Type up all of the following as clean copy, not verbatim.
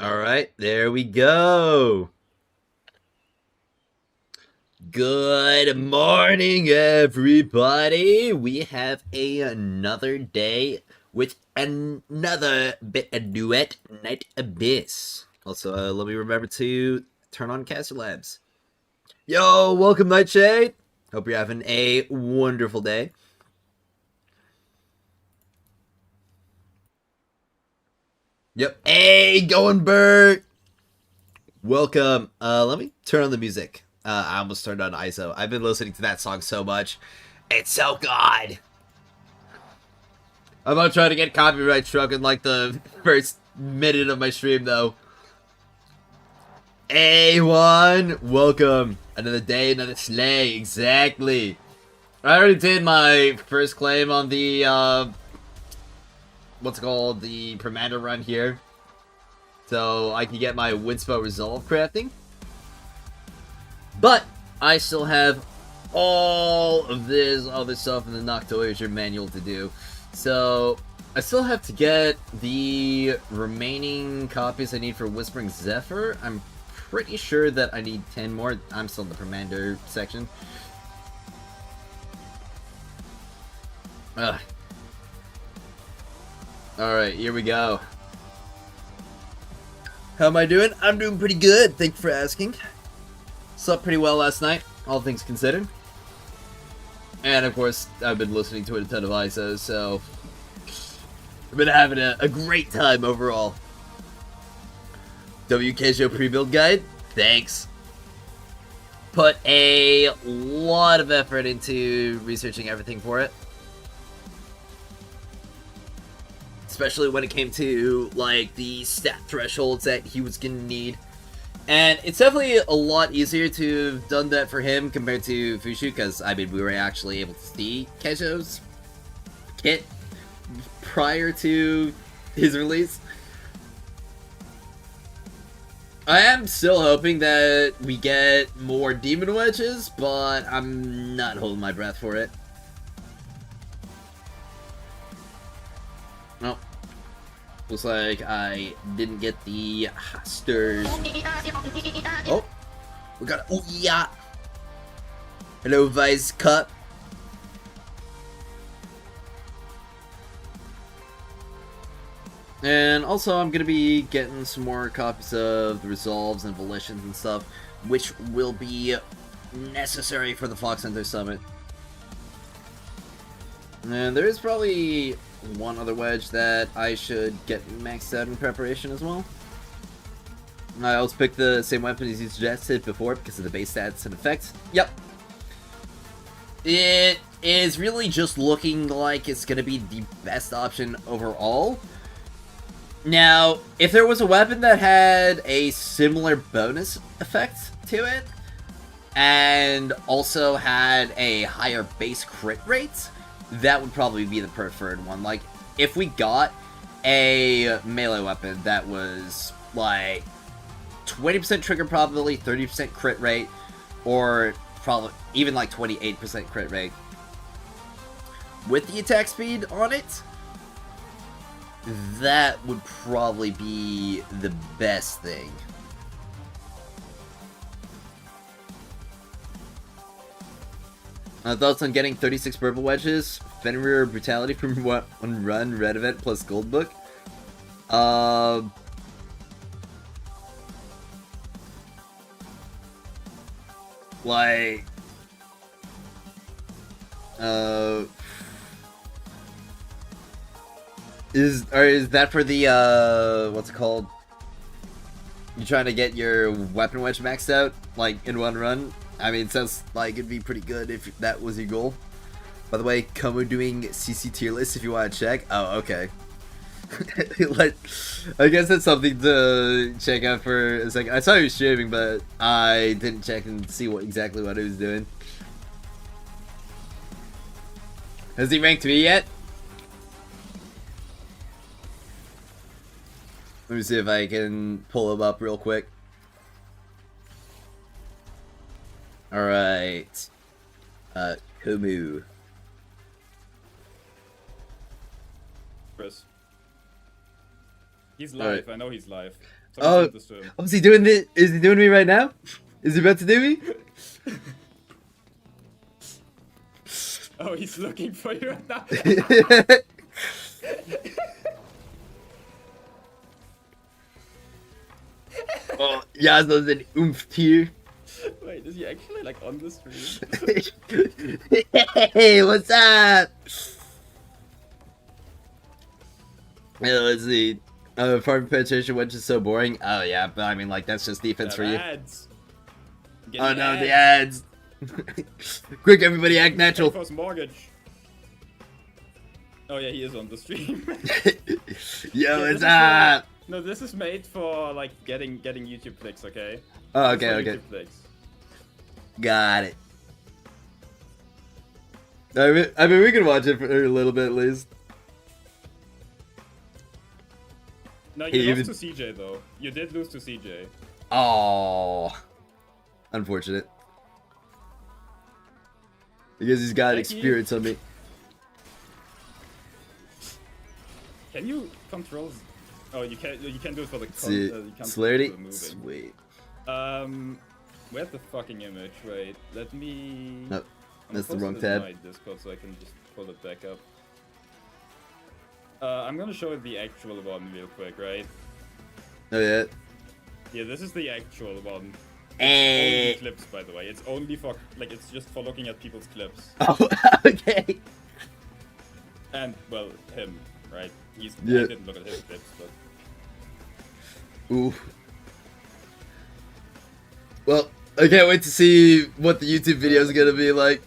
Alright, there we go. Good morning, everybody. We have another day with another bit of Duet Night Abyss. Also, let me remember to turn on Caster Labs. Yo, welcome, Nightshade. Hope you're having a wonderful day. Yep. Hey, going Bert. Welcome. Let me turn on the music. I almost turned on ISO. I've been listening to that song so much. It's so good. I'm not trying to get copyright struck in like the first minute of my stream though. A1, welcome. Another day, another slay. Exactly. I already did my first claim on the what's it called, the Permander run here. So I can get my Winspo Resolve crafting. But I still have all of this other stuff in the Noctoyager Manual to do. So I still have to get the remaining copies I need for Whispering Zephyr. I'm pretty sure that I need 10 more. I'm still in the Permander section. Ugh. Alright, here we go. How am I doing? I'm doing pretty good. Thank you for asking. Slept pretty well last night, all things considered. And of course, I've been listening to a ton of ISOs, so I've been having a great time overall. Kezhou pre-build guide? Thanks. Put a lot of effort into researching everything for it. Especially when it came to, like, the stat thresholds that he was gonna need. And it's definitely a lot easier to have done that for him compared to Fushu, because, I mean, we were actually able to see Kezhou's kit prior to his release. I am still hoping that we get more Demon Wedges, but I'm not holding my breath for it. Nope. Looks like I didn't get the Hosters. Oh, we got oh yeah. Hello, Vice Cup. And also, I'm gonna be getting some more copies of the Resolves and Volitions and stuff, which will be necessary for the Phoxhunter Summit. And there is probably one other wedge that I should get maxed out in preparation as well. I also picked the same weapon as you suggested before because of the base stats and effects. Yep. It is really just looking like it's going to be the best option overall. Now, if there was a weapon that had a similar bonus effect to it, and also had a higher base crit rate, that would probably be the preferred one. Like, if we got a melee weapon that was, like, 20% trigger probability, 30% crit rate, or probably even, like, 28% crit rate, with the attack speed on it, that would probably be the best thing. Thoughts on getting 36 purple wedges? Fenrir Brutality from one run, red event plus gold book. Like, is that for the what's it called? You trying to get your weapon wedge maxed out like in one run? I mean, it sounds like it'd be pretty good if that was your goal. By the way, Como doing CC tier list if you want to check. Oh, okay. Like, I guess that's something to check out for a second. I saw he was streaming, but I didn't check and see exactly what he was doing. Has he ranked me yet? Let me see if I can pull him up real quick. Alright. Kumu. Chris. He's live. I know he's live. Oh, send this to him. is he doing this? Is he doing me right now? Is he about to do me? Oh, he's looking for you right now. Oh, Yasuo's an oomph tier. Wait, is he actually like on the stream? Hey, what's up? Yeah, let's see. Farm penetration Wedge is so boring. Oh yeah, but I mean, like, that's just defense for you. Ads. Oh no, the ads. Quick, everybody, act natural. First mortgage. Oh yeah, he is on the stream. Yo, Yeah, what's up? No, this is made for like getting YouTube clicks, okay? Oh, okay, okay. YouTube clicks. Got it. I mean, we can watch it for a little bit at least. No, you lost to CJ though. You did lose to CJ. Oh, unfortunate. Because he's got experience on me. Can you control? Oh, you can. You can do it for the. Celerity. Sweet. Where's the fucking image? Wait, let me. Nope, that's the wrong tab. My Discord, so I can just pull it back up. I'm gonna show the actual one real quick, right? Oh yeah. Yeah, this is the actual one. Hey. Only clips, by the way. It's only for like it's just for looking at people's clips. Oh, okay. And well, him, right? I didn't look at his clips, but. Ooh. Well, I can't wait to see what the YouTube video is gonna be like.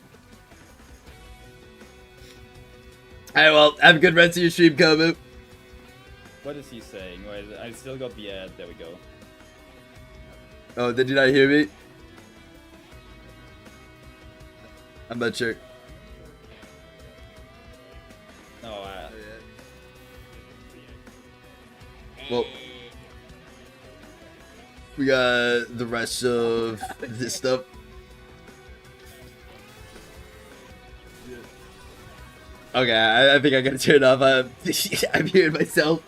Alright, well, have a good rest of your stream, Kobu. What is he saying? Wait, I still got the ad. There we go. Oh, did you not hear me? I'm not sure. No, well, we got the rest of this stuff. Okay, I think I gotta turn it off. I'm hearing myself.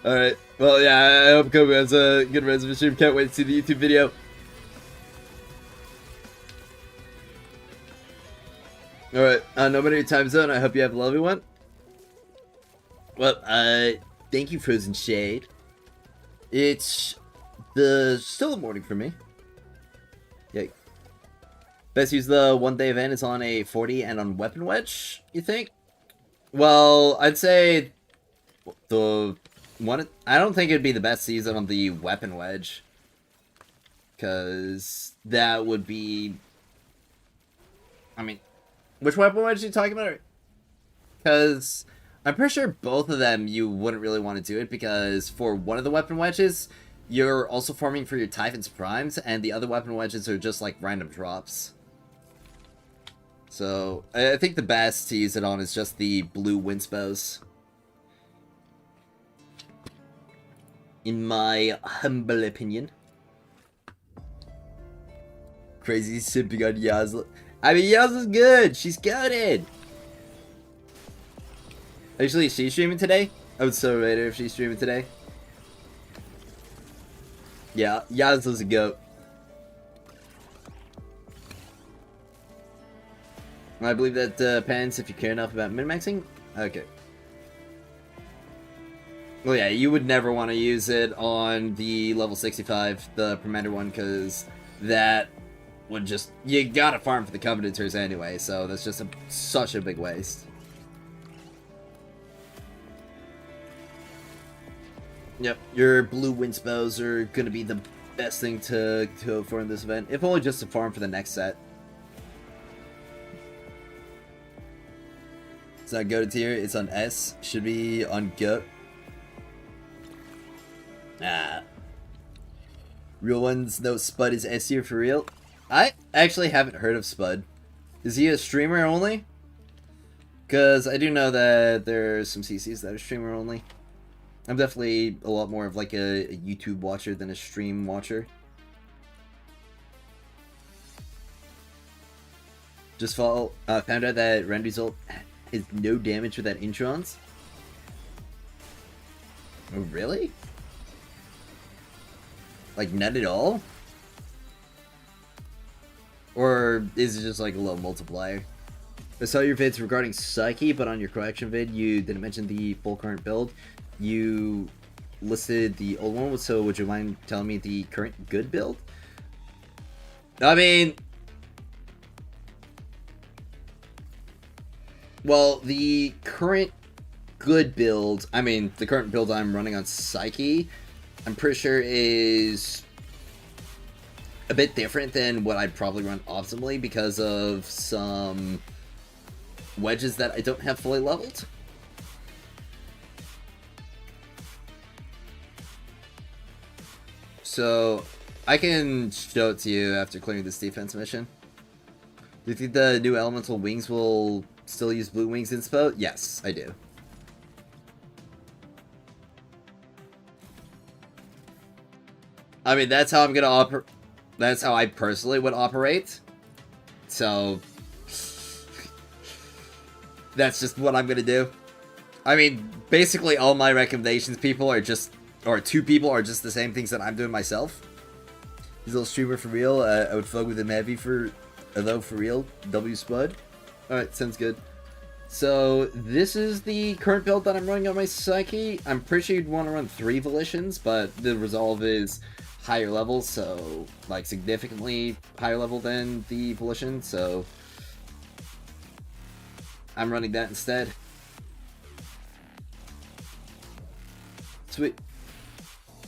Alright, well, yeah, I hope Kobe has a good rest of his stream. Can't wait to see the YouTube video. Alright, no matter your time zone, I hope you have a lovely one. Well, thank you, Frozen Shade. It's still the morning for me. Yay. Best use the one-day event is on a 40 and on Weapon Wedge, you think? Well, I'd say the one... I don't think it'd be the best season on the Weapon Wedge. Because that would be... I mean, which Weapon Wedge are you talking about? Because I'm pretty sure both of them you wouldn't really want to do it, because for one of the Weapon Wedges, you're also farming for your Typhon's Primes, and the other Weapon Wedges are just like random drops. So, I think the best to use it on is just the blue Windsbows. In my humble opinion. Crazy simping on Yasla. I mean, Yasla's good. She's goated. Actually, is she streaming today? I would so rate her if she's streaming today. Yeah, Yasla's a goat. I believe that depends if you care enough about min-maxing. Okay. Well, yeah, you would never want to use it on the level 65, the Permander one, because that would just... You gotta farm for the Covenanters anyway, so that's just such a big waste. Yep, your blue Windsbows are gonna be the best thing to hope for in this event, if only just to farm for the next set. It's not go to tier, it's on S. Should be on go. Ah. Real ones, no, Spud is S tier for real. I actually haven't heard of Spud. Is he a streamer only? Because I do know that there's some CCs that are streamer only. I'm definitely a lot more of like a YouTube watcher than a stream watcher. Just found out that Randy's ult is no damage with that Introns. Oh, really? Like, none at all? Or is it just like a low multiplier? I saw your vids regarding Psyche, but on your correction vid, you didn't mention the full current build. You listed the old one, so would you mind telling me the current good build? I mean... Well, the current good build, I mean, the current build I'm running on Psyche, I'm pretty sure is a bit different than what I'd probably run optimally because of some wedges that I don't have fully leveled. So, I can show it to you after clearing this defense mission. Do you think the new elemental wings will still use blue wings inspo? Yes, I do. I mean, that's how I'm gonna operate. That's how I personally would operate. So, that's just what I'm gonna do. I mean, basically all my recommendations people are just, or two people are just the same things that I'm doing myself. He's a little streamer for real. I would fuck with him heavy for, although for real. W Spud. Alright, sounds good. So, this is the current build that I'm running on my Psyche. I'm pretty sure you'd want to run 3 Volitions, but the Resolve is higher level, so, like, significantly higher level than the Volition, so I'm running that instead. Sweet.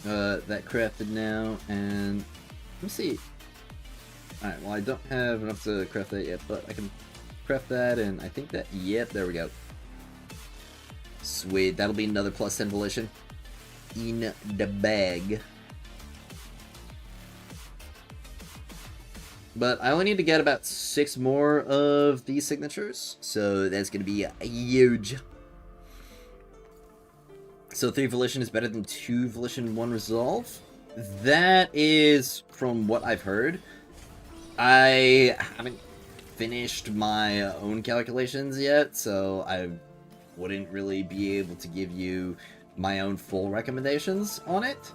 That crafted now, and let me see. Alright, well, I don't have enough to craft that yet, but I can craft that, and I think that, yep, there we go. Sweet, that'll be another plus 10 Volition in the bag. But I only need to get about 6 more of these signatures, so that's going to be huge. So 3 Volition is better than 2 Volition, 1 Resolve? That is from what I've heard. I haven't finished my own calculations yet, so I wouldn't really be able to give you my own full recommendations on it.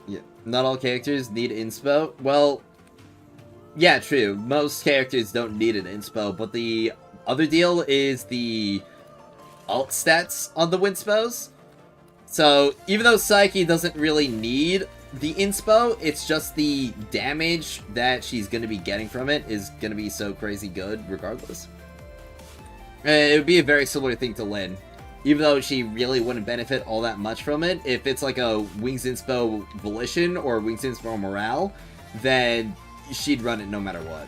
Yeah, not all characters need inspo. Well, yeah, true. Most characters don't need an inspo, but the other deal is the alt stats on the winspos. So, even though Psyche doesn't really need the inspo, it's just the damage that she's going to be getting from it is going to be so crazy good regardless. It would be a very similar thing to Lyn. Even though she really wouldn't benefit all that much from it, if it's like a Wings Inspo Volition or Wings Inspo Morale, then she'd run it no matter what.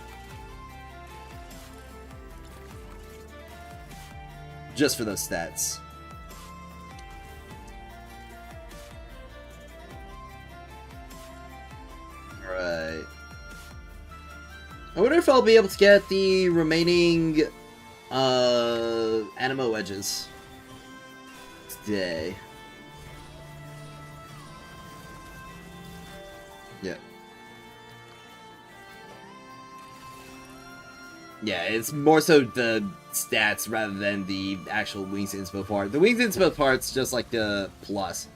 Just for those stats. Alright. I wonder if I'll be able to get the remaining Animo Wedges today. Yeah. Yeah, it's more so the stats rather than the actual Wings Inspo part. The Wings Inspo part's just like the plus.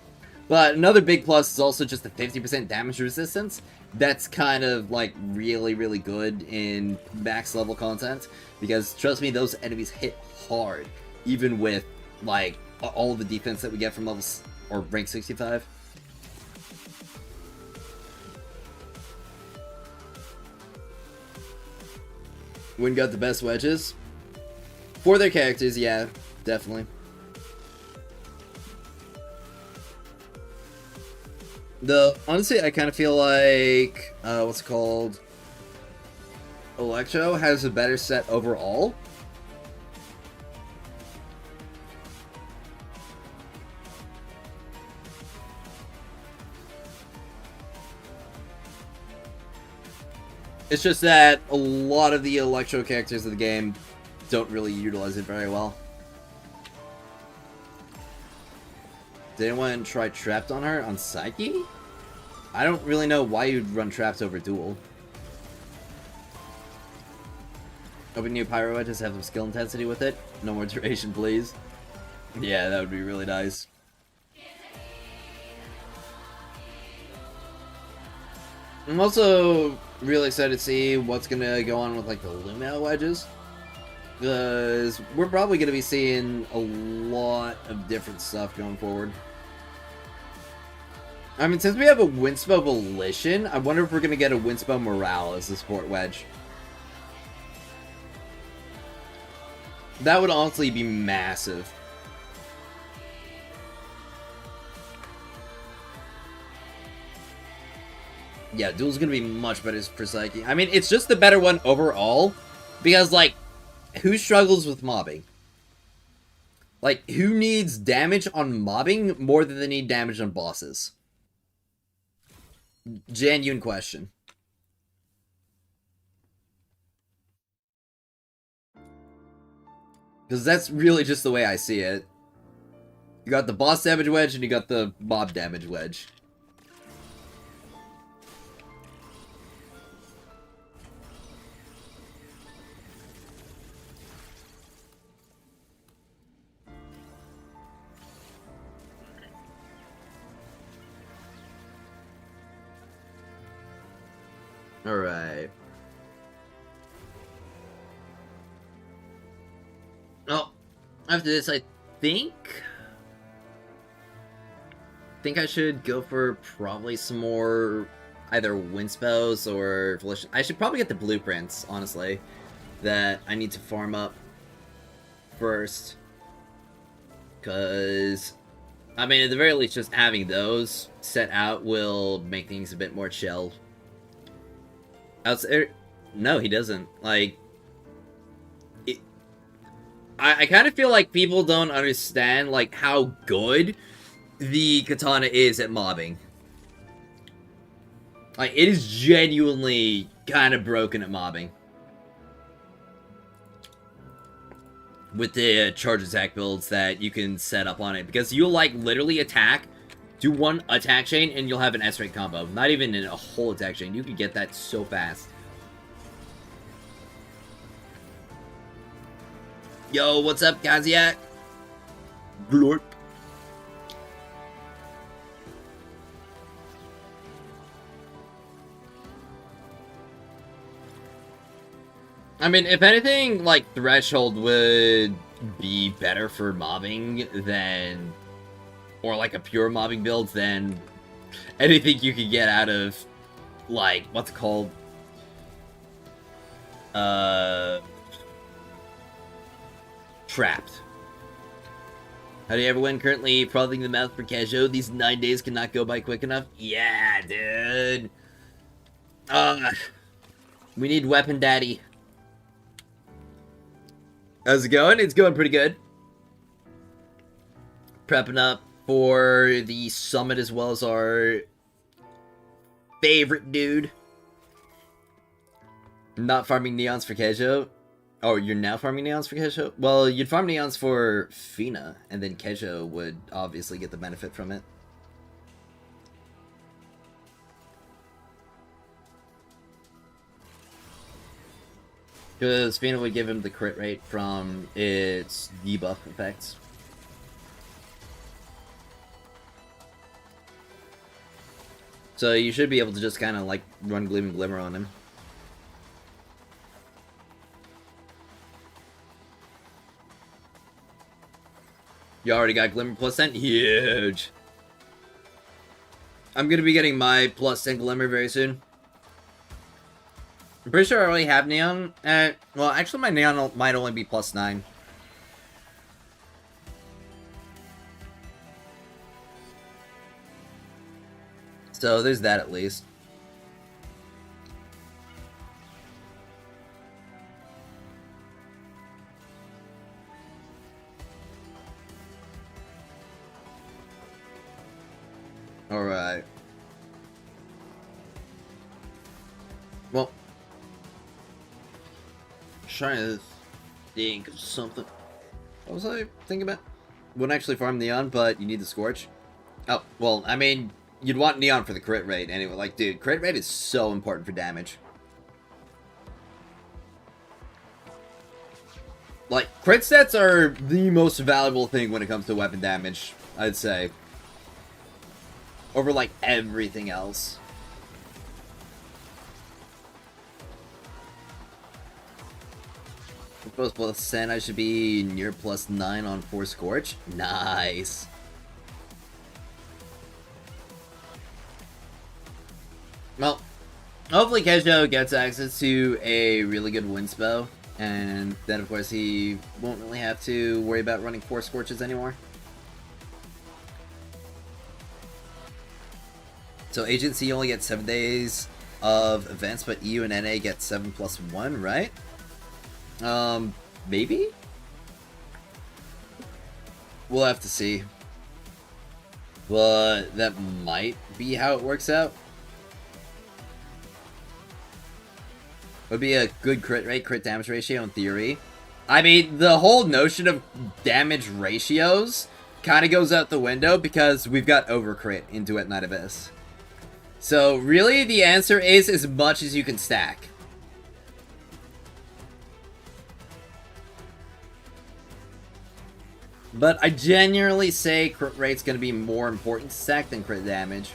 But another big plus is also just the 50% damage resistance. That's kind of like really, really good in max level content. Because trust me, those enemies hit hard. Even with like all the defense that we get from levels or rank 65. Wynn got the best wedges. For their characters, yeah, definitely. Honestly, I kind of feel like, what's it called? Electro has a better set overall. It's just that a lot of the Electro characters of the game don't really utilize it very well. Did anyone try Trapped on her on Psyche? I don't really know why you'd run Trapped over Duel. Open new Pyro Wedges, have some skill intensity with it. No more duration, please. Yeah, that would be really nice. I'm also really excited to see what's gonna go on with like the Lumina wedges, because we're probably gonna be seeing a lot of different stuff going forward. I mean, since we have a Winspo Volition, I wonder if we're gonna get a Winspo Morale as the support wedge. That would honestly be massive. Yeah, Duel's gonna be much better for Psyche. I mean, it's just the better one overall, because, like, who struggles with mobbing? Like, who needs damage on mobbing more than they need damage on bosses? Genuine question. Because that's really just the way I see it. You got the boss damage wedge, and you got the mob damage wedge. Alright. Oh, after this, I think I should go for probably some more either Winspos or Volition. I should probably get the blueprints, honestly, that I need to farm up first. Because, I mean, at the very least, just having those set out will make things a bit more chill. No, he doesn't. Like, I kind of feel like people don't understand, like, how good the katana is at mobbing. Like, it is genuinely kind of broken at mobbing. With the charge attack builds that you can set up on it. Because you'll, like, literally attack, do one attack chain, and you'll have an S-rank combo. Not even in a whole attack chain. You can get that so fast. Yo, what's up, Kaziak? Glorp. I mean, if anything, like, Threshold would be better for mobbing than... Or, like, a pure mobbing build than anything you could get out of, like, what's it called? Trapped. How do you ever win? Currently frothing the mouth for Kezhou. These 9 days cannot go by quick enough. Yeah, dude. We need Weapon Daddy. How's it going? It's going pretty good. Prepping up for the summit as well as our favorite dude. Not farming neons for Kezhou. Oh, you're now farming neons for Kezhou? Well, you'd farm neons for Fina, and then Kezhou would obviously get the benefit from it. Because Fina would give him the crit rate from its debuff effects. So you should be able to just kind of like run Gleam and Glimmer on him. You already got Glimmer plus 10? Huge! I'm gonna be getting my plus 10 Glimmer very soon. I'm pretty sure I already have Neon. Well, actually my Neon might only be plus 9. So there's that at least. Alright. Well, trying to think of something. What was I thinking about? Wouldn't actually farm Neon, but you need the Scorch. Oh, well, I mean, you'd want Neon for the crit rate anyway. Like, dude, crit rate is so important for damage. Crit stats are the most valuable thing when it comes to weapon damage, I'd say. Over, like, everything else. Both +10, I should be near +9 on Force Scorch. Nice. Well, hopefully Kezhou gets access to a really good Windsbow, and then of course he won't really have to worry about running Force Scorches anymore. So Agency only gets 7 days of events, but EU and NA get 7+1, right? Maybe? We'll have to see. But that might be how it works out. Would be a good crit rate, crit damage ratio in theory. I mean, the whole notion of damage ratios kind of goes out the window because we've got overcrit in Duet Night Abyss. So really the answer is as much as you can stack. But I genuinely say crit rate's going to be more important to stack than crit damage.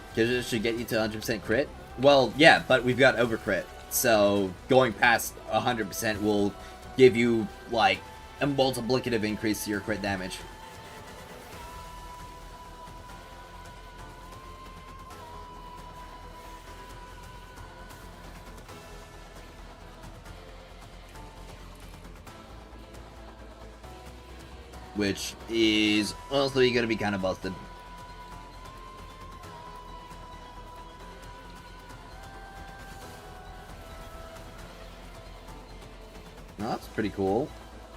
Because it should get you to 100% crit. Well, yeah, but we've got overcrit. So going past 100% will give you, like, a multiplicative increase to your crit damage. Which is honestly going to be kind of busted. Oh, that's pretty cool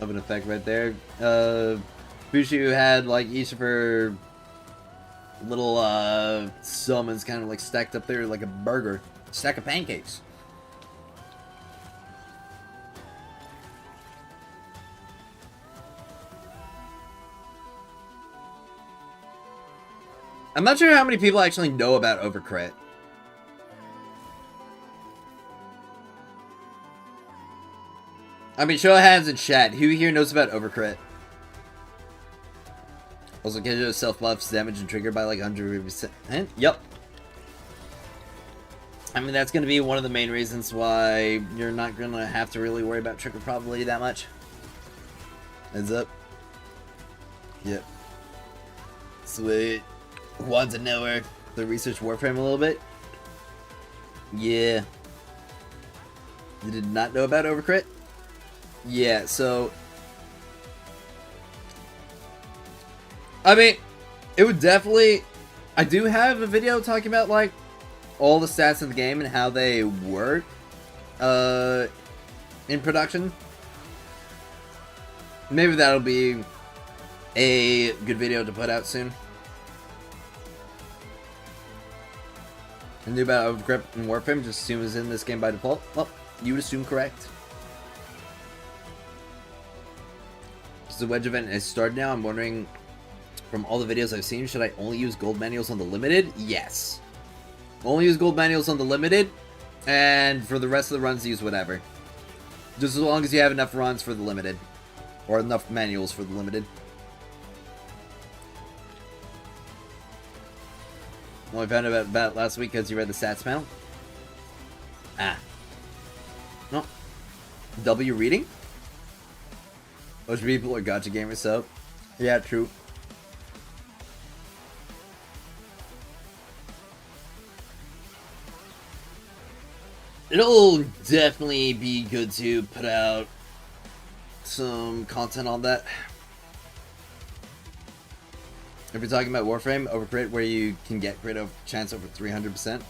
of an effect right there. Bushu had like each of her little summons kind of like stacked up there like a burger. Stack of pancakes. I'm not sure how many people actually know about overcrit. I mean, show of hands in chat. Who here knows about overcrit? Also, Kezhou self-buffs damage and trigger by like 100%. Yep. I mean, that's going to be one of the main reasons why you're not going to have to really worry about trigger probability that much. Heads up. Yep. Sweet. Want to know where the research Warframe a little bit? Yeah. You did not know about overcrit? Yeah, so I mean, it would definitely... I do have a video talking about, like, all the stats in the game and how they work in production. Maybe that'll be a good video to put out soon. I knew about overgrip and Warframe, just assume it's in this game by default. Well, you would assume correct. The Wedge event has started now. I'm wondering, from all the videos I've seen, should I only use gold manuals on the limited? Yes. Only use gold manuals on the limited, and for the rest of the runs, use whatever. Just as long as you have enough runs for the limited. Or enough manuals for the limited. Only found out about last week because you read the stats panel. Ah. No. W reading? Most people are gacha gamers, so yeah, true. It'll definitely be good to put out some content on that. If you're talking about Warframe, overcrit, where you can get crit of chance over 300%.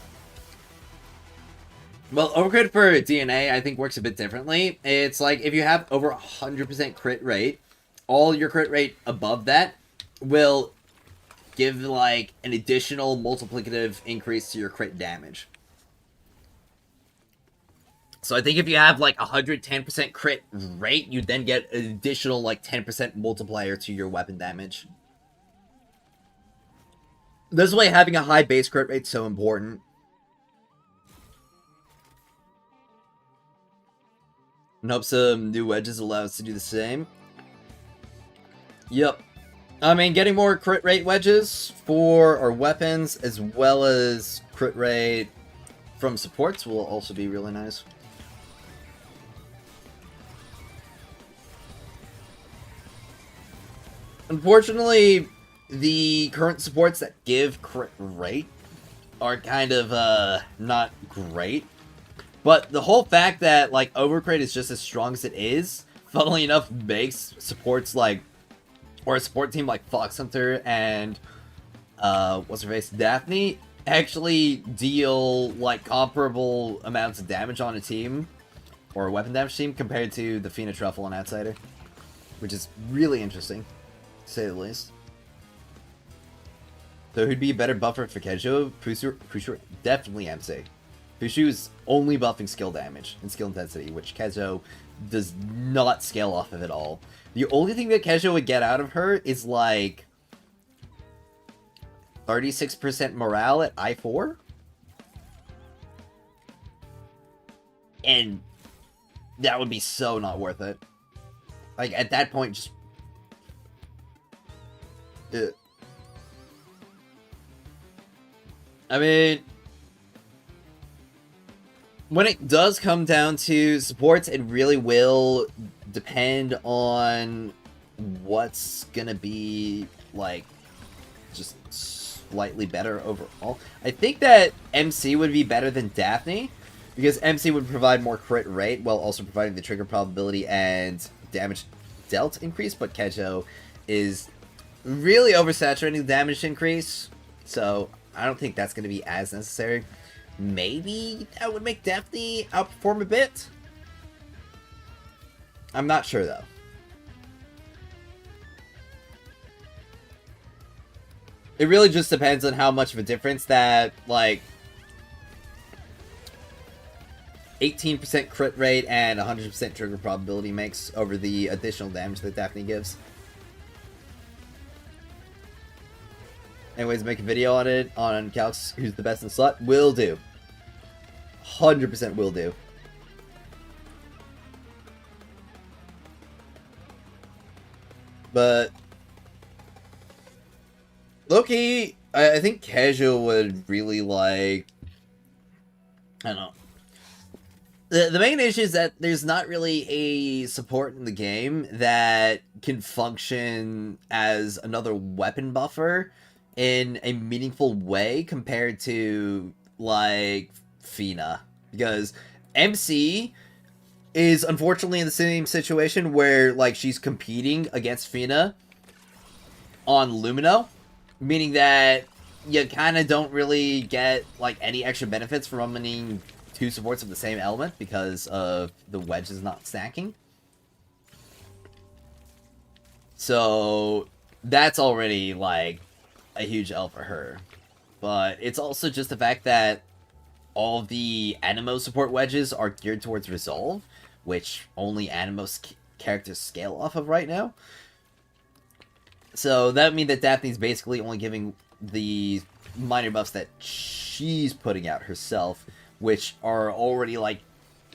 Well, overcrit for DNA, I think, works a bit differently. It's like, if you have over 100% crit rate, all your crit rate above that will give, like, an additional multiplicative increase to your crit damage. So I think if you have, like, 110% crit rate, you then get an additional, like, 10% multiplier to your weapon damage. This is why having a high base crit rate is so important. And hope some new wedges allow us to do the same. Yep. I mean, getting more crit rate wedges for our weapons, as well as crit rate from supports, will also be really nice. Unfortunately, the current supports that give crit rate are kind of, not great. But the whole fact that, like, Overcrit is just as strong as it is, funnily enough, makes supports like, or a support team like Phoxhunter and, what's her face, Daphne, actually deal, like, comparable amounts of damage on a team, or a weapon damage team, compared to the Fina Truffle and Outsider. Which is really interesting, to say the least. So who'd be a better buffer for Kezhou? Pushu, definitely MC. Pushu is only buffing skill damage and skill intensity, which Kezhou does not scale off of at all. The only thing that Kezhou would get out of her is like 36% morale at I4. And that would be so not worth it. Like, at that point, just... I mean, when it does come down to supports, it really will depend on what's gonna be, like, just slightly better overall. I think that MC would be better than Daphne, because MC would provide more crit rate while also providing the trigger probability and damage dealt increase, but Kezhou is really oversaturating the damage increase, so I don't think that's going to be as necessary. Maybe that would make Daphne outperform a bit? I'm not sure, though. It really just depends on how much of a difference that, like, 18% crit rate and 100% trigger probability makes over the additional damage that Daphne gives. Anyways, make a video on it, on Calx, who's the best in the slot. Will do. 100% will do. But Loki, I think Kezhou would really like... I don't know. The main issue is that there's not really a support in the game that can function as another weapon buffer in a meaningful way compared to, like, Fina. Because MC is unfortunately in the same situation where, like, she's competing against Fina on Lumino, meaning that you kind of don't really get, like, any extra benefits from running two supports of the same element because of the Wedge is not stacking. So that's already, like, a huge L for her. But it's also just the fact that all of the Animo support wedges are geared towards Resolve, which only Animo characters scale off of right now. So that would mean that Daphne's basically only giving the minor buffs that she's putting out herself, which are already, like,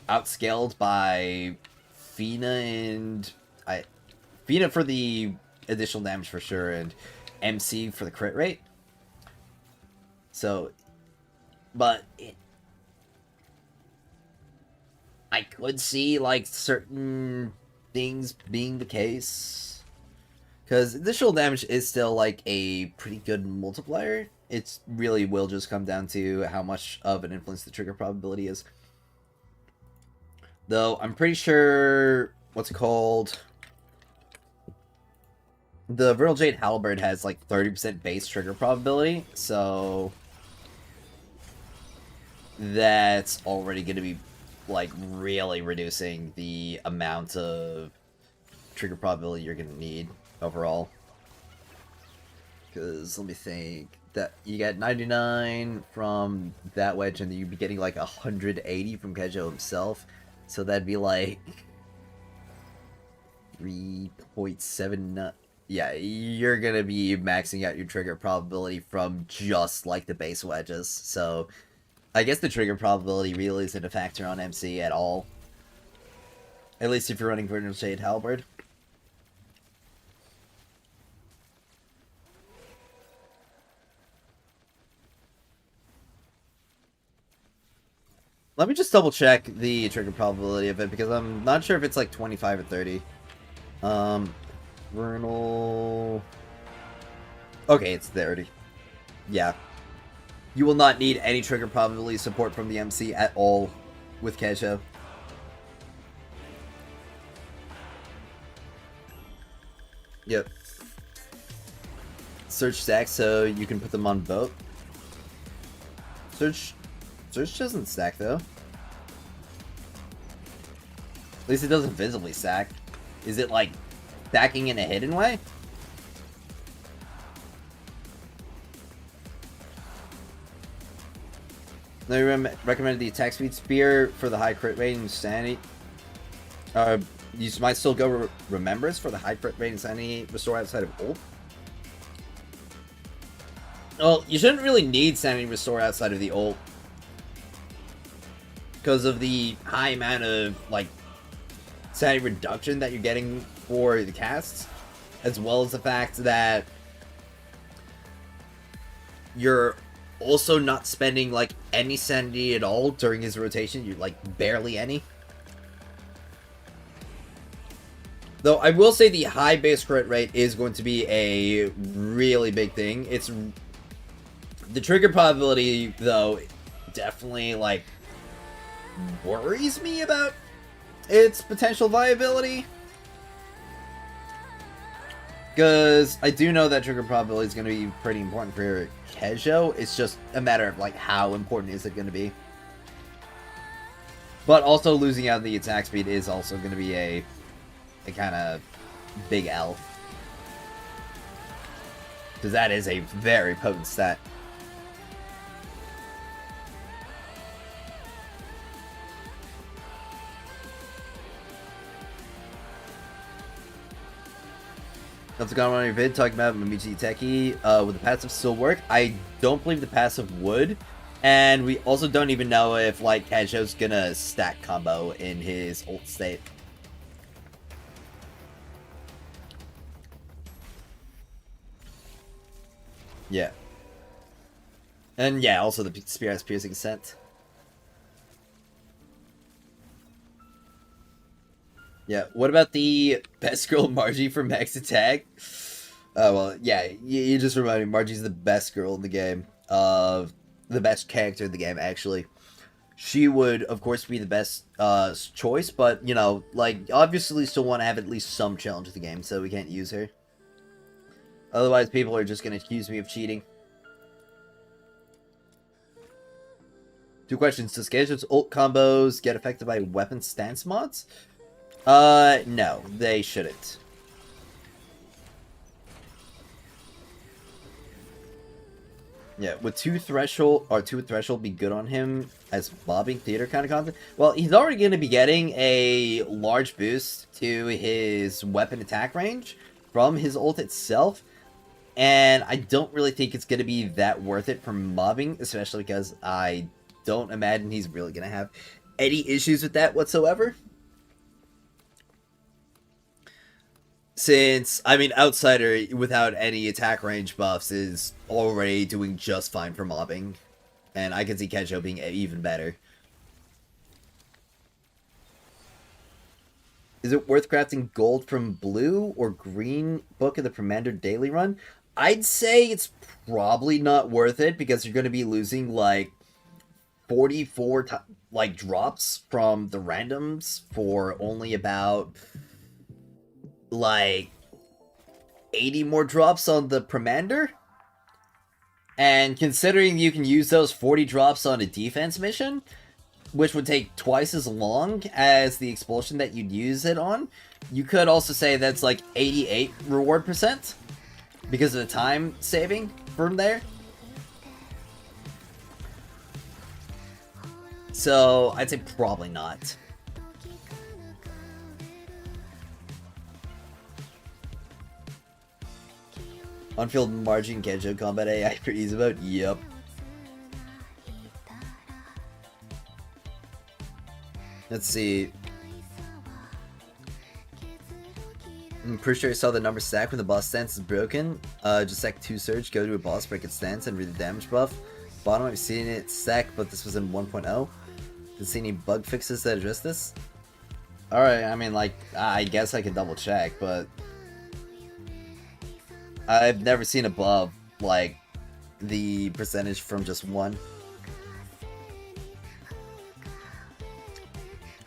outscaled by Fina and... Fina for the additional damage for sure, and MC for the crit rate. So, but I could see, like, certain things being the case. Because additional damage is still, like, a pretty good multiplier. It really will just come down to how much of an influence the trigger probability is. Though, I'm pretty sure... What's it called? The Vernal Jade Halberd has, like, 30% base trigger probability, so... That's already going to be, like, really reducing the amount of trigger probability you're going to need overall. Because, let me think, that you get 99 from that wedge, and you'd be getting, like, 180 from Kezhou himself, so that'd be, like, 3.7... Yeah, you're gonna be maxing out your trigger probability from just, like, the base wedges, so I guess the trigger probability really isn't a factor on MC at all. At least if you're running Vernal Shade Halberd. Let me just double check the trigger probability of it, because I'm not sure if it's like 25 or 30. Vernal... Okay, it's 30. Yeah. You will not need any trigger probability support from the MC at all with Kezhou. Yep. Search stack so you can put them on both. Search doesn't stack though. At least it doesn't visibly stack. Is it like stacking in a hidden way? They recommended the attack speed spear for the high crit rate and insanity. You might still go remembrance for the high crit rate and sanity restore outside of ult. Well, you shouldn't really need sanity restore outside of the ult, because of the high amount of like sanity reduction that you're getting for the casts, as well as the fact that you're also not spending like any sanity at all during his rotation. You like barely any. Though I will say the high base crit rate is going to be a really big thing. It's the trigger probability though definitely like worries me about its potential viability, because I do know that trigger probability is going to be pretty important for Kezhou. It's just a matter of like how important is it going to be. But also losing out the attack speed is also going to be a kind of big L, because that is a very potent stat. That's gone on your vid talking about Mamichi Teki. Would the passive still work? I don't believe the passive would, and we also don't even know if like Kezhou's gonna stack combo in his ult state. Yeah. And yeah, also the spear has piercing scent. Yeah, what about the best girl Margie from Max Attack? Oh, well, yeah, you just reminded me, Margie's the best girl in the game. The best character in the game, actually. She would, of course, be the best choice, but, you know, like, obviously still want to have at least some challenge of the game, so we can't use her. Otherwise, people are just going to accuse me of cheating. 2 questions. Does Kezhou's ult combos get affected by weapon stance mods? No, they shouldn't. Yeah, would 2 threshold be good on him as mobbing theater kind of content? Well, he's already going to be getting a large boost to his weapon attack range from his ult itself, and I don't really think it's going to be that worth it for mobbing, especially because I don't imagine he's really going to have any issues with that whatsoever. Since, I mean, Outsider, without any attack range buffs, is already doing just fine for mobbing. And I can see Kezhou being even better. Is it worth crafting gold from blue or green book of the Commander daily run? I'd say it's probably not worth it, because you're going to be losing, like, 44, drops from the randoms for only about, like, 80 more drops on the Commander. And considering you can use those 40 drops on a defense mission, which would take twice as long as the expulsion that you'd use it on, you could also say that's like 88 reward percent because of the time saving from there. So I'd say probably not. On-field margin Kezhou combat AI for ease about? Yep. Let's see. I'm pretty sure I saw the number stack when the boss stance is broken. Just stack 2 surge, go to a boss, break its stance, and read the damage buff. Bottom, I've seen it stack, but this was in 1.0. Did see any bug fixes that address this? Alright, I mean, like, I guess I can double check, but I've never seen above, like, the percentage from just 1.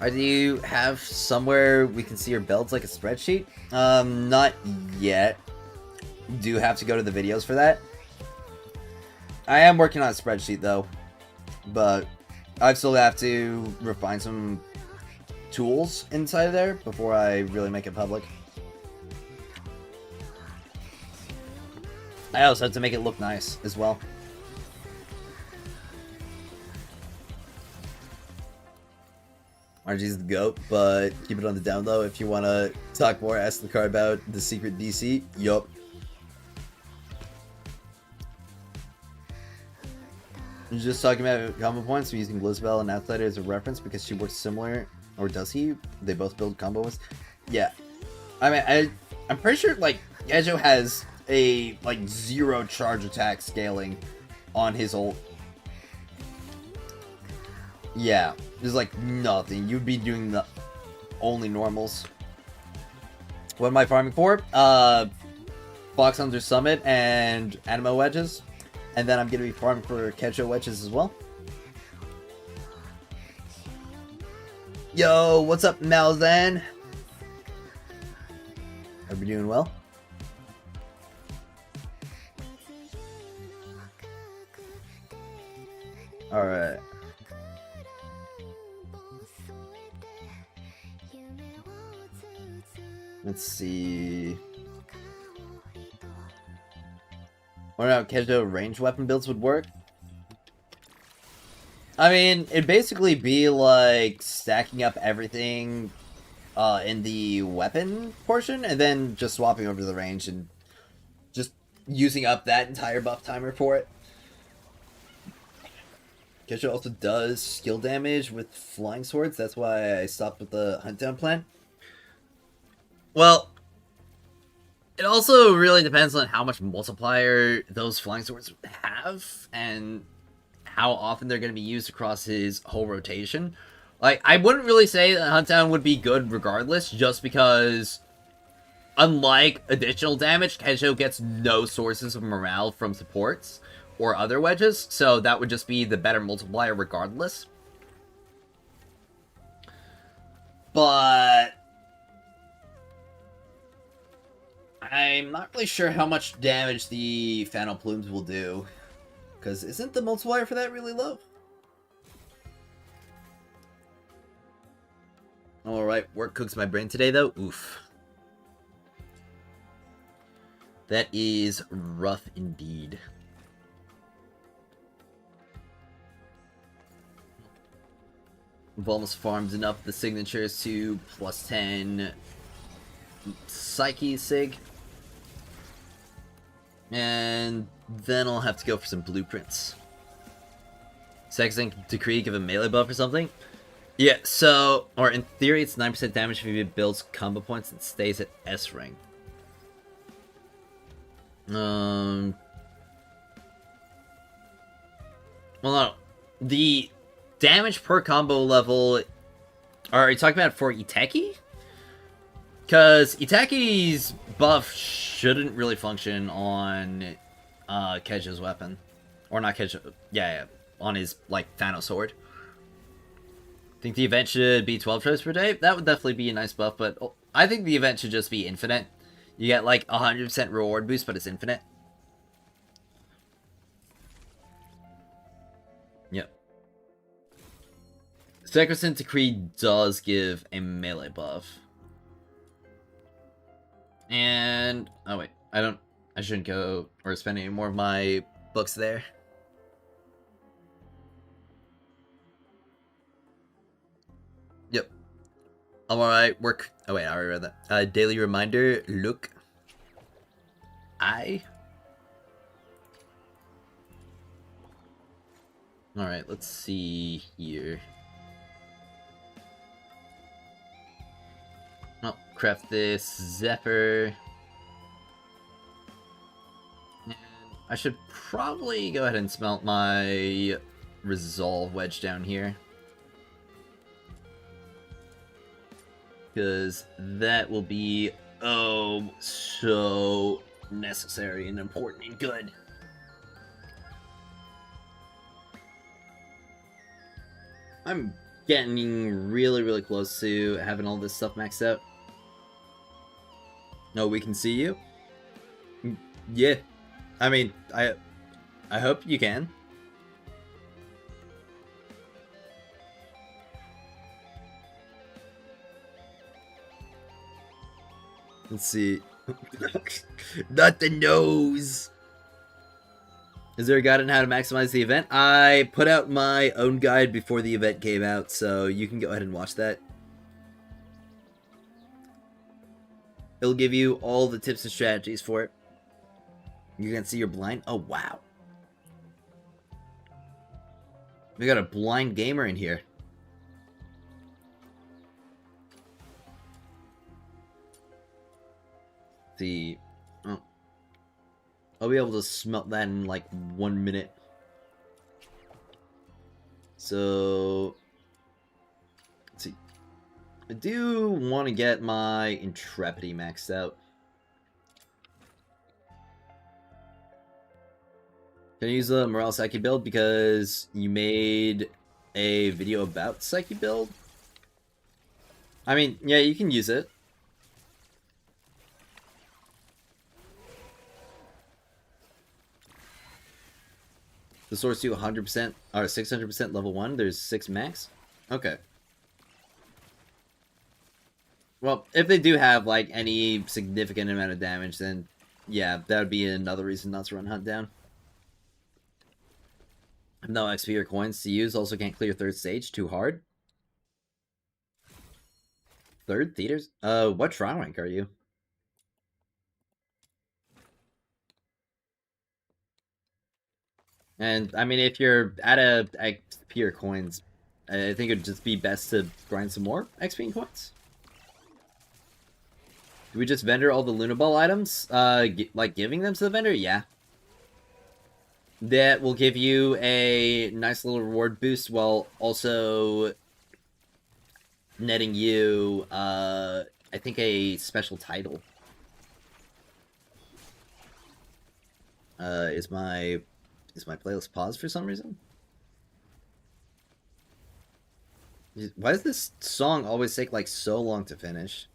Do you have somewhere we can see your builds, like a spreadsheet? Not yet. Do have to go to the videos for that. I am working on a spreadsheet, though. But I still have to refine some tools inside of there before I really make it public. I also have to make it look nice as well. RG's the GOAT, but keep it on the down low. If you want to talk more, ask the car about the secret DC. Yup. You're just talking about combo points. We're using Lizbel and Outsider as a reference because she works similar, or does he? They both build combos. Yeah. I mean, I'm pretty sure, like, Kezhou has a, like, 0 charge attack scaling on his ult. Yeah, there's like nothing. You'd be doing the only normals. What am I farming for? Phoxhunter Summit and Animo Wedges. And then I'm going to be farming for Kezhou Wedges as well. Yo, what's up, Malzan? Hope you're doing well. Alright. Let's see. Wonder how Kezhou range weapon builds would work. I mean, it'd basically be like stacking up everything in the weapon portion and then just swapping over to the range and just using up that entire buff timer for it. Kezhou also does skill damage with flying swords. That's why I stopped with the hunt down plan. Well, it also really depends on how much multiplier those flying swords have and how often they're going to be used across his whole rotation. Like, I wouldn't really say that Hunt Down would be good regardless, just because, unlike additional damage, Kezhou gets no sources of morale from supports or other wedges, so that would just be the better multiplier regardless. But I'm not really sure how much damage the Phantom Plumes will do. Because isn't the multiplier for that really low? Alright, work cooks my brain today though. Oof. That is rough indeed. We've almost farmed enough of the signatures to plus 10 Psyche Sig. And then I'll have to go for some blueprints. Second Decree, give a melee buff or something? Yeah, so, or in theory it's 9% damage if he builds combo points and stays at S rank. Well, no. The damage per combo level... Are you talking about for Iteki? Because Iteki's buff shouldn't really function on Kezhou's weapon. Or not Kezhou, yeah, on his, like, Thanos sword. Think the event should be 12 tries per day? That would definitely be a nice buff, but I think the event should just be infinite. You get, like, 100% reward boost, but it's infinite. Yep. Sacrosanct Decree does give a melee buff. And, oh wait, I shouldn't go or spend any more of my books there. Yep. I'm alright, work. Oh wait, I already read that. Daily reminder, look. Alright, let's see here. Oh, craft this Zephyr. And I should probably go ahead and smelt my Resolve Wedge down here. Because that will be, oh, so necessary and important and good. I'm getting really, really close to having all this stuff maxed out. No, we can see you? Yeah. I mean, I hope you can. Let's see. Not the nose! Is there a guide on how to maximize the event? I put out my own guide before the event came out, so you can go ahead and watch that. It'll give you all the tips and strategies for it. You can see your blind. Oh, wow. We got a blind gamer in here. See. Oh. I'll be able to smelt that in like 1 minute. So, let's see. I do want to get my Intrepidity maxed out. Can I use the Morale Psyche build because you made a video about Psyche build? I mean, yeah, you can use it. The source to 100% or 600% level 1. There's 6 max. Okay. Well, if they do have like any significant amount of damage, then yeah, that would be another reason not to run Hunt down. No XP or coins to use. Also can't clear 3rd stage. Too hard. 3rd theaters. What Toronto rank are you? And, I mean, if you're at a XP or coins, I think it'd just be best to grind some more XP and coins. Do we just vendor all the Luna Ball items? Like giving them to the vendor? Yeah. That will give you a nice little reward boost while also netting you, I think, a special title. Is my playlist paused for some reason? Why does this song always take like so long to finish?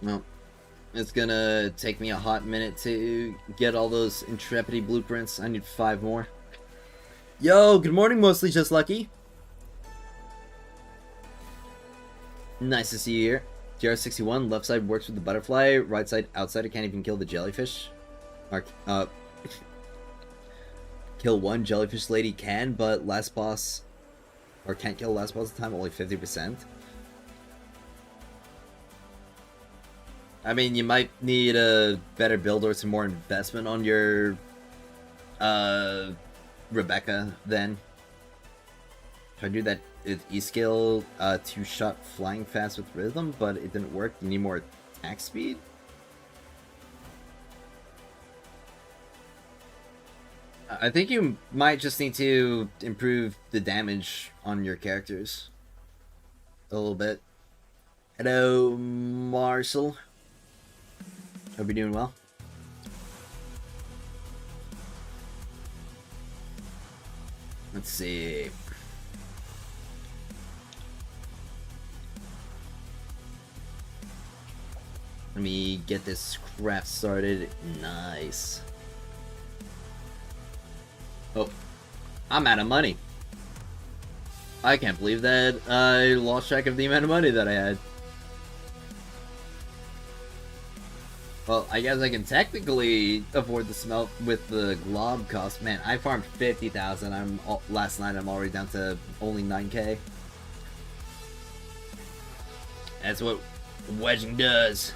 Well, it's gonna take me a hot minute to get all those Intrepidity blueprints. I need 5 more. Yo, good morning, Mostly Just Lucky. Nice to see you here. GR61, left side works with the butterfly, right side outside, I can't even kill the jellyfish. Or, kill one jellyfish lady can, but last boss, or can't kill last boss at the time, only 50%. I mean, you might need a better build or some more investment on your, Rebecca, then. If I do that with E-skill, 2-shot flying fast with rhythm, but it didn't work, you need more attack speed? I think you might just need to improve the damage on your characters. A little bit. Hello, Marcel. Hope you're doing well. Let's see. Let me get this craft started. Nice. Oh, I'm out of money. I can't believe that I lost track of the amount of money that I had. Well, I guess I can technically afford the smelt with the glob cost. Man, I farmed 50,000. Last night I'm already down to only 9k. That's what wedging does.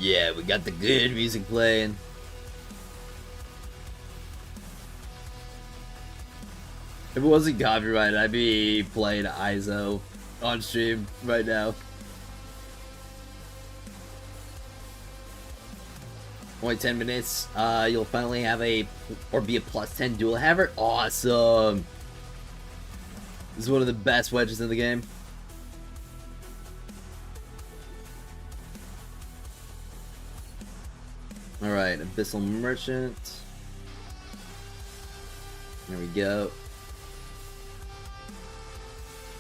Yeah, we got the good music playing. If it wasn't copyrighted, I'd be playing ISO on stream right now. Only 10 minutes. You'll finally have be a plus 10 dual hammer. Awesome. This is one of the best wedges in the game. Alright, Abyssal Merchant. There we go.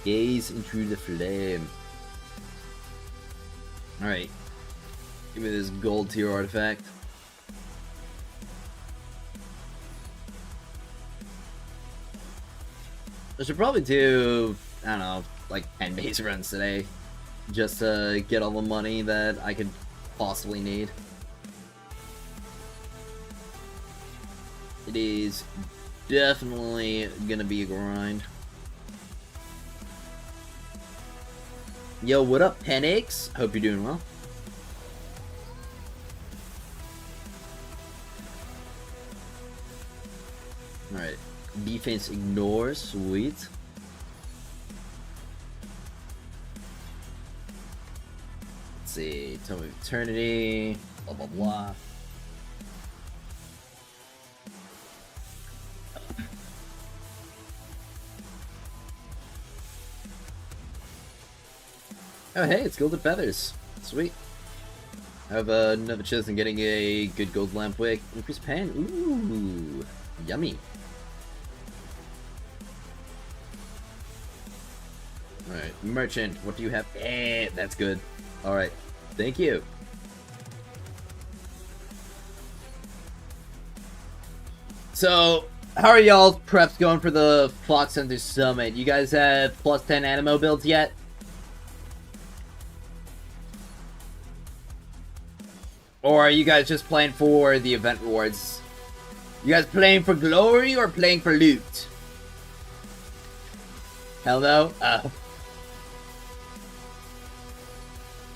Gaze into the flame. Alright. Give me this gold tier artifact. I should probably do, I don't know, like 10 base runs today. Just to get all the money that I could possibly need. It is definitely gonna be a grind. Yo, what up, Penix? Hope you're doing well. Alright. Defense ignore, sweet. Let's see, Tome of Eternity, blah blah blah. Oh hey, it's Golden Feathers. Sweet. I have another chance in getting a good gold lamp wick. Increased pan. Ooh, yummy. Alright, merchant, what do you have? Eh, that's good. Alright, thank you. So, how are y'all's preps going for the Phoxhunter Summit? You guys have plus 10 animo builds yet? Or are you guys just playing for the event rewards? You guys playing for glory or playing for loot? Hell no?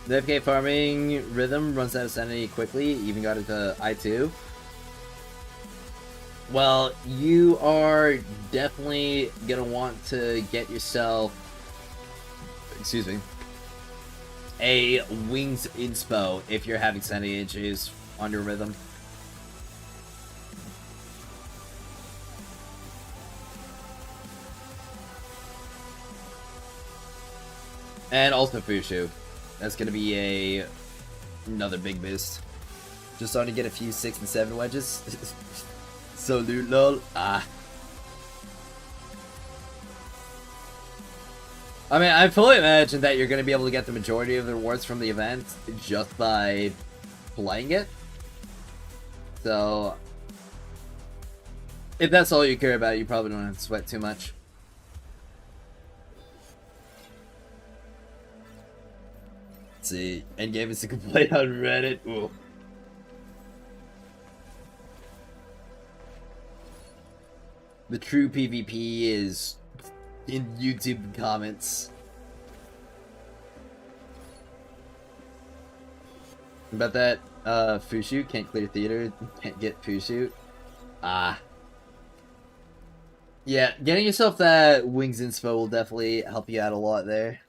The FK farming rhythm runs out of sanity quickly, even got it to I2. Well, you are definitely gonna want to get yourself, excuse me, a Wings Inspo if you're having sanity issues on your rhythm. And also Fushu. That's gonna be another big boost. Just starting to get a few 6 and 7 wedges. So loot lol. I mean, I fully imagine that you're gonna be able to get the majority of the rewards from the event just by playing it. So if that's all you care about, you probably don't have to sweat too much. See, endgame is a complaint on Reddit. Ooh. The true PvP is in YouTube comments. About that, Fushu can't clear theater, can't get Fushu. Yeah, getting yourself that Wings Inspo will definitely help you out a lot there.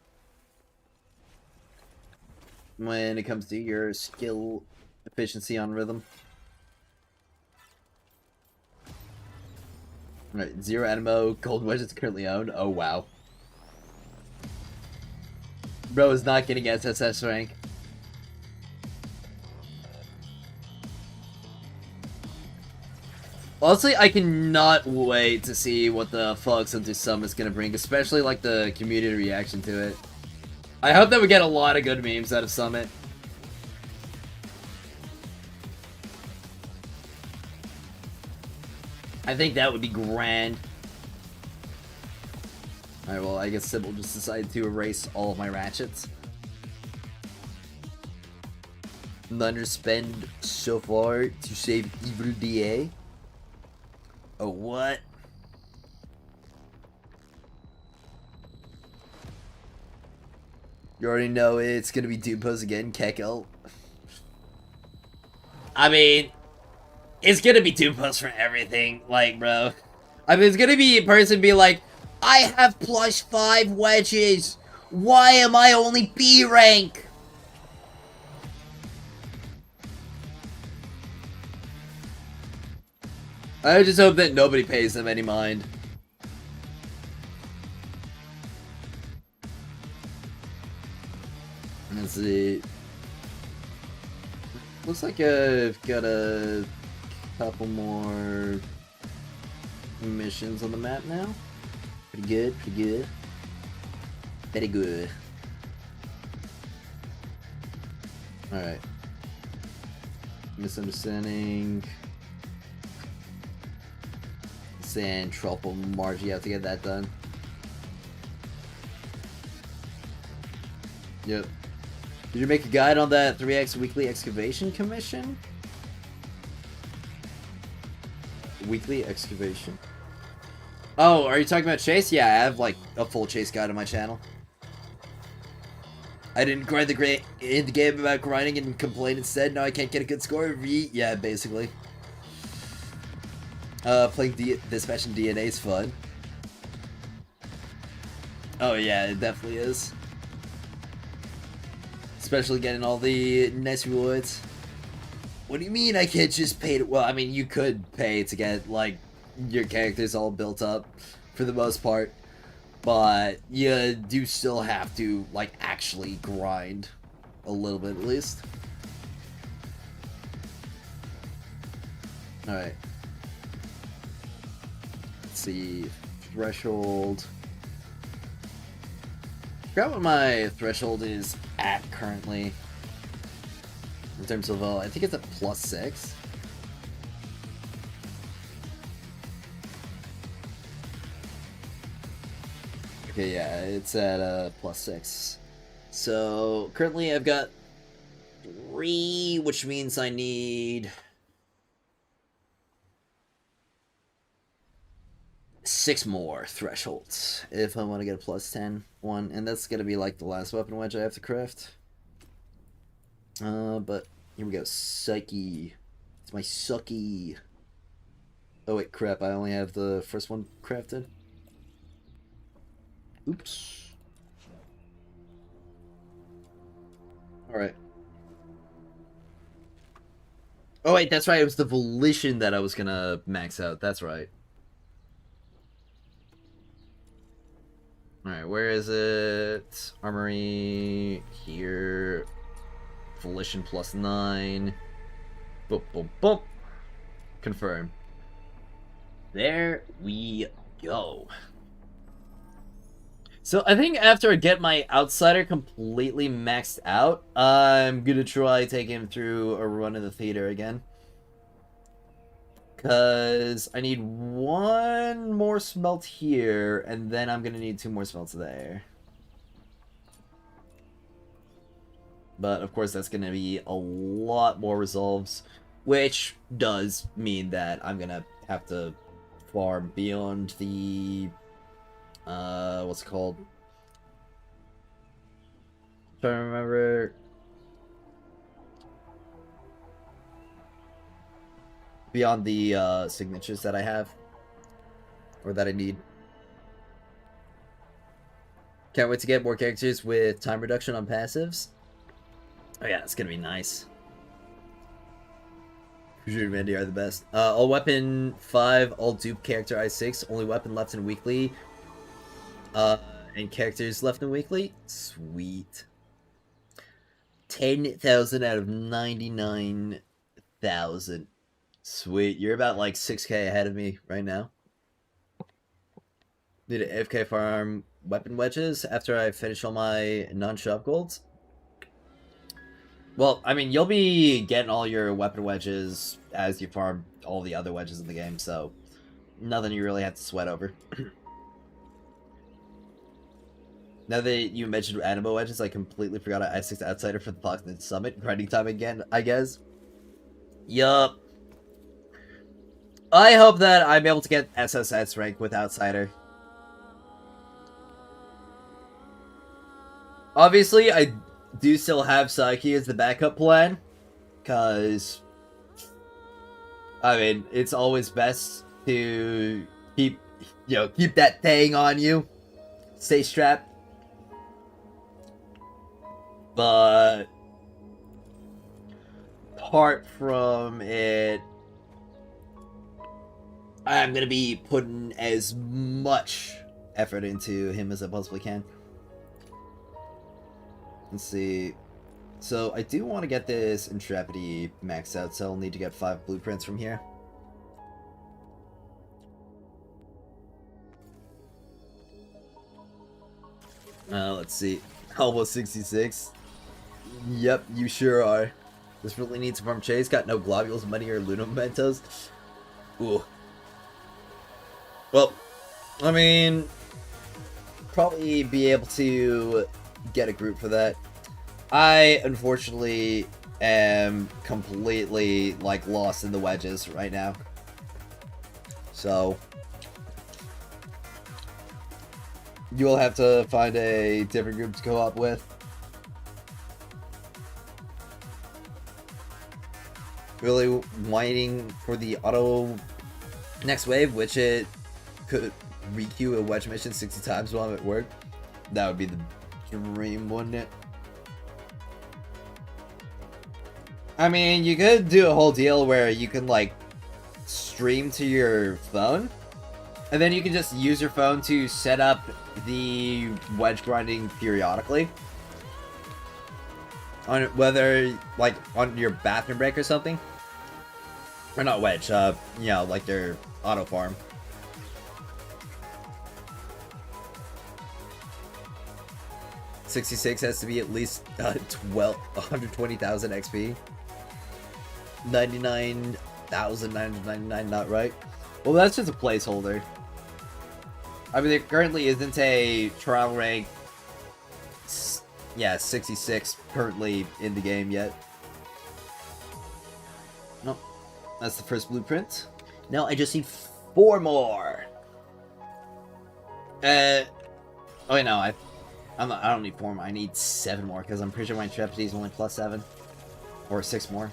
When it comes to your skill efficiency on rhythm. Right, 0 animo, gold wedge is currently owned. Oh wow. Bro is not getting SSS rank. Honestly, I cannot wait to see what the Phoxhunter Summit is gonna bring, especially like the community reaction to it. I hope that we get a lot of good memes out of Summit. I think that would be grand. Alright, well, I guess Sybil just decided to erase all of my ratchets. Underspend so far to save Evil DA. Oh, what? You already know it's gonna be Doom Pose again, Kekel. I mean, it's gonna be two posts for everything, like, bro. I mean, it's gonna be a person be like, I have +5 wedges. Why am I only B rank? I just hope that nobody pays them any mind. Let's see. Looks like I've got a couple more missions on the map now. Pretty good, pretty good. Very good. Alright. Misunderstanding. Sand, Truffle, Margie, have to get that done. Yep. Did you make a guide on that 3x weekly excavation commission? Weekly excavation. Oh, are you talking about Chase? Yeah, I have like a full Chase guide on my channel. I didn't grind in the game about grinding and complain instead. Now I can't get a good score. Yeah, basically. Playing Dispatch and DNA is fun. Oh yeah, it definitely is. Especially getting all the nice rewards. What do you mean I can't just pay to... Well, I mean, you could pay to get, like, your characters all built up, for the most part. But you do still have to, like, actually grind. A little bit, at least. Alright. Let's see. Threshold. I forgot what my threshold is at currently. In terms of, I think it's a +6. Okay, yeah, it's at +6. So, currently I've got 3, which means I need 6 more thresholds if I want to get a +10 one, and that's gonna be like the last weapon wedge I have to craft. But here we go. Psyche. It's my sucky. Oh wait, crap! I only have the first one crafted. Oops. All right. Oh wait, that's right. It was the volition that I was gonna max out. That's right. Alright, where is it? Armory here. Volition +9. Boop, boop, boop. Confirm. There we go. So I think after I get my Outsider completely maxed out, I'm gonna try taking him through a run in the theater again. Because I need 1 more smelt here, and then I'm gonna need 2 more smelts there. But of course that's gonna be a lot more resolves, which does mean that I'm gonna have to farm beyond the what's it called? Trying to remember. Beyond the signatures that I have, or that I need. Can't wait to get more characters with time reduction on passives. Oh yeah, it's gonna be nice. Kezhou and Mandy are the best. All weapon 5, all dupe character I6, only weapon left in weekly. And characters left in weekly. Sweet. 10,000 out of 99,000. Sweet, you're about like 6k ahead of me right now. Need an AFK farm weapon wedges after I finish all my non-shop golds. Well, I mean, you'll be getting all your weapon wedges as you farm all the other wedges in the game, so nothing you really have to sweat over. Now that you mentioned animo wedges, I completely forgot I 6 Outsider for the Phoxhunter Summit. Grinding time again, I guess. Yup. I hope that I'm able to get SSS rank with Outsider. Obviously, I do still have Psyche as the backup plan, because I mean, it's always best to keep that thing on you. Stay strapped. But apart from it, I'm gonna be putting as much effort into him as I possibly can. Let's see. So I do want to get this Intrepidity maxed out, so I'll need to get 5 blueprints from here. Let's see. Almost 66. Yep, you sure are. This really needs to farm chase. Got no globules, money, or Luna mementos. Ooh. Well, I mean, probably be able to get a group for that. I, unfortunately, am completely, like, lost in the wedges right now. So, you'll have to find a different group to go up with. Really waiting for the auto next wave, which it could requeue a wedge mission 60 times while I'm at work. That would be the dream, wouldn't it? I mean, you could do a whole deal where you can, like, stream to your phone, and then you can just use your phone to set up the wedge grinding periodically. On whether, like, on your bathroom break or something. Or not wedge, you know, like your auto farm. $66 has to be at least 120,000 XP. 99,999, not right. Well, that's just a placeholder. I mean, there currently isn't a trial rank. Yeah, 66 currently in the game yet. Nope. That's the first blueprint. Now I just need 4 more. Oh wait, no, I don't need 4 more. I need 7 more because I'm pretty sure my Intrepidity is only +7 or 6 more.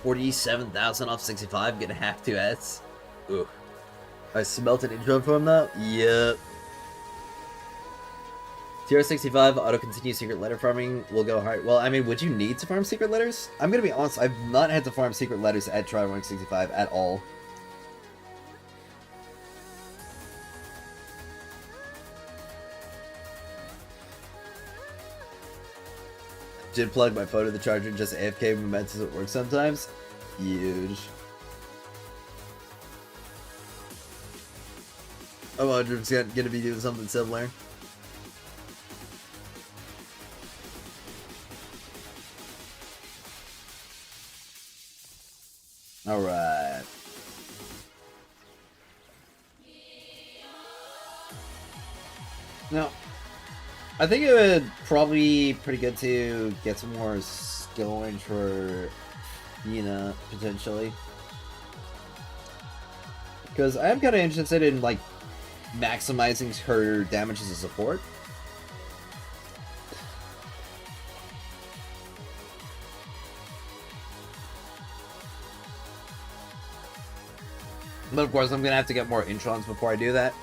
$47,000 off 65. Gonna have to S. Ooh. I smelt an intro from that? Yep. TR65, auto-continue secret letter farming will go hard. Well, I mean, would you need to farm secret letters? I'm gonna be honest, I've not had to farm secret letters at Tri-165 at all. Did plug my phone to the charger, just AFK momentum at work sometimes. Huge. I'm 100% gonna be doing something similar. Alright. Now, I think it would probably be pretty good to get some more skill range for Nina, potentially. Because I am kind of interested in, like, maximizing her damage as a support. But of course, I'm going to have to get more introns before I do that.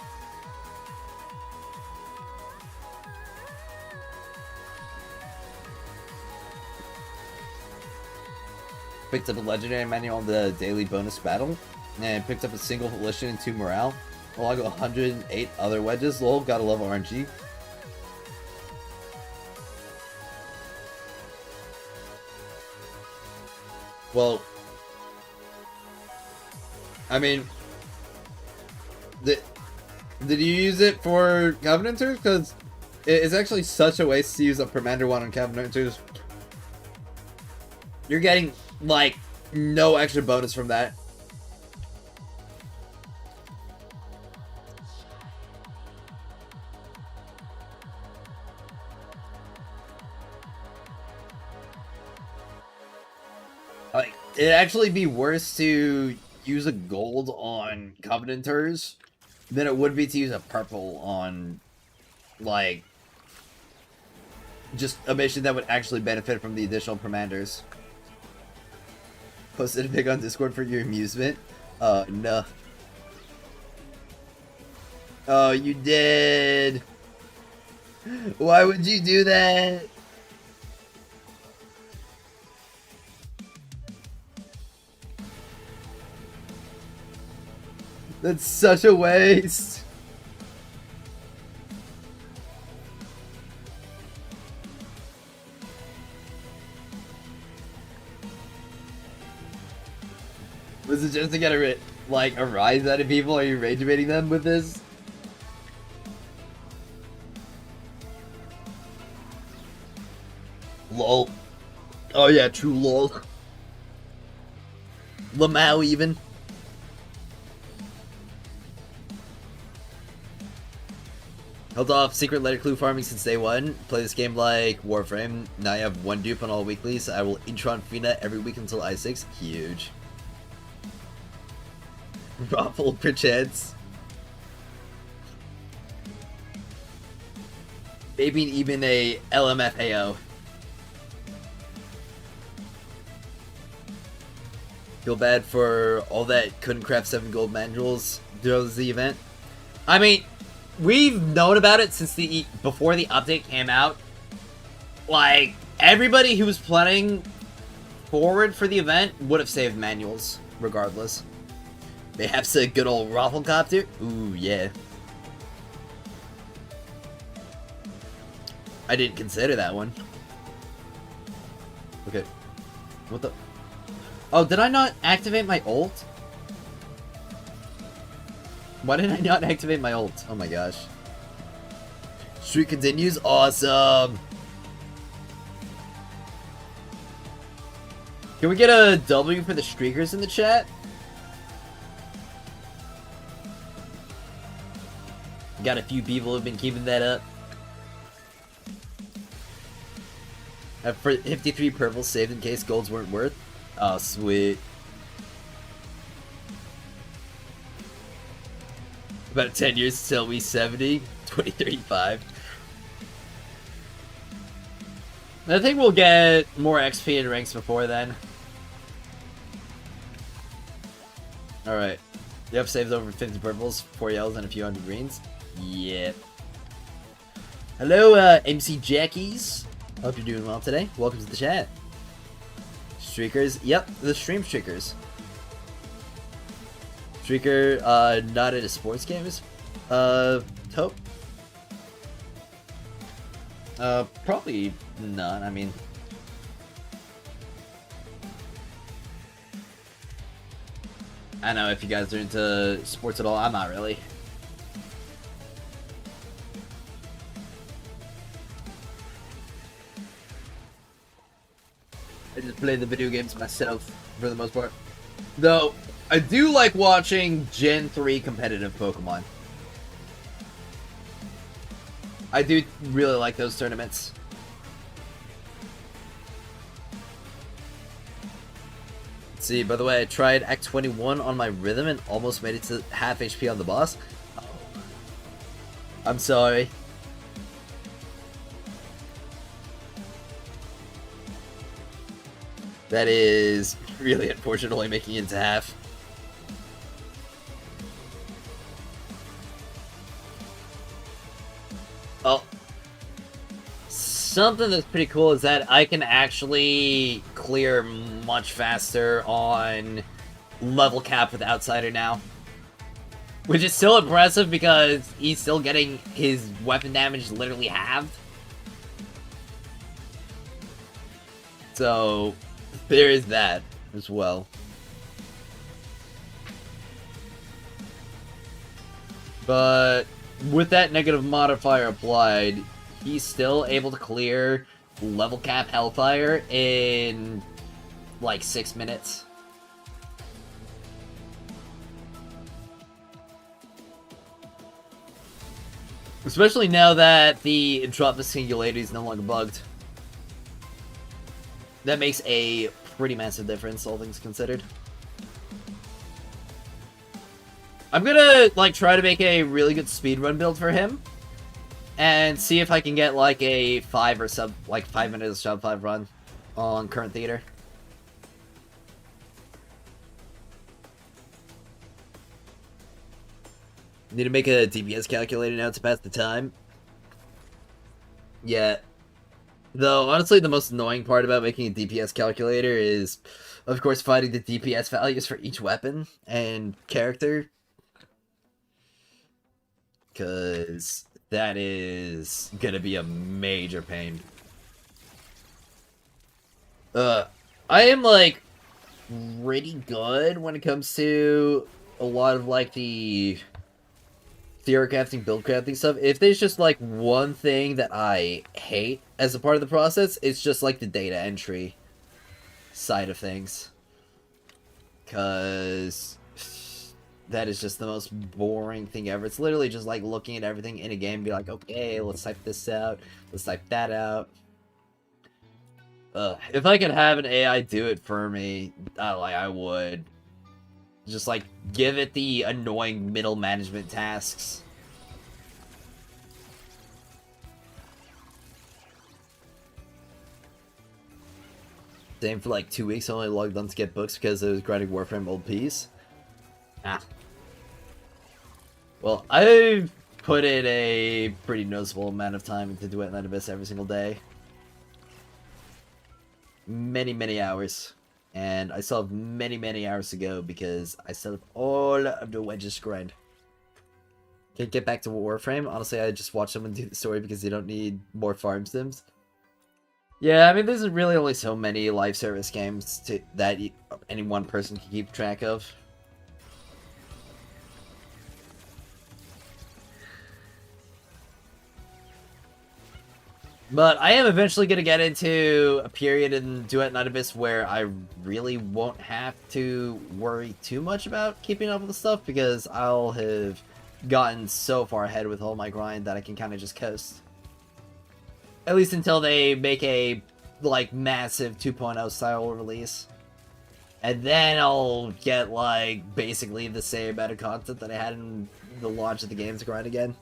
Picked up a legendary manual on the daily bonus battle, and picked up a single volition and 2 morale, along with 108 other wedges. Lol, gotta love RNG. Well, I mean, did you use it for Covenanters? Because it's actually such a waste to use up Commander 1 on Covenanters. You're getting, like, no extra bonus from that. Like, it'd actually be worse to use a gold on Covenanters than it would be to use a purple on, like, just a mission that would actually benefit from the additional commanders. Posted a pic on Discord for your amusement. No. Oh, you did. Why would you do that? That's such a waste. Was it just to get a rise out of people? Are you rage baiting them with this? Lol. Oh yeah, true lol. Lamau even. Held off secret letter clue farming since day one. Play this game like Warframe. Now I have one dupe on all weeklies. I will Intron Fina every week until I6. Huge. Raffle perchance. Maybe even a LMFAO. Feel bad for all that couldn't craft 7 gold manuals during the event. I mean, we've known about it since before the update came out. Like, everybody who was planning forward for the event would have saved manuals, regardless. Perhaps a good old Rafflecopter? Ooh, yeah. I didn't consider that one. Okay. What the... Oh, did I not activate my ult? Why did I not activate my ult? Oh my gosh. Streak continues? Awesome! Can we get a W for the streakers in the chat? Got a few people who've been keeping that up. Have 53 purples saved in case golds weren't worth. Oh, sweet. About 10 years till we 70. 2035. I think we'll get more XP and ranks before then. Alright. You have saved over 50 purples, 4 yellows, and a few hundred greens. Yep. Hello, MC Jackies. Hope you're doing well today. Welcome to the chat. Streakers. Yep, the stream streakers. Streaker, not into sports games? Hope? Probably not, I mean... I don't know if you guys are into sports at all. I'm not really. I just play the video games myself, for the most part. Though, I do like watching Gen 3 competitive Pokemon. I do really like those tournaments. Let's see, by the way, I tried Act 21 on my rhythm and almost made it to half HP on the boss. Oh. I'm sorry. That is really unfortunately making it into half. Oh. Something that's pretty cool is that I can actually clear much faster on level cap with Outsider now. Which is still impressive because he's still getting his weapon damage literally halved. So... there is that as well. But with that negative modifier applied, he's still able to clear level cap Hellfire in like 6 minutes. Especially now that the Entrapment Singularity is no longer bugged. That makes a pretty massive difference, all things considered. I'm gonna, like, try to make a really good speedrun build for him. and see if I can get like a 5 or sub, like 5 minutes sub 5 run on current theater. Need to make a DPS calculator now to pass the time. Yeah. Though, honestly, the most annoying part about making a DPS calculator is, of course, finding the DPS values for each weapon and character. Because that is gonna be a major pain. I am, like, pretty good when it comes to a lot of, like, the theory crafting, build crafting stuff. If there's just, like, one thing that I hate as a part of the process, it's just, like, the data entry side of things. Because that is just the most boring thing ever. It's literally just, like, looking at everything in a game and be like, okay, let's type this out, let's type that out. If I could have an AI do it for me, I would. Just, like, give it the annoying middle management tasks. Same for, like, 2 weeks, I only logged on to get books because I was grinding Warframe old piece. Ah. Well, I've put in a pretty noticeable amount of time into Duet Night Abyss every single day. Many, many hours. And I still have many, many hours to go because I still have all of the Wedge's grind. Can't get back to Warframe. Honestly, I just watch someone do the story because you don't need more farm sims. Yeah, I mean, there's really only so many live service games that any one person can keep track of. But I am eventually going to get into a period in Duet Night Abyss where I really won't have to worry too much about keeping up with the stuff because I'll have gotten so far ahead with all my grind that I can kind of just coast. At least until they make a, like, massive 2.0 style release. And then I'll get, like, basically the same amount of content that I had in the launch of the game to grind again.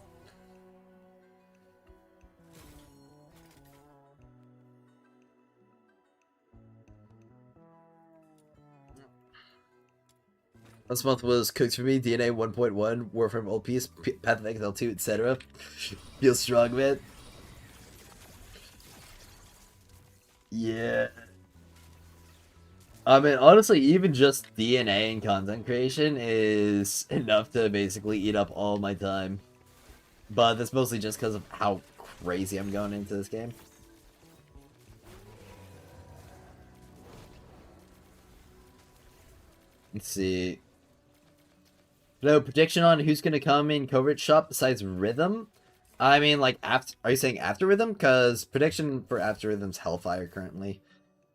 This month was cooked for me, DNA 1.1, Warframe Old Piece, Path of Exile 2, etc. Feel strong, man. Yeah. I mean, honestly, even just DNA and content creation is enough to basically eat up all my time. But that's mostly just because of how crazy I'm going into this game. Let's see. No prediction on who's gonna come in Covert Shop besides Rhythm? I mean, like, after. Are you saying after Rhythm? Because prediction for after Rhythm's Hellfire currently.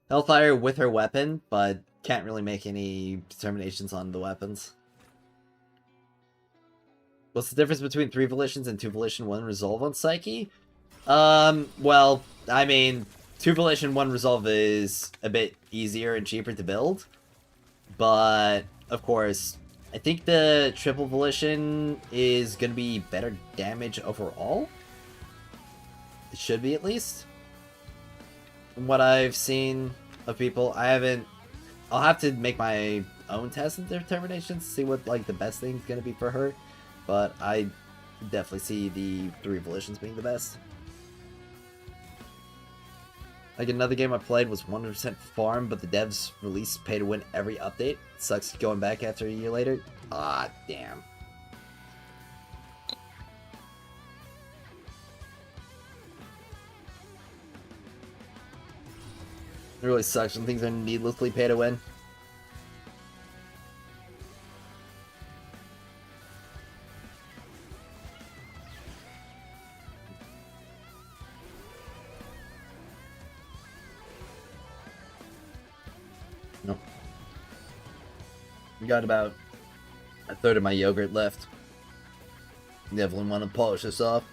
Hellfire with her weapon, but can't really make any determinations on the weapons. What's the difference between 3 volitions and 2 volition 1 resolve on Psyche? Well, I mean, 2 volition 1 resolve is a bit easier and cheaper to build. But, of course, I think the triple volition is going to be better damage overall. It should be, at least. From what I've seen of people, I'll have to make my own test and determinations to see what, like, the best thing's going to be for her. But I definitely see the 3 volitions being the best. Like, another game I played was 100% farm, but the devs released pay to win every update. Sucks going back after a year later. Ah, damn. It really sucks when things are needlessly pay to win. Nope. We got about a third of my yogurt left. Definitely want to polish this off.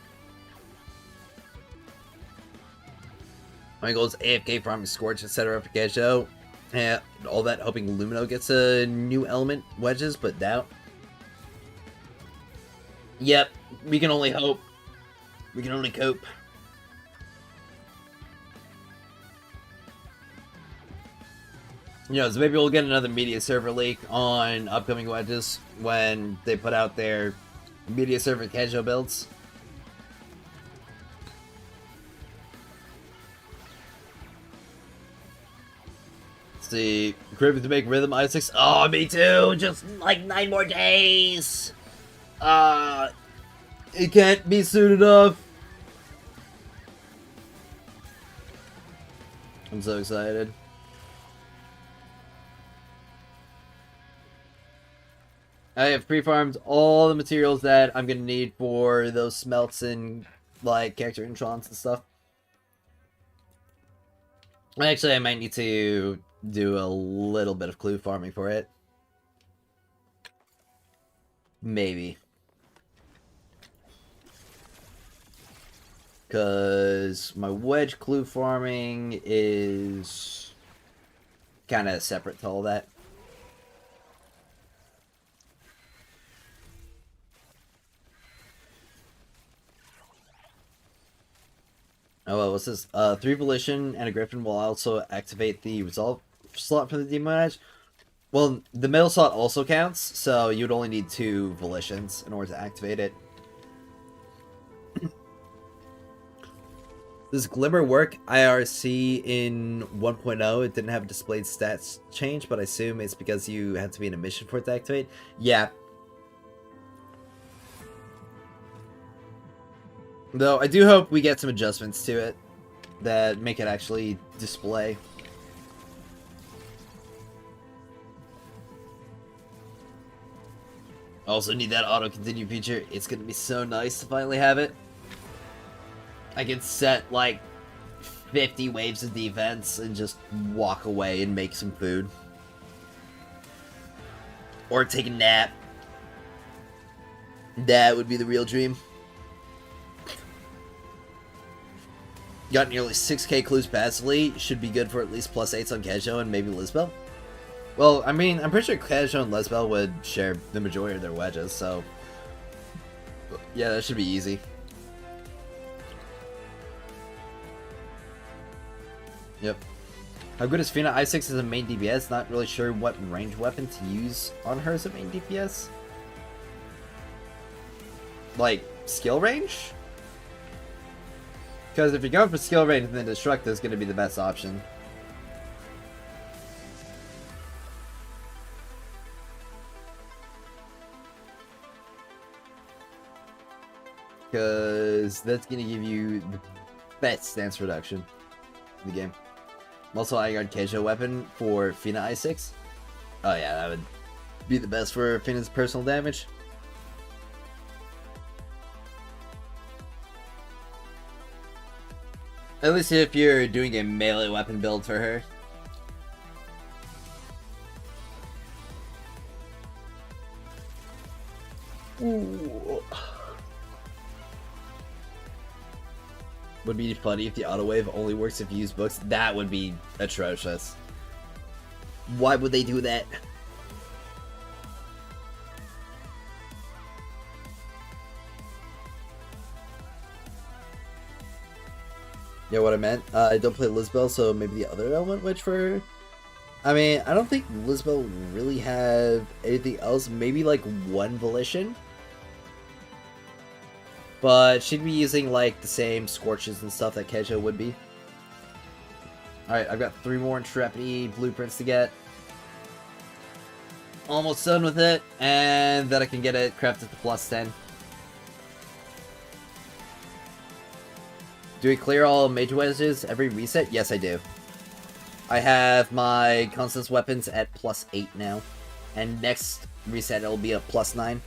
My goal is AFK farming Scorch, etc. for Kezhou. Yeah, all that hoping Lumino gets a new element wedges, but doubt. Yep, we can only hope. We can only cope. You know, so maybe we'll get another media server leak on upcoming wedges when they put out their media server Kezhou builds. Let's see, craving to make rhythm i6. Oh, me too. Just like 9 more days. It can't be soon enough. I'm so excited. I have pre-farmed all the materials that I'm gonna need for those smelts and like character introns and stuff. Actually, I might need to do a little bit of clue farming for it. Maybe. Because my wedge clue farming is kind of separate to all that. Oh, well, what's this? 3 Volition and a Griffin will also activate the Resolve slot for the Demon Edge. Well, the middle slot also counts, so you'd only need 2 Volitions in order to activate it. Does Glimmer work IRC in 1.0? It didn't have a displayed stats change, but I assume it's because you have to be in a mission for it to activate. Yeah. Though, I do hope we get some adjustments to it that make it actually display. Also need that auto-continue feature. It's gonna be so nice to finally have it. I can set, like, 50 waves of defense and just walk away and make some food. Or take a nap. That would be the real dream. Got nearly 6k clues passively. Should be good for at least +8s on Kezhou and maybe Lisbel. Well, I mean, I'm pretty sure Kezhou and Lisbel would share the majority of their wedges, so... yeah, that should be easy. Yep. How good is Fina i6 as a main DPS? Not really sure what ranged weapon to use on her as a main DPS. Like, skill range? Because if you're going for skill range, then Destructo is going to be the best option. Because that's going to give you the best stance reduction in the game. Also, I got Kezhou weapon for Fina i6. Oh yeah, that would be the best for Fina's personal damage. At least if you're doing a melee weapon build for her. Ooh. Would be funny if the auto wave only works if you use books. That would be atrocious. Why would they do that? Yeah, what I meant. I don't play Lisbel, so maybe the other element wedge for her. I mean, I don't think Lisbel really have anything else. Maybe like 1 Volition. But she'd be using like the same scorches and stuff that Kezhou would be. Alright, I've got 3 more Intrepidity blueprints to get. Almost done with it, and then I can get it crafted to +10. Do we clear all mage wedges every reset? Yes, I do. I have my Constance weapons at +8 now. And next reset it'll be a +9.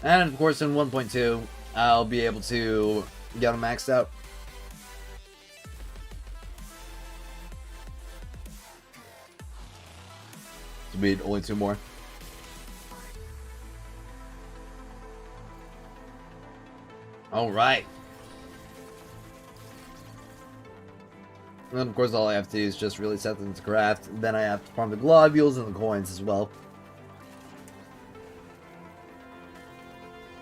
And of course in 1.2, I'll be able to get them maxed out. We need only 2 more. Alright. And of course, all I have to do is just really set them to craft. Then I have to farm the globules and the coins as well.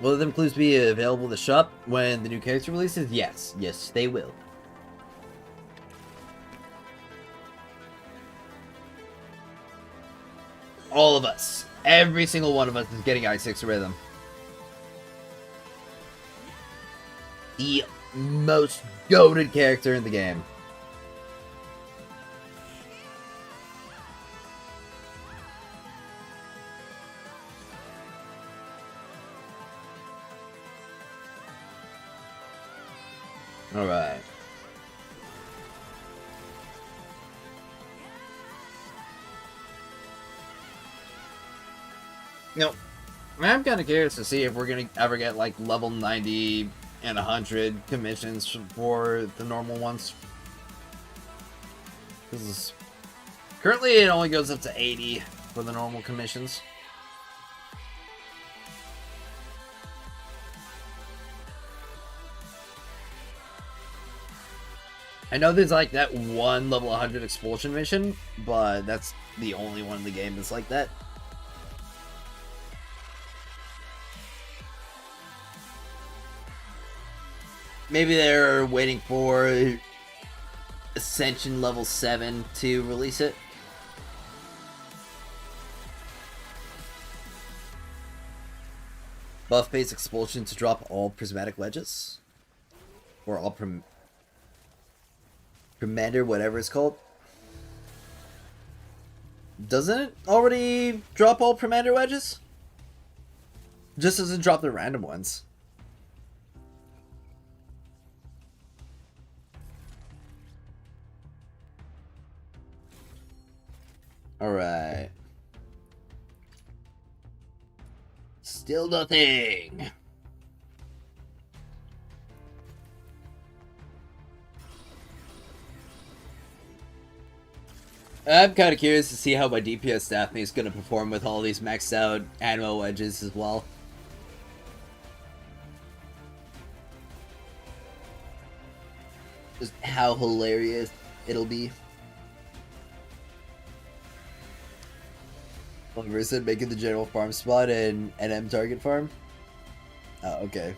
Will them clues be available in the shop when the new character releases? Yes. Yes, they will. All of us. Every single one of us is getting I6 Rhythm. The most goated character in the game. Alright. Now, I'm kind of curious to see if we're going to ever get, like, level 90 and 100 commissions for the normal ones. Because currently it only goes up to 80 for the normal commissions. I know there's like that one level 100 expulsion mission, but that's the only one in the game that's like that. Maybe they're waiting for Ascension level 7 to release it. Buff base expulsion to drop all prismatic wedges. Or all Commander, whatever it's called. Doesn't it already drop all Commander wedges? Just doesn't drop the random ones. Alright. Still nothing. I'm kind of curious to see how my DPS Daphne is going to perform with all these maxed out animal wedges as well. Just how hilarious it'll be. Versus making the general farm spot and NM target farm. Oh, okay.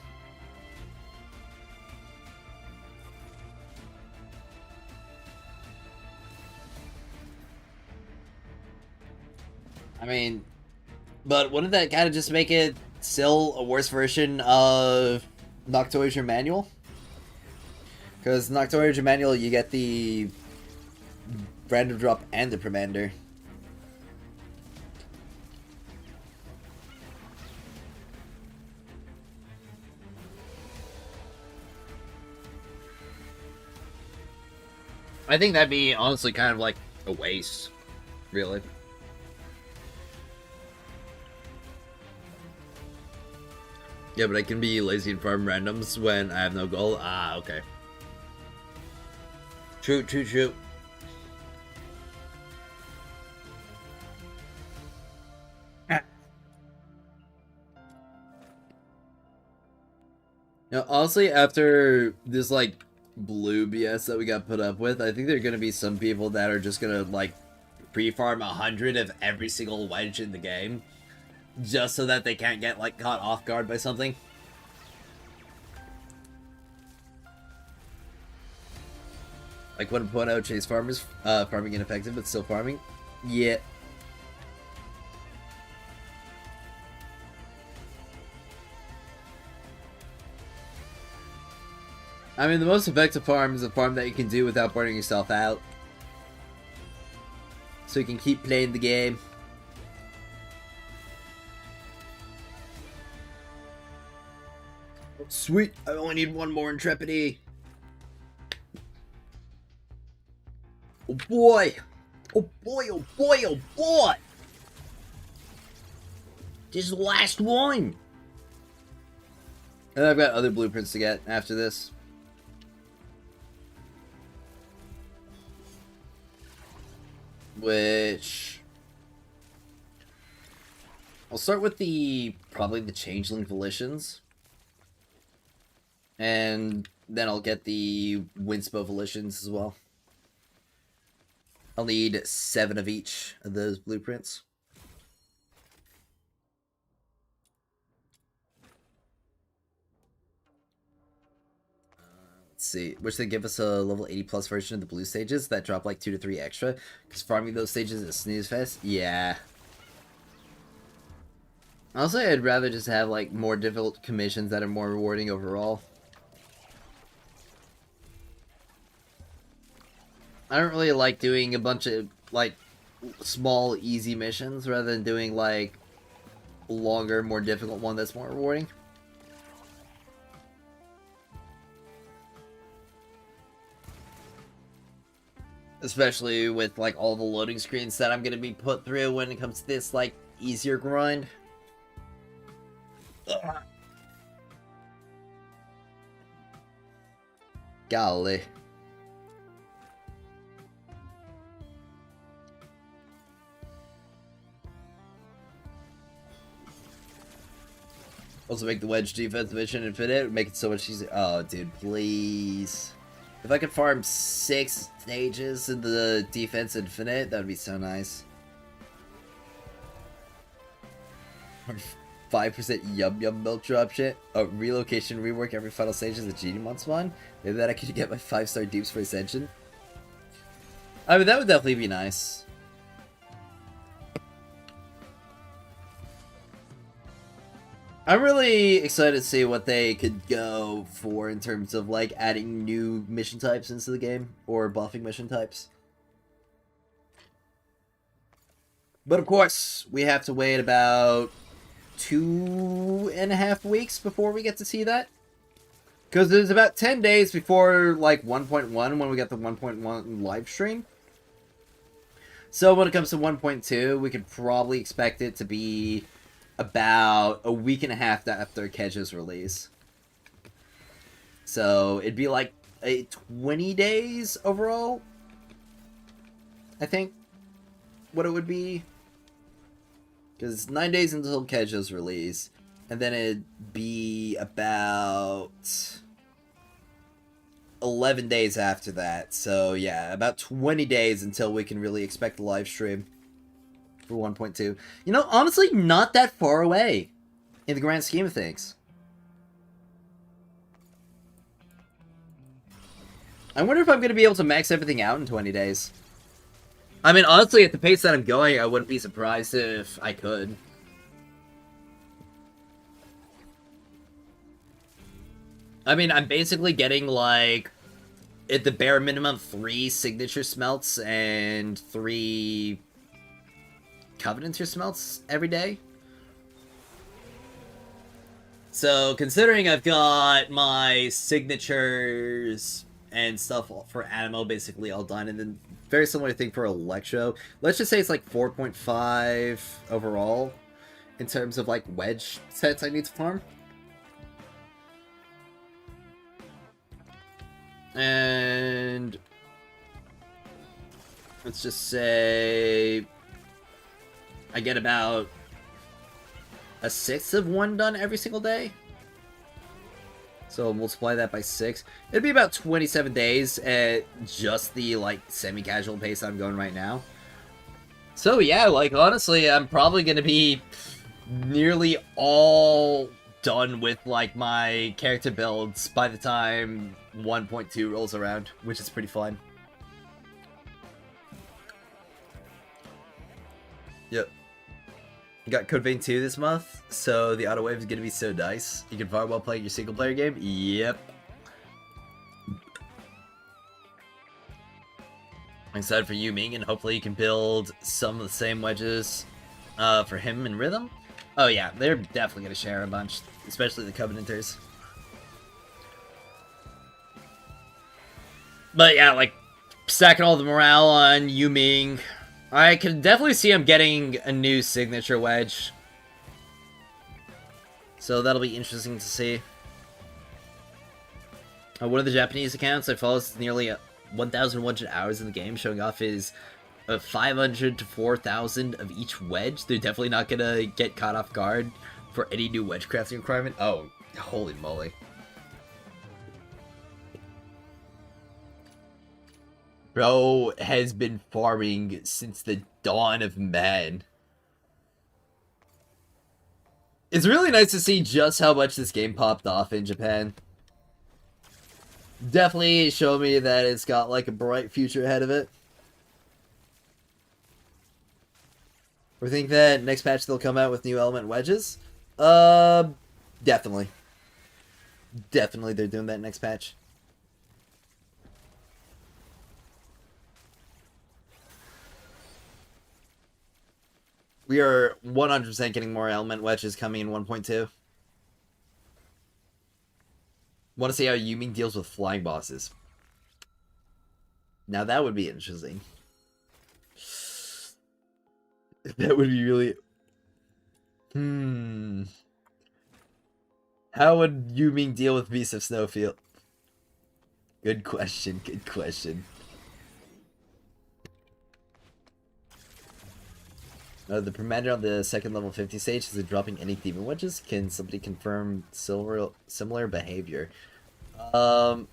I mean, but wouldn't that kind of just make it still a worse version of Noctoyager Manual? Because Noctoyager Manual, you get the random drop and the Commander. I think that'd be honestly kind of like a waste, really. Yeah, but I can be lazy and farm randoms when I have no goal. Ah, okay. True, true, true. Now, honestly, after this, like, blue BS that we got put up with, I think there are going to be some people that are just going to, like, pre-farm 100 of every single wedge in the game. Just so that they can't get, like, caught off guard by something. Like 1.0 chase farmers, farming ineffective but still farming. Yeah. I mean, the most effective farm is a farm that you can do without burning yourself out. So you can keep playing the game. Sweet, I only need one more Intrepidity. Oh boy! Oh boy, oh boy, oh boy! This is the last one! And I've got other blueprints to get after this. Which... I'll start with probably the Changeling Volitions. And then I'll get the Winspo Volitions as well. I'll need 7 of each of those blueprints. Let's see. Wish they'd give us a level 80 plus version of the blue stages that drop like 2 to 3 extra. Because farming those stages is a snooze fest. Yeah. Honestly, I'd rather just have like more difficult commissions that are more rewarding overall. I don't really like doing a bunch of like small, easy missions rather than doing like longer, more difficult one that's more rewarding. Especially with like all the loading screens that I'm gonna be put through when it comes to this like easier grind. Ugh. Golly. Also make the Wedge defense mission infinite, make it so much easier. Oh, dude, please. If I could farm 6 stages in the defense infinite, that would be so nice. 5% yum yum milk drop shit. Oh, relocation rework every final stage is a genie mod spawn. Maybe that I could get my 5-star dupes for Ascension. I mean, that would definitely be nice. I'm really excited to see what they could go for in terms of like adding new mission types into the game or buffing mission types. But of course, we have to wait about 2.5 weeks before we get to see that. Because there's about 10 days before like 1.1 when we get the 1.1 live stream. So when it comes to 1.2, we could probably expect it to be about a week and a half after Kezhou's release. So it'd be like 20 days overall, I think, what it would be. Because 9 days until Kezhou's release, and then it'd be about 11 days after that. So yeah, about 20 days until we can really expect the live stream for 1.2. You know, honestly, not that far away in the grand scheme of things. I wonder if I'm going to be able to max everything out in 20 days. I mean, honestly, at the pace that I'm going, I wouldn't be surprised if I could. I mean, I'm basically getting, like, at the bare minimum, 3 signature smelts and 3 Covenanter smelts every day. So, considering I've got my signatures and stuff for Animo basically all done, and then very similar thing for Electro. Let's just say it's like 4.5 overall in terms of like Wedge sets I need to farm. And let's just say I get about a 1/6 of one done every single day. So multiply that by 6. It'd be about 27 days at just the, like, semi-casual pace I'm going right now. So yeah, like, honestly, I'm probably going to be nearly all done with, like, my character builds by the time 1.2 rolls around, which is pretty fun. Yep. You got Code Vein 2 this month, so the auto wave is going to be so nice. You can farm while playing your single player game? Yep. I'm excited for Yu Ming, and hopefully you can build some of the same wedges for him and Rhythm. Oh yeah, they're definitely going to share a bunch, especially the Covenanters. But yeah, like, stacking all the morale on Yu Ming. I can definitely see him getting a new signature wedge. So that'll be interesting to see. One of the Japanese accounts I follow is nearly 1,100 hours in the game, showing off his 500 to 4,000 of each wedge. They're definitely not gonna get caught off guard for any new wedge crafting requirement. Oh, holy moly. Bro has been farming since the dawn of man. It's really nice to see just how much this game popped off in Japan. Definitely show me that it's got like a bright future ahead of it. We think that next patch they'll come out with new element wedges? Definitely. Definitely they're doing that next patch. We are 100% getting more element wedges coming in 1.2. Want to see how Yuming deals with flying bosses. Now that would be interesting. That would be really... How would Yuming deal with Beast of Snowfield? Good question, good question. The Permander on the second level 50 stage is it dropping any demon wedges? Can somebody confirm similar behavior? I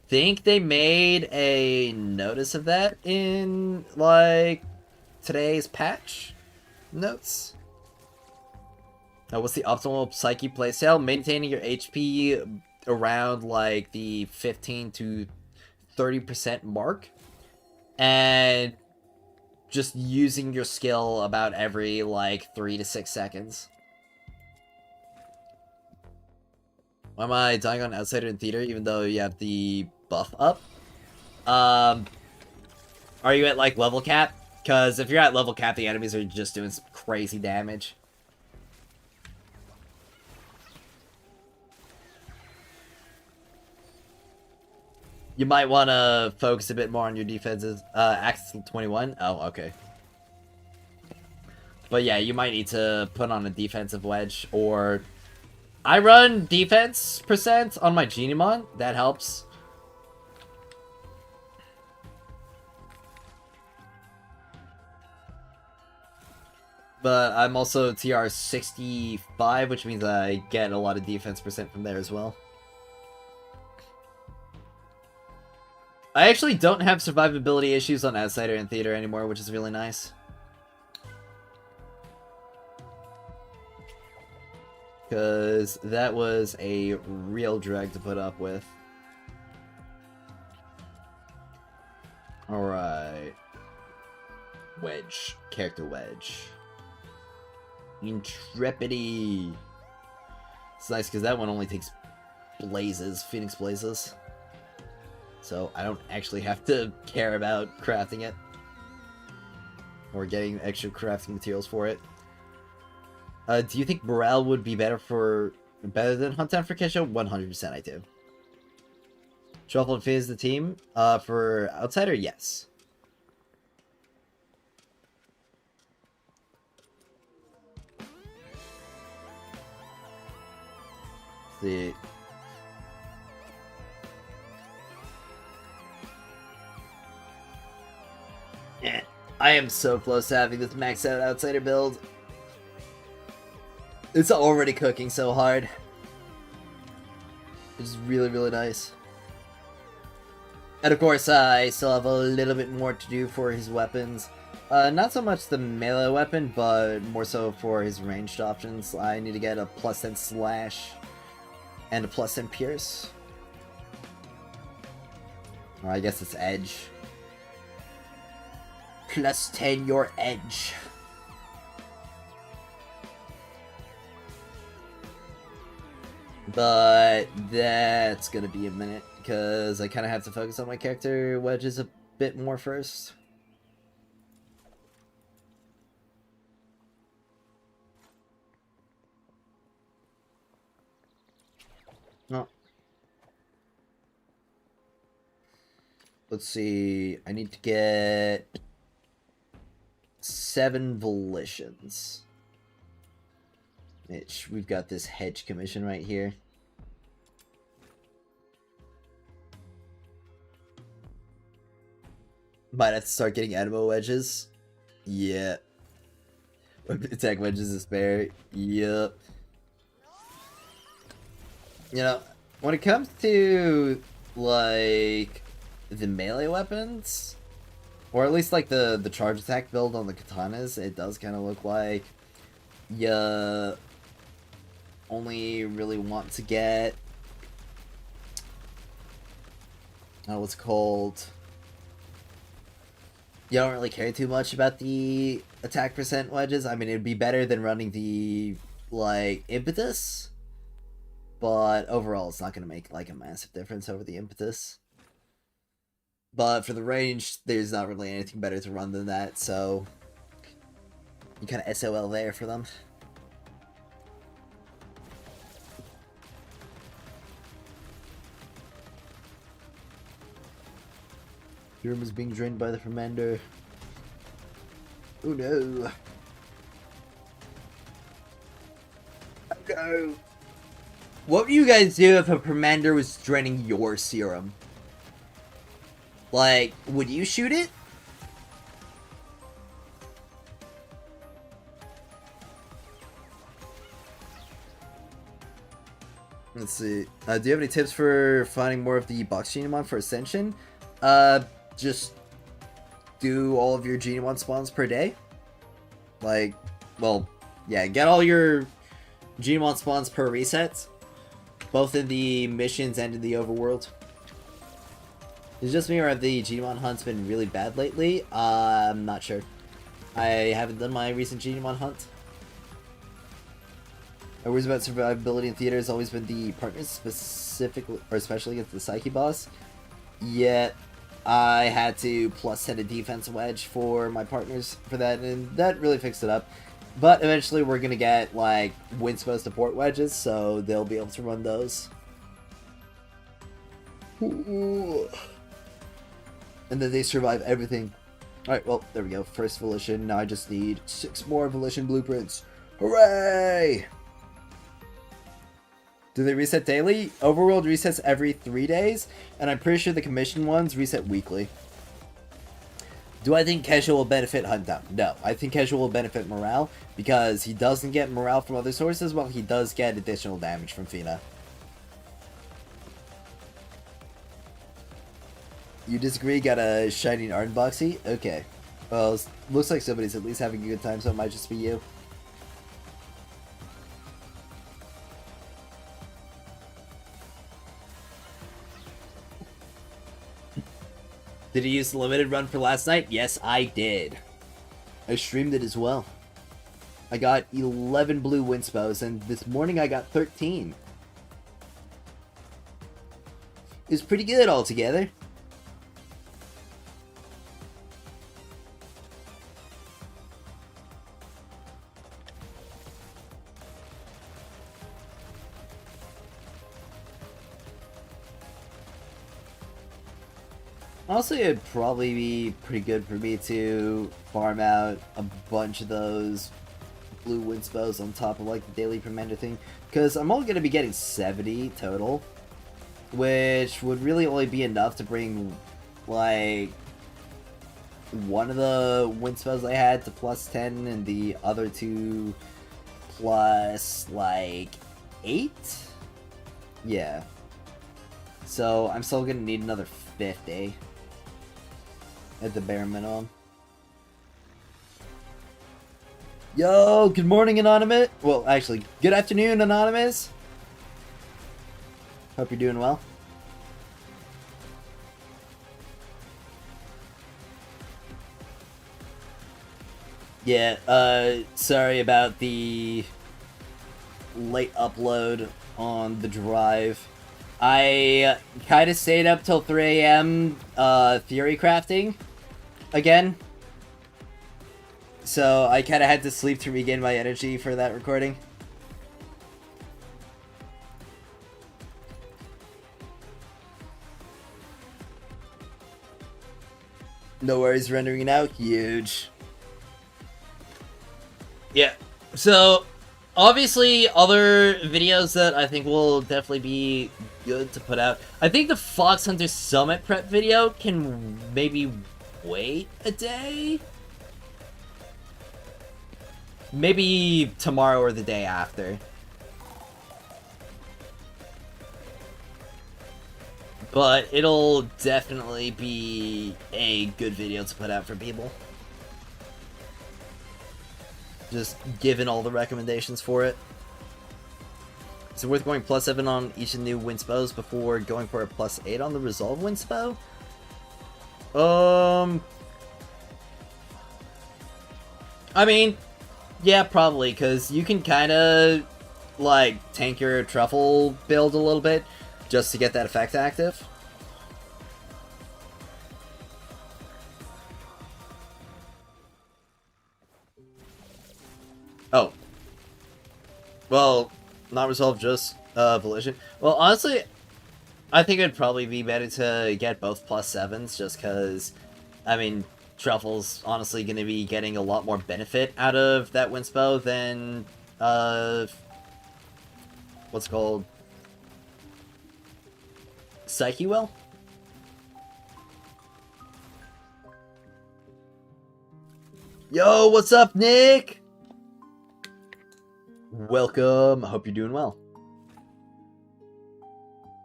think they made a notice of that in, like, today's patch notes. What's the optimal Psyche playstyle? Maintaining your HP around, like, the 15 to 30% mark. And just using your skill about every, like, 3 to 6 seconds. Why am I dying on Outsider in Theater even though you have the buff up? Are you at, like, level cap? Because if you're at level cap, the enemies are just doing some crazy damage. You might want to focus a bit more on your defenses. Access 21? Oh, okay. But yeah, you might need to put on a defensive wedge, or... I run defense percent on my Genimon. That helps. But I'm also TR 65, which means I get a lot of defense percent from there as well. I actually don't have survivability issues on Outsider and Theater anymore, which is really nice. Because that was a real drag to put up with. Alright. Wedge. Character Wedge. Intrepidity. It's nice because that one only takes blazes, Phoenix Blazes. So I don't actually have to care about crafting it. Or getting extra crafting materials for it. Do you think morale would be better than Hunt Down for Kezhou? 100% I do. Shuffle and phase the team. For Outsider, yes. See. I am so close to having this maxed out Outsider build. It's already cooking so hard. It's really, really nice. And of course, I still have a little bit more to do for his weapons. Not so much the melee weapon, but more so for his ranged options. I need to get a +10 slash and a +10 pierce. Or I guess it's edge. +10 your edge. But that's gonna be a minute, because I kind of have to focus on my character wedges a bit more first. No. Let's see. I need to get 7 volitions. Which, we've got this hedge commission right here. Might have to start getting animo wedges. Yeah. Attack wedges is spare. Yep. You know, when it comes to, like, the melee weapons, or at least like the charge attack build on the katanas, it does kind of look like you only really want to get what's it called? You don't really care too much about the attack percent wedges. I mean, it'd be better than running the like impetus, but overall it's not going to make like a massive difference over the impetus. But for the range, there's not really anything better to run than that, so you kind of SOL there for them. Your room is being drained by the Fermender. Oh no. Oh no. What would you guys do if a Fermender was draining your serum? Like, would you shoot it? Let's see. Do you have any tips for finding more of the box Genimon for Ascension? Just do all of your Genimon spawns per day. Like, well, yeah, get all your Genimon spawns per reset. Both in the missions and in the overworld. It's just me, or have the Genimon hunts been really bad lately? I'm not sure. I haven't done my recent Genimon hunt. My worries about survivability in theater has always been the partners, specifically, or especially against the Psyche boss. Yet, I had to plus 10 a defense wedge for my partners for that, and that really fixed it up. But eventually we're going to get, like, Winspo support wedges, so they'll be able to run those. Ooh. And then they survive everything. Alright, well, there we go. First Volition. Now I just need 6 more Volition blueprints. Hooray! Do they reset daily? Overworld resets every 3 days, and I'm pretty sure the commission ones reset weekly. Do I think Kezhou will benefit Hunt Down? No. I think Kezhou will benefit morale, because he doesn't get morale from other sources, while he does get additional damage from Fina. You disagree? Got a shiny Ardenboxy? Okay. Well, looks like somebody's at least having a good time, so it might just be you. Did you use the limited run for last night? Yes, I did. I streamed it as well. I got 11 blue Winspos, and this morning I got 13. It was pretty good altogether. Honestly, it'd probably be pretty good for me to farm out a bunch of those blue Winspos on top of like the daily Permender thing, because I'm only going to be getting 70 total, which would really only be enough to bring like one of the Winspos I had to plus 10 and the other two plus like 8. Yeah, so I'm still going to need another 50 at the bare minimum. Yo, good morning, Anonymous. Well, actually, good afternoon, Anonymous. Hope you're doing well. Yeah, sorry about the late upload on the drive. I kind of stayed up till 3 a.m. Theory crafting again. So I kind of had to sleep to regain my energy for that recording. No worries, rendering now. Huge. Yeah. So, obviously, other videos that I think will definitely be good to put out. I think the Phoxhunter Summit prep video can maybe wait a day? Maybe tomorrow or the day after. But it'll definitely be a good video to put out for people. Just given all the recommendations for it. Is it worth going +7 on each of the new Winspos before going for a +8 on the Resolve Winspo? I mean, yeah, probably, because you can kind of, like, tank your truffle build a little bit just to get that effect active. Oh. Well, not Resolve, just Volition. Well, honestly, I think it'd probably be better to get both +7s, just because, I mean, Truffle's honestly going to be getting a lot more benefit out of that Winspo than, what's it called? Psyche will? Yo, what's up, Nick? Welcome. I hope you're doing well.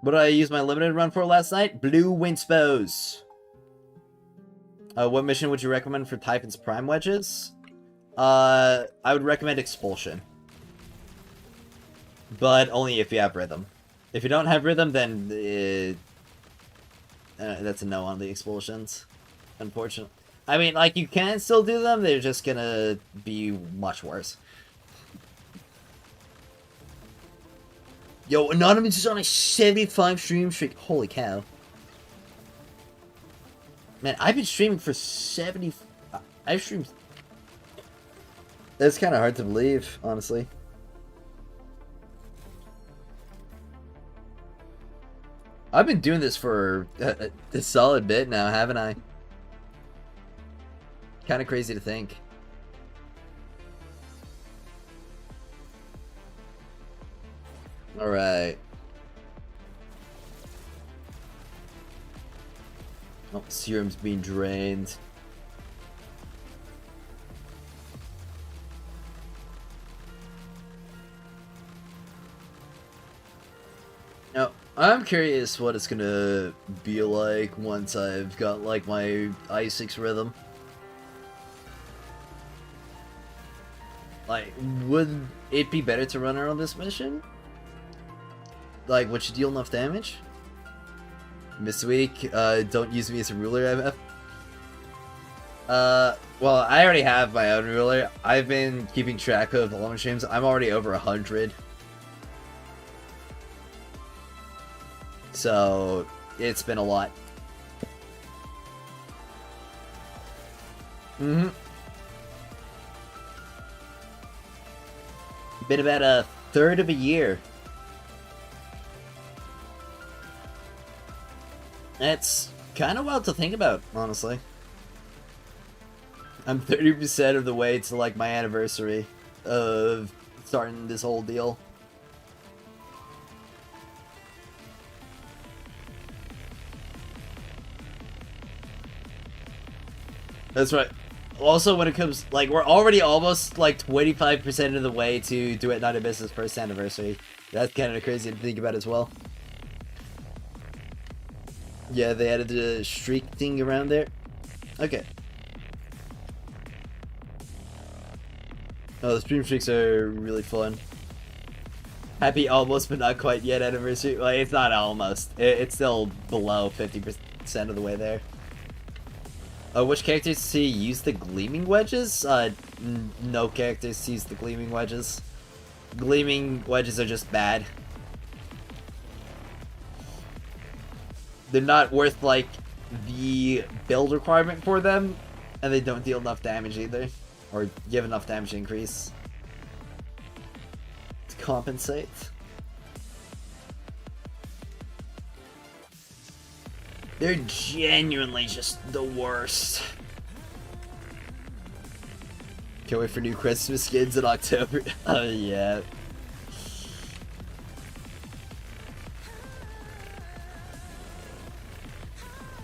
What did I use my limited run for last night? Blue Winspos. What mission would you recommend for Typhon's Prime Wedges? I would recommend Expulsion. But only if you have Rhythm. If you don't have Rhythm, then that's a no on the Expulsions. Unfortunately. I mean, like, you can still do them, they're just gonna be much worse. Yo, Anonymous is on a 75 stream streak. Holy cow. Man, I've been streaming for 70... I've streamed... That's kind of hard to believe, honestly. I've been doing this for a solid bit now, haven't I? Kind of crazy to think. Alright. Oh, serum's being drained. Now, I'm curious what it's gonna be like once I've got, like, my I6 rhythm. Like, would it be better to run her on this mission? Like, would she deal enough damage? This week, don't use me as a ruler, MF. Well, I already have my own ruler. I've been keeping track of all my streams. I'm already over 100. So, it's been a lot. Mm-hmm. Been about a third of a year. That's kind of wild to think about, honestly. I'm 30% of the way to, like, my anniversary of starting this whole deal. That's right. Also, when it comes, like, we're already almost, like, 25% of the way to Duet Night Abyss's first anniversary. That's kind of crazy to think about as well. Yeah, they added the streak thing around there. Okay. Oh, the stream streaks are really fun. Happy almost but not quite yet anniversary. Like, it's not almost. It's still below 50% of the way there. Which characters to use the Gleaming Wedges? No characters to use the Gleaming Wedges. Gleaming Wedges are just bad. They're not worth, like, the build requirement for them, and they don't deal enough damage either, or give enough damage increase to compensate. They're genuinely just the worst. Can't wait for new Christmas skins in October. Oh yeah.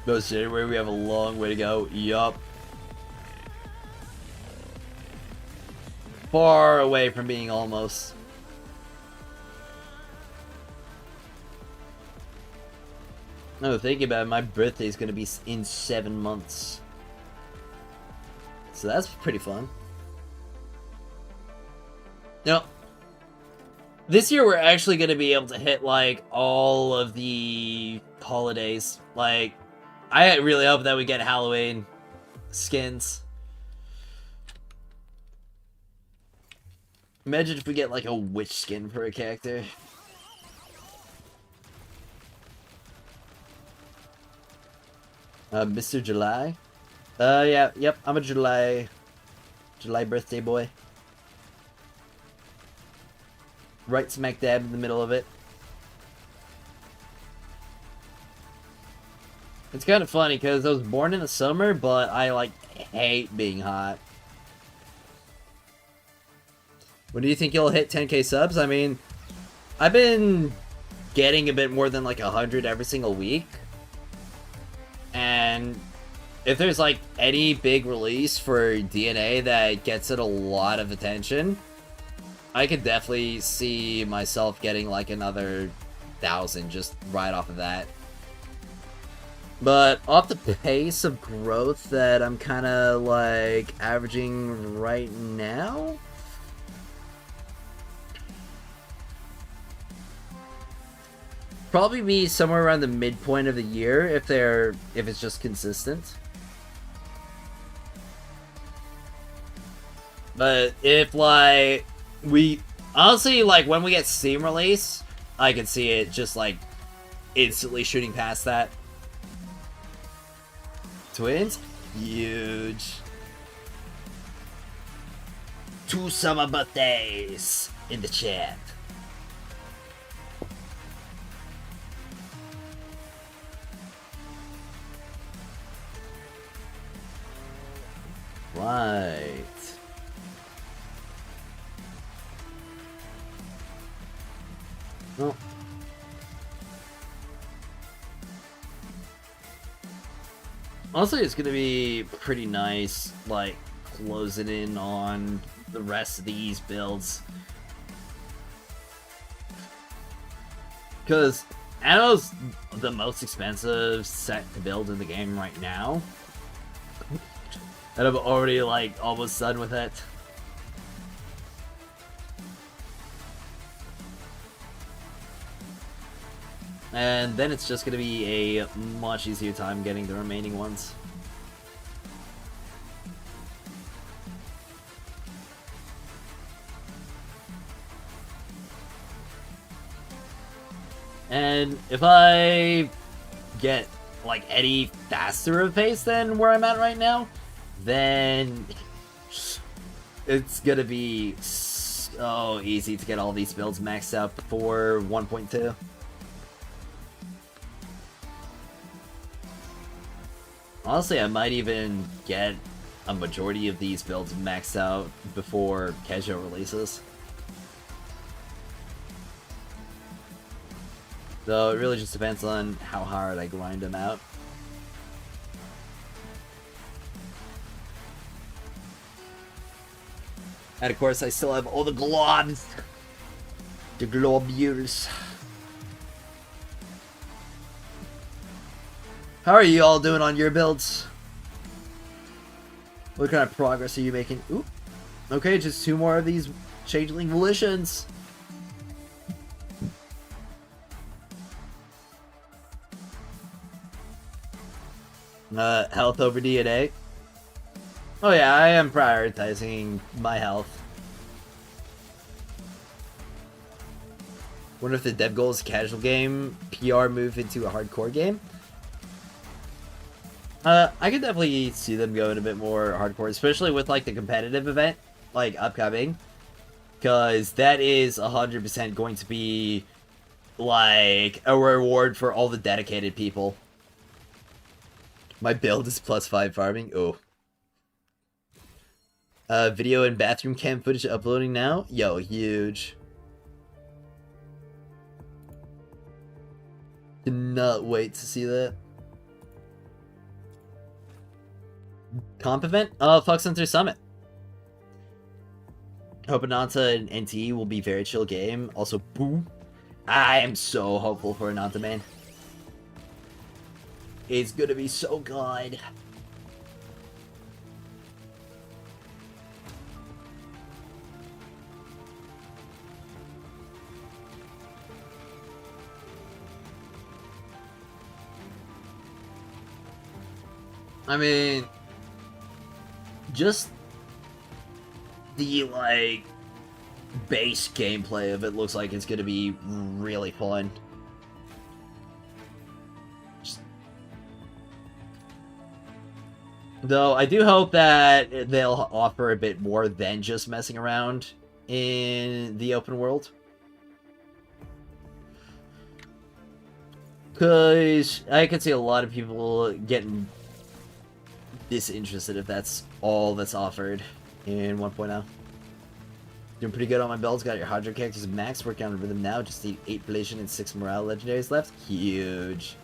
Most January, we have a long way to go. Yup. Far away from being almost. No, thinking about it, my birthday is gonna be in 7 months. So that's pretty fun. Now, this year we're actually gonna be able to hit, like, all of the holidays. Like, I really hope that we get Halloween skins. Imagine if we get, like, a witch skin for a character. Mr. July? Yeah, yep, I'm a July birthday boy. Right smack dab in the middle of it. It's kind of funny, because I was born in the summer, but I, like, hate being hot. When do you think you'll hit 10k subs? I mean, I've been getting a bit more than, like, 100 every single week. And if there's, like, any big release for DNA that gets it a lot of attention, I could definitely see myself getting, like, another 1,000 just right off of that. But off the pace of growth that I'm kind of, like, averaging right now, probably be somewhere around the midpoint of the year if it's just consistent. But if, like, honestly, like, when we get Steam release, I can see it just, like, instantly shooting past that. Twins? Huge. 2 summer birthdays in the chat. Right. Well. Honestly, it's gonna be pretty nice, like, closing in on the rest of these builds. Because Anno's the most expensive set to build in the game right now. And I'm already, like, almost done with it. And then it's just going to be a much easier time getting the remaining ones. And if I get, like, any faster of a pace than where I'm at right now, then it's going to be so easy to get all these builds maxed out before 1.2. Honestly, I might even get a majority of these builds maxed out before Kezhou releases. So it really just depends on how hard I grind them out. And of course, I still have all the globs. The globules. How are you all doing on your builds? What kind of progress are you making? Ooh. Okay, just 2 more of these changeling volitions. Health over DNA. Oh yeah, I am prioritizing my health. Wonder if the dev goal is a casual game, PR move into a hardcore game? I could definitely see them going a bit more hardcore, especially with, like, the competitive event, like, upcoming. Because that is 100% going to be, like, a reward for all the dedicated people. My build is +5 farming. Oh. Video and bathroom cam footage uploading now? Yo, huge. Cannot wait to see that. Comp event? Phoxhunter Summit. Hope Ananta and NT will be very chill game. Also, boom. I am so hopeful for Ananta, man. It's gonna be so good. I mean, just the, like, base gameplay of it looks like it's gonna be really fun. Though, I do hope that they'll offer a bit more than just messing around in the open world. Because I could see a lot of people getting disinterested if that's all that's offered in 1.0. Doing pretty good on my builds. Got your Hydro characters max. Working on rhythm now. Just need 8 Collision and 6 Morale legendaries left. Huge.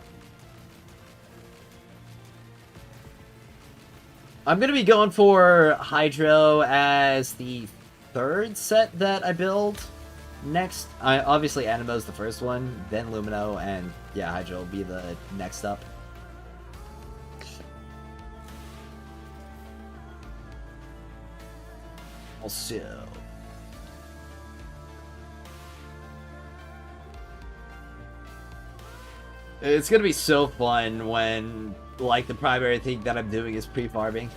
I'm going to be going for Hydro as the third set that I build next. Obviously, Animo's the first one, then Lumino, and yeah, Hydro will be the next up. Also, it's going to be so fun when, like, the primary thing that I'm doing is pre-farming.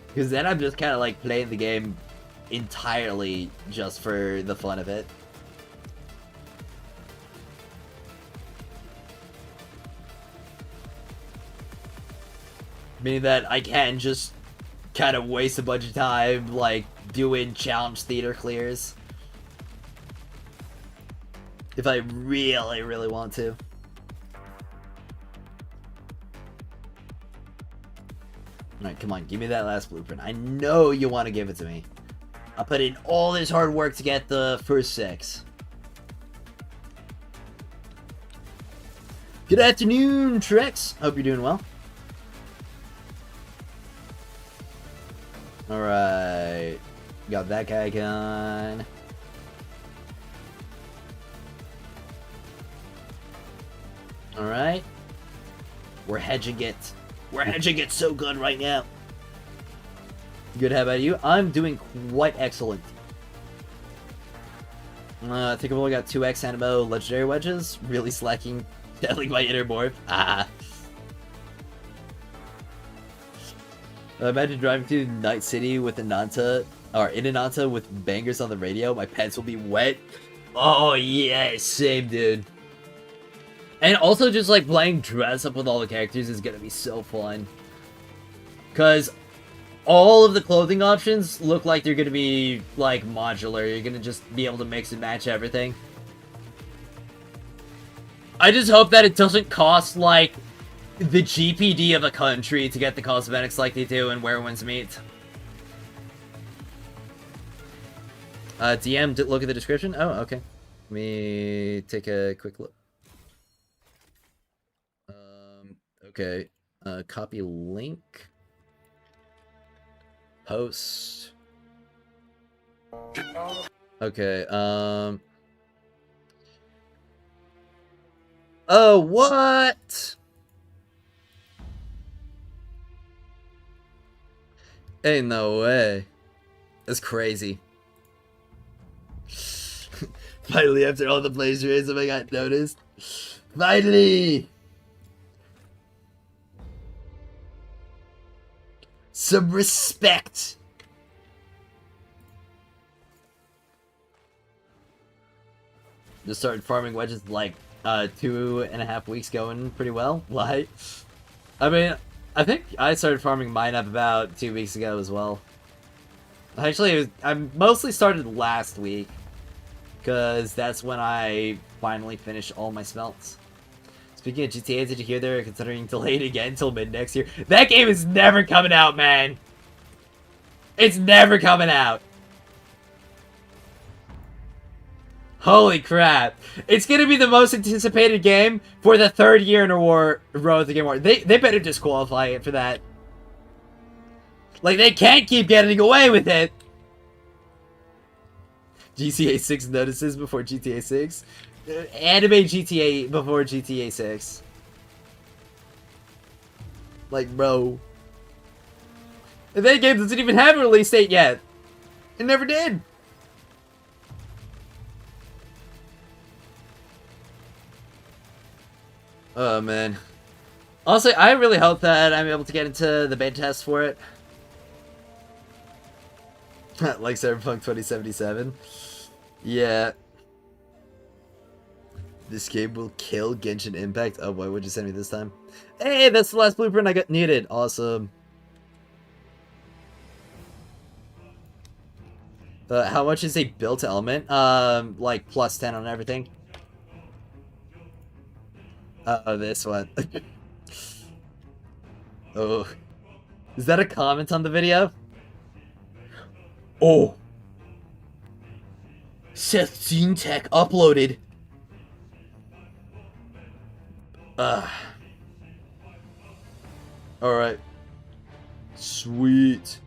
Because then I'm just kind of, like, playing the game entirely just for the fun of it. Meaning that I can just kind of waste a bunch of time, like, doing challenge theater clears. If I really, really want to. Alright, come on, give me that last blueprint. I know you want to give it to me. I put in all this hard work to get the first 6. Good afternoon, Trex. Hope you're doing well. Alright. Got that guy gone. Alright. We're hedging it. We're hedging it so good right now. Good, how about you? I'm doing quite excellent. I think I've only got 2x Animo legendary wedges. Really slacking. Telling my inner morph. Ah. Imagine driving through Night City with Ananta, or in Ananta with bangers on the radio. My pants will be wet. Oh yeah, same dude. And also just like playing dress up with all the characters is gonna be so fun. Cause all of the clothing options look like they're gonna be like modular. You're gonna just be able to mix and match everything. I just hope that it doesn't cost like the GPD of a country to get the cosmetics like they do in Where Winds Meet. DM, look at the description. Oh, okay. Let me take a quick look. Okay. Copy link. Post. Okay, oh, what? Ain't no way. That's crazy. Finally, after all the plagiarism I got noticed. Finally! Some respect! Just started farming wedges like 2.5 weeks going pretty well. Like, I mean, I think I started farming mine up about 2 weeks ago as well. Actually, I mostly started last week, because that's when I finally finished all my smelts. Speaking of GTA, did you hear they're considering delayed again until mid next year? That game is never coming out, man! It's never coming out! Holy crap. It's gonna be the most anticipated game for the 3rd year in a row of the Game Award. They better disqualify it for that. Like, they can't keep getting away with it. GTA 6 notices before GTA 6. Anime GTA before GTA 6. Like, bro. And that game doesn't even have a release date yet. It never did. Oh, man. Also, I really hope that I'm able to get into the beta test for it. Like Cyberpunk 2077. Yeah. This game will kill Genshin Impact. Oh boy, what'd you send me this time? Hey, that's the last blueprint I got needed. Awesome. How much is a built element? Like plus 10 on everything. This one. Oh. Is that a comment on the video? Oh. Seth Scene Tech uploaded. Alright. Sweet.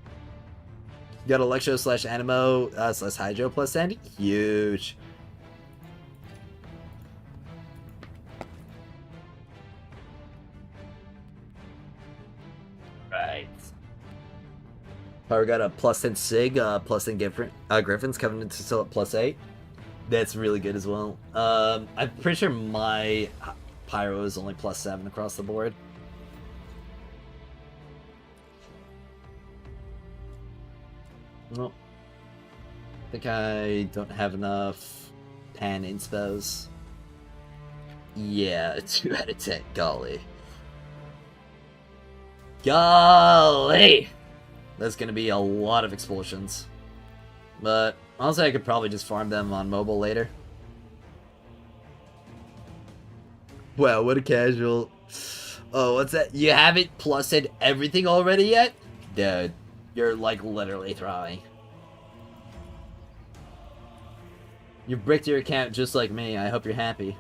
Got Electro / Animo / Hydro plus 10. Huge. Right. Power got a plus 10 Sig, plus 10 Griffins coming into still at plus 8. That's really good as well. I'm pretty sure my Pyro is only plus 7 across the board. Well, I think I don't have enough pan inspos. Yeah, 2 out of 10. Golly. Golly! That's gonna be a lot of explosions. But honestly, I could probably just farm them on mobile later. Wow, what a casual. Oh, what's that? You haven't plused everything already yet? Dude, you're like literally throwing. You bricked your account just like me. I hope you're happy.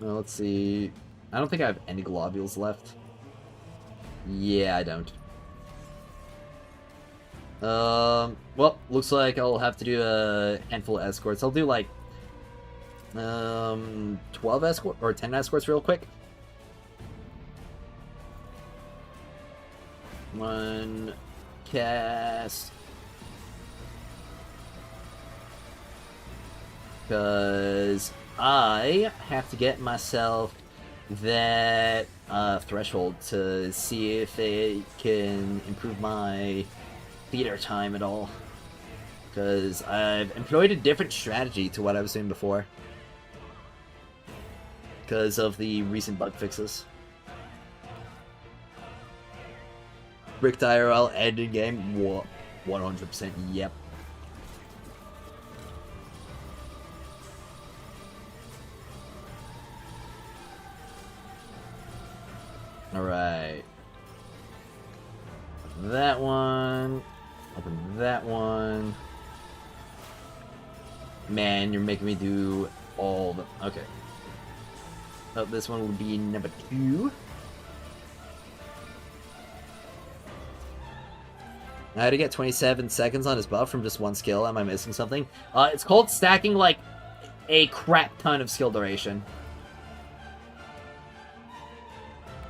Well, let's see. I don't think I have any globules left. Yeah, I don't. Well, looks like I'll have to do a handful of escorts. I'll do like 12 escorts or 10 escorts real quick. One cast. Because I have to get myself that threshold to see if it can improve my theater time at all. Because I've employed a different strategy to what I was doing before. Because of the recent bug fixes. Bricked IRL ending game? 100% yep. Alright. That one. Open that one. Man, you're making me do all the... Okay. Oh, this one would be number 2. I had to get 27 seconds on his buff from just one skill. Am I missing something? It's called stacking, like, a crap ton of skill duration.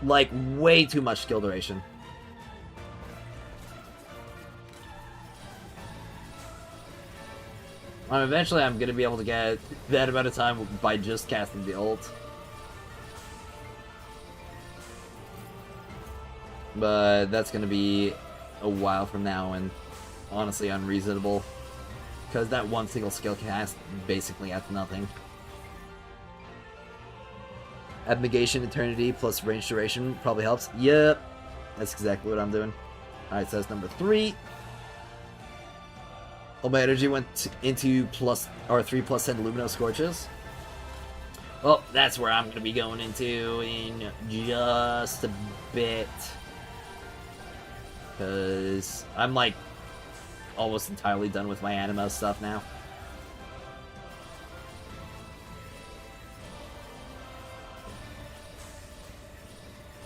Like, way too much skill duration. Eventually I'm gonna be able to get that amount of time by just casting the ult. But that's gonna be a while from now and honestly unreasonable. Because that one single skill cast basically adds nothing. Abnegation, Eternity, plus range duration probably helps. Yep. That's exactly what I'm doing. Alright, so that's number 3. All my energy went into 3 plus 10 Lumino Scorches. Well, that's where I'm going to be going into in just a bit. Because I'm like almost entirely done with my Animo stuff now.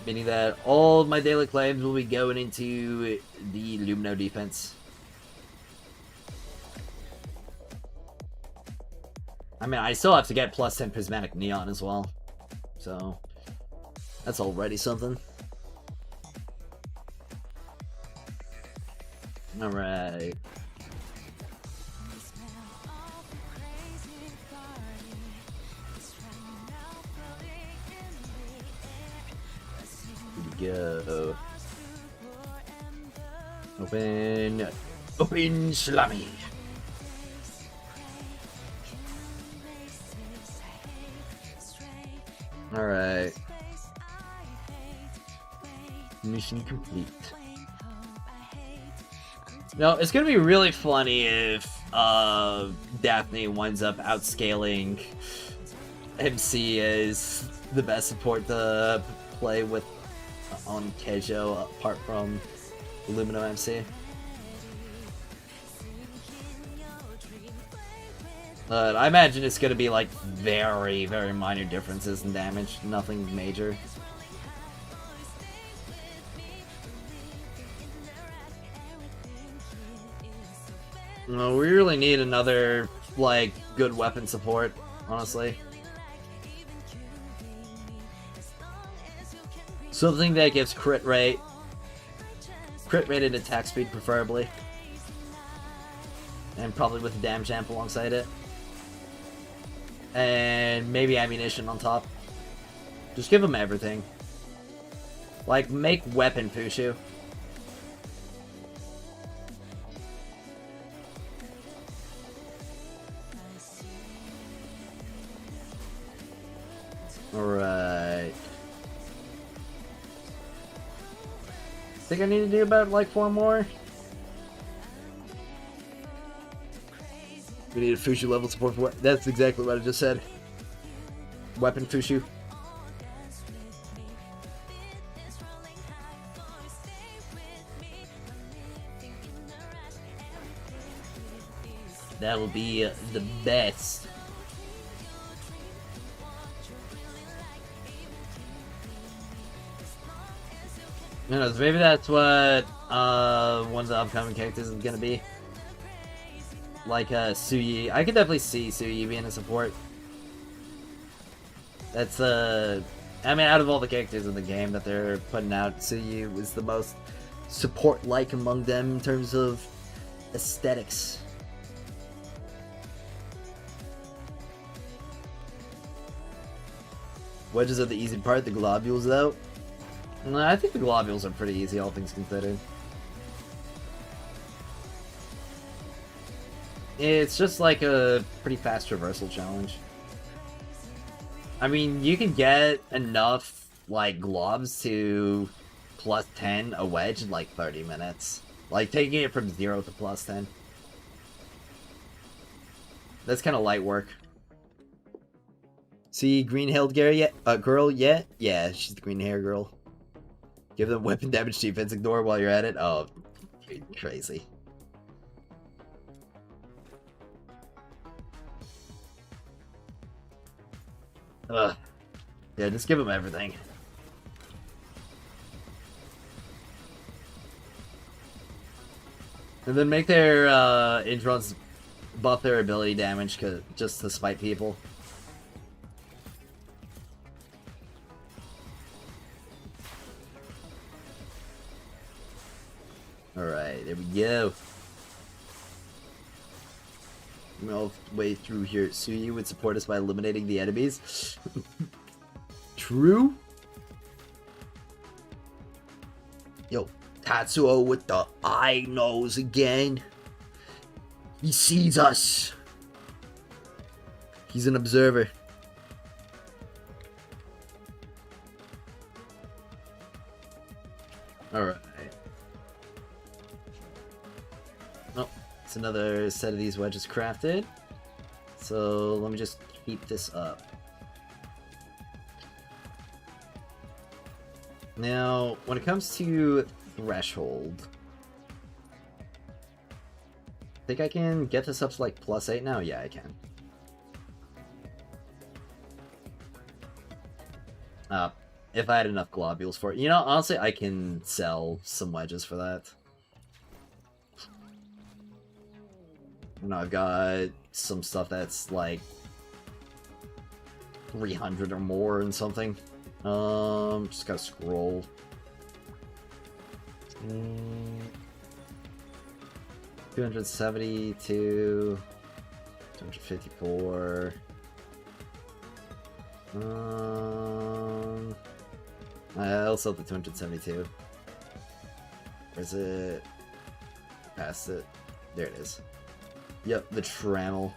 Meaning that all of my daily claims will be going into the Lumino defense. I mean, I still have to get plus 10 Prismatic Neon as well. So, that's already something. Alright. Here we go. Open Slammy. Alright. Mission complete. No, it's gonna be really funny if Daphne winds up outscaling MC as the best support to play with on Kezhou apart from Lumino MC. But I imagine it's gonna be like very, very minor differences in damage, nothing major. No, we really need another, like, good weapon support, honestly. Something that gives crit rate and attack speed preferably. And probably with a damage amp alongside it. And maybe ammunition on top. Just give them everything. Like, make weapon Fushu. Alright. Think I need to do about like 4 more? We need a Fushu level support for what? That's exactly what I just said. Weapon Fushu. That'll be the best. Who knows, maybe that's what one of the upcoming characters is gonna be. Like Suyi. I could definitely see Suyi being a support. That's I mean, out of all the characters in the game that they're putting out, Suyi was the most support-like among them in terms of aesthetics. Wedges are the easy part, the globules though. I think the globules are pretty easy, all things considered. It's just like a pretty fast traversal challenge. I mean, you can get enough, like, globs to plus 10 a wedge in like 30 minutes. Like, taking it from 0 to plus 10. That's kind of light work. See green-haired girl yet? Yeah, she's the green hair girl. Give them weapon damage defense ignore while you're at it. Oh, crazy. Ugh. Yeah, just give them everything. And then make their introns buff their ability damage just to spite people. Alright, there we go. I'm all the way through here. Suyi would support us by eliminating the enemies. True? Yo, Tatsuo with the eye nose again. He sees us. He's an observer. Alright. Oh, it's another set of these wedges crafted. So let me just keep this up. Now, when it comes to threshold, think I can get this up to like +8 now? Yeah, I can. if I had enough globules for it. You know, honestly, I can sell some wedges for that. You know, I've got some stuff that's like 300 or more and something. Just gotta scroll. 272, 254. I'll sell the 272. Where's it? Past it. There it is. Yep, the trammel.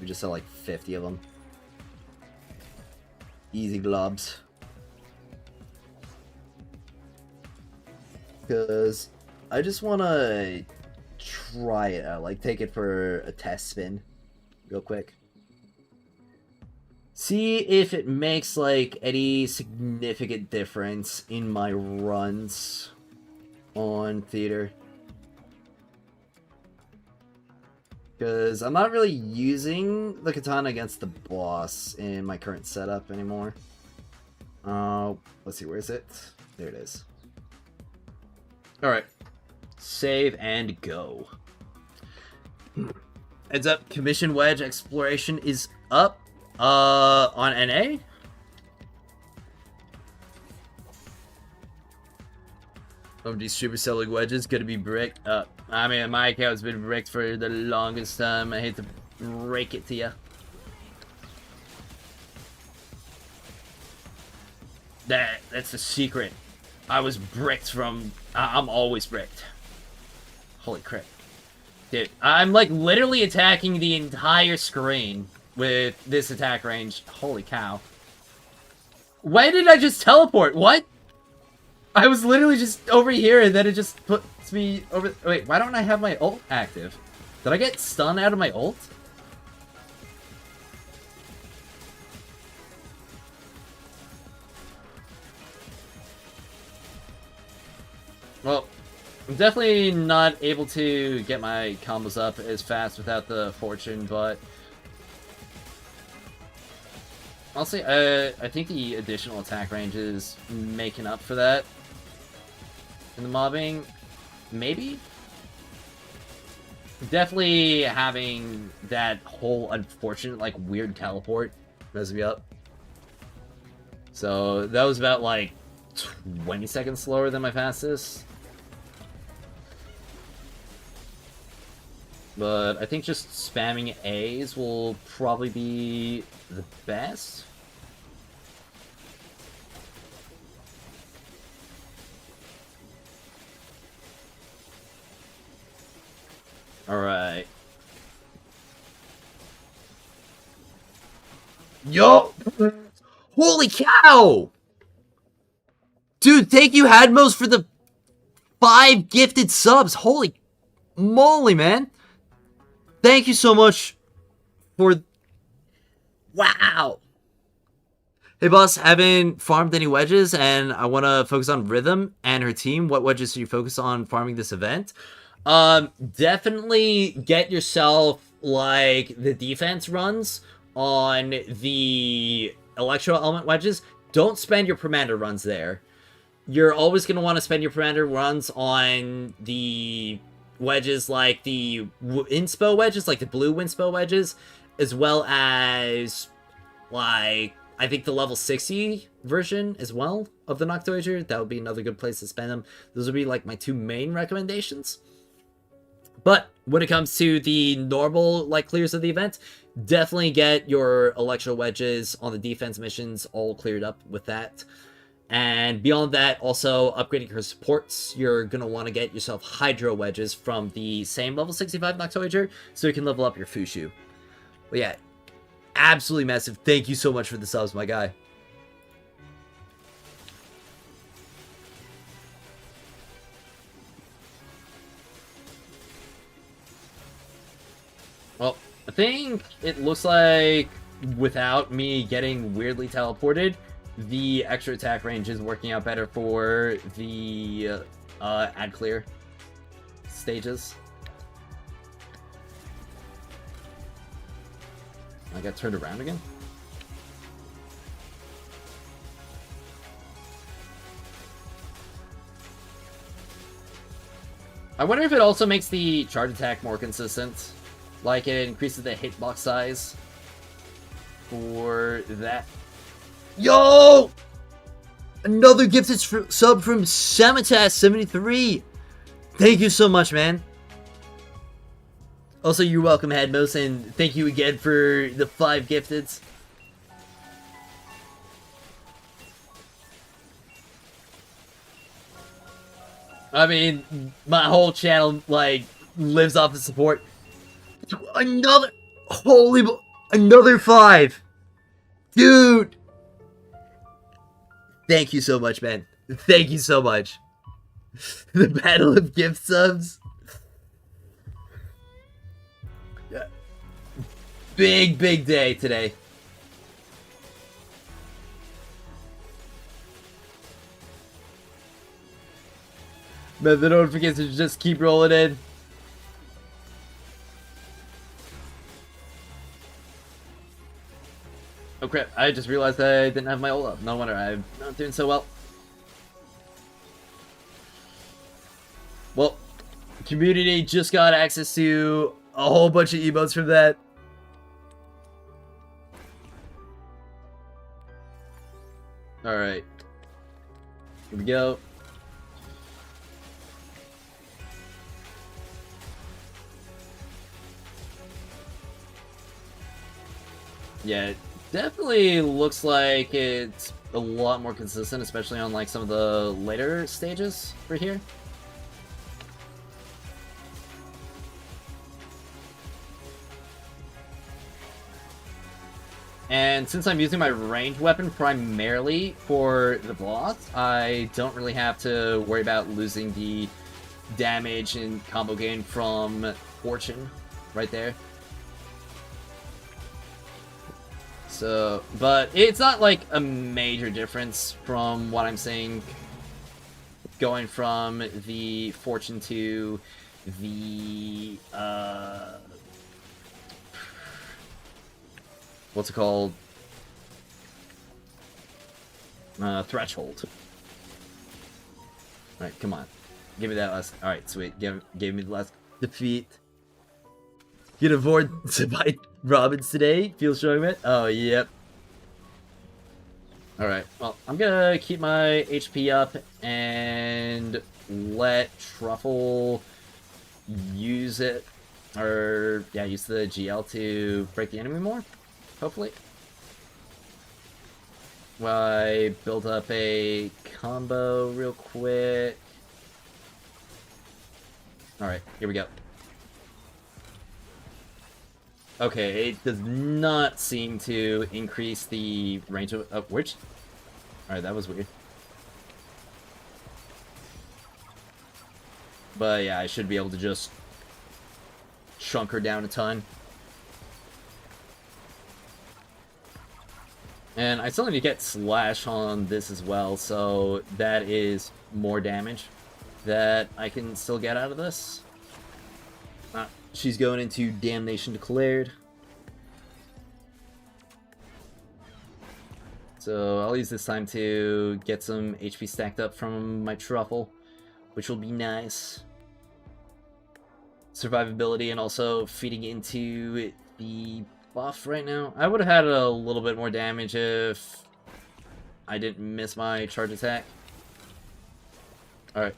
We just sell like 50 of them. Easy globs. Because I just want to try it out. Like, take it for a test spin. Real quick. See if it makes, like, any significant difference in my runs on theater. Because I'm not really using the katana against the boss in my current setup anymore. Let's see, where is it? There it is. Alright. Save and go. Heads up, Commission Wedge Exploration is up on NA. Somebody's super selling wedges, gonna be bricked up. I mean, my account's been bricked for the longest time. I hate to break it to you. That's the secret. I was bricked from... I'm always bricked. Holy crap. Dude, I'm like literally attacking the entire screen with this attack range. Holy cow. Why did I just teleport? What? I was literally just over here, and then it just puts me over... Wait, why don't I have my ult active? Did I get stunned out of my ult? Well, I'm definitely not able to get my combos up as fast without the fortune, but... Honestly, I think the additional attack range is making up for that. In the mobbing, maybe? Definitely having that whole unfortunate, like, weird teleport messes me up. So, that was about, like, 20 seconds slower than my fastest. But I think just spamming A's will probably be the best. Alright. Yo! Holy cow! Dude, thank you, Hadmos, for the 5 gifted subs. Holy moly, man. Thank you so much for... Wow! Hey, boss, haven't farmed any wedges, and I want to focus on Rhythm and her team. What wedges do you focus on farming this event? Definitely get yourself, like, the defense runs on the Electro Element wedges. Don't spend your Permander runs there. You're always going to want to spend your Permander runs on the wedges like the Inspo wedges, like the blue Winspo wedges, as well as, like, I think the level 60 version as well of the Noctoyager. That would be another good place to spend them. Those would be, like, my 2 main recommendations. But when it comes to the normal, like, clears of the event, definitely get your Electro wedges on the defense missions all cleared up with that. And beyond that, also upgrading her supports. You're going to want to get yourself Hydro wedges from the same level 65 Noctoyager, so you can level up your Fushu. But yeah, absolutely massive. Thank you so much for the subs, my guy. Well, I think it looks like without me getting weirdly teleported, the extra attack range is working out better for the ad clear stages. I got turned around again? I wonder if it also makes the charge attack more consistent. Like, it increases the hitbox size for that. Yo! Another gifted sub from Samatas73. Thank you so much, man. Also, you're welcome, Hadmos, and thank you again for the 5 gifteds. I mean, my whole channel, like, lives off the support. Another... Another 5! Dude! Thank you so much, man. Thank you so much. The Battle of Gift Subs. Big day today. But the notifications just keep rolling in. Oh crap, I just realized I didn't have my ult up. No wonder I'm not doing so well. Well, community just got access to a whole bunch of emotes from that. Alright. Here we go. Yeah, it definitely looks like it's a lot more consistent, especially on like some of the later stages right here. And since I'm using my ranged weapon primarily for the boss, I don't really have to worry about losing the damage and combo gain from Fortune right there. So, but it's not like a major difference from what I'm saying going from the Fortune to the, what's it called? Threshold. Alright, come on. Give me that last... Alright, sweet. Give me the last defeat. Gonna avoid to buy Robins today? Feel strong, man? Oh, yep. Alright, well, I'm gonna keep my HP up and let Truffle use it. Or, yeah, use the GL to break the enemy more, hopefully. While I build up a combo real quick. Alright, here we go. Okay, it does not seem to increase the range of... Oh, which? Alright, that was weird. But yeah, I should be able to just chunk her down a ton. And I still need to get Slash on this as well, so that is more damage that I can still get out of this. She's going into Damnation Declared. So I'll use this time to get some HP stacked up from my Truffle, which will be nice. Survivability and also feeding into the buff right now. I would have had a little bit more damage if I didn't miss my charge attack. Alright.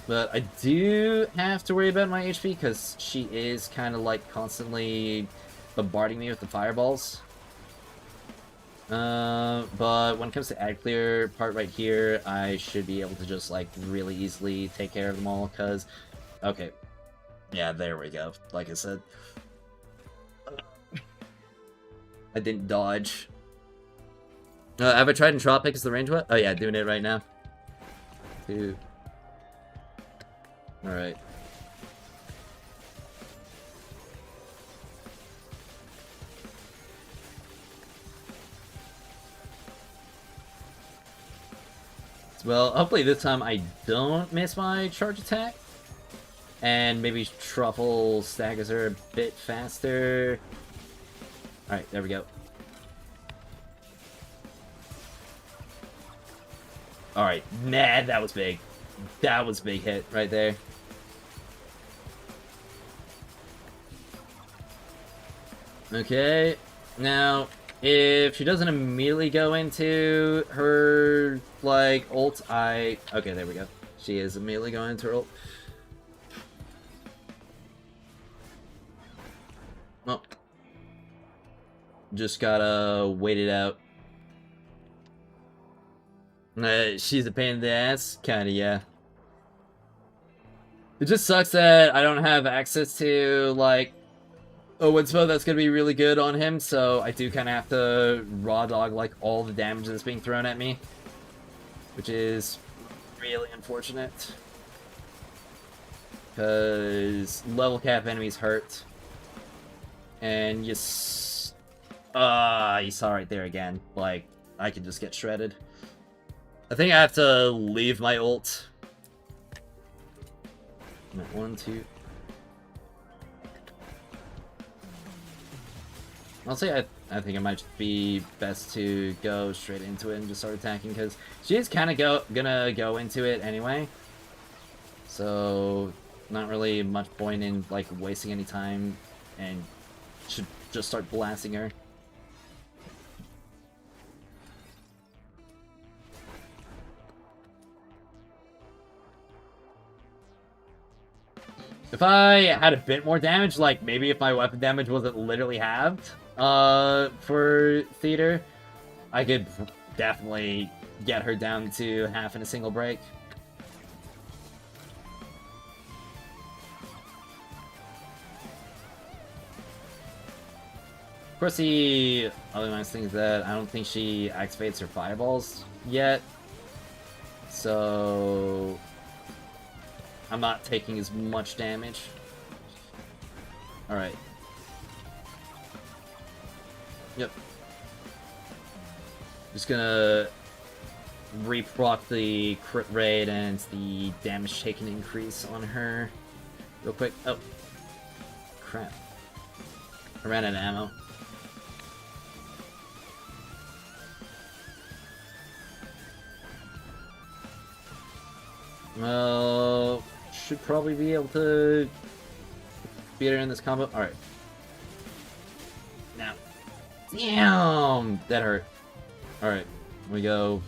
But I do have to worry about my HP because she is kind of like constantly bombarding me with the fireballs. But when it comes to ad clear part right here, I should be able to just like really easily take care of them all because... Okay. Yeah, there we go. Like I said. I didn't dodge. Have I tried in Tropic as the range what? Oh yeah, doing it right now. Dude. Alright. Well, hopefully this time I don't miss my charge attack. And maybe Truffle staggers her a bit faster. Alright, there we go. Alright, man, that was big. That was a big hit right there. Okay, now, if she doesn't immediately go into her, like, ult, okay, there we go. She is immediately going into her ult. Well, just gotta wait it out. She's a pain in the ass? Kinda, yeah. It just sucks that I don't have access to, like, a Winspo that's gonna be really good on him, so I do kind of have to raw dog, like, all the damage that's being thrown at me. Which is really unfortunate. Because level cap enemies hurt. And you saw right there again. Like, I can just get shredded. I think I have to leave my ult. 1, 2. I'll say I think it might be best to go straight into it and just start attacking, because she is kind of gonna go into it anyway. So, not really much point in, like, wasting any time, and should just start blasting her. If I had a bit more damage, like, maybe if my weapon damage wasn't literally halved, for theater, I could definitely get her down to half in a single break. Of course, the other nice thing is that I don't think she activates her fireballs yet, so I'm not taking as much damage. Alright. Yep. Just gonna reproc the crit rate and the damage taken increase on her real quick. Oh. Crap. I ran out of ammo. Well, should probably be able to beat her in this combo. Alright. Now. Damn! That hurt. Alright. We go.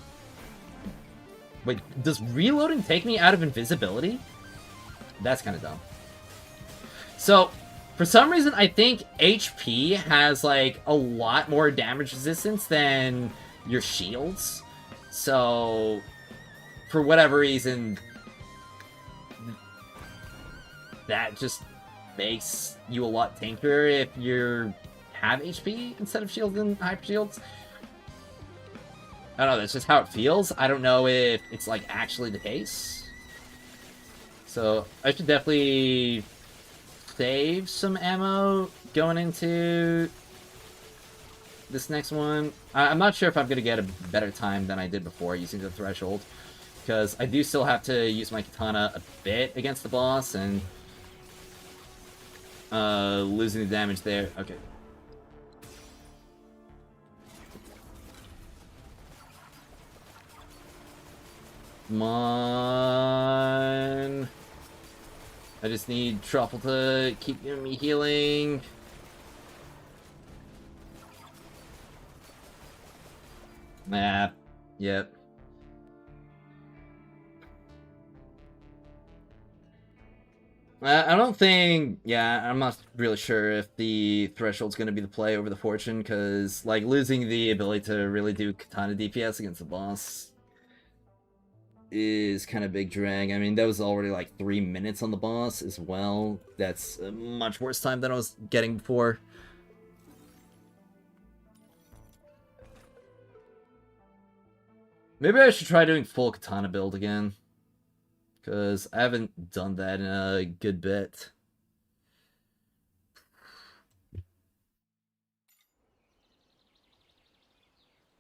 Wait, does reloading take me out of invisibility? That's kind of dumb. So, for some reason, I think HP has, like, a lot more damage resistance than your shields. So, for whatever reason, that just makes you a lot tankier if you have HP instead of shields and hyper shields. I don't know, that's just how it feels. I don't know if it's, like, actually the case. So, I should definitely save some ammo going into this next one. I'm not sure if I'm going to get a better time than I did before using the threshold, because I do still have to use my katana a bit against the boss, and losing the damage there. Okay. Come on. I just need Truffle to keep giving me healing. Nah. Yep. I don't think... Yeah, I'm not really sure if the Threshold's going to be the play over the Fortune, because, like, losing the ability to really do katana DPS against the boss is kind of big drag. I mean, that was already, like, 3 minutes on the boss as well. That's a much worse time than I was getting before. Maybe I should try doing full katana build again, because I haven't done that in a good bit.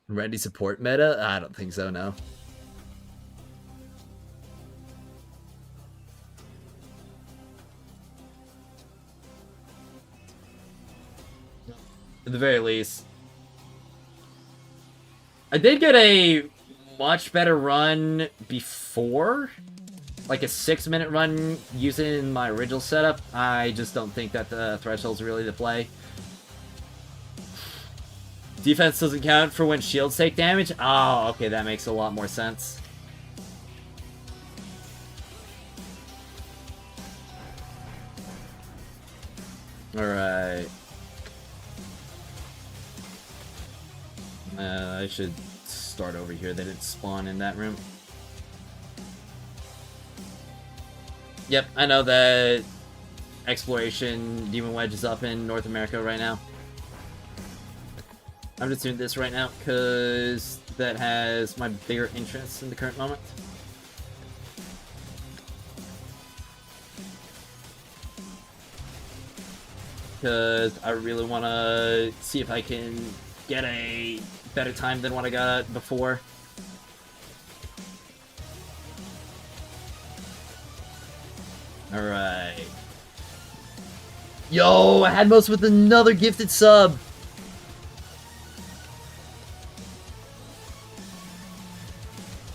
Ready support meta? I don't think so, no. At the very least. I did get a much better run before. Like a 6-minute run using my original setup. I just don't think that the threshold's really the play. Defense doesn't count for when shields take damage? Oh, okay, that makes a lot more sense. Alright. I should start over here. They didn't spawn in that room. Yep, I know that Exploration Demon Wedge is up in North America right now. I'm just doing this right now because that has my bigger interest in the current moment. Because I really want to see if I can get a better time than what I got before. Alright. Yo, I had most with another gifted sub.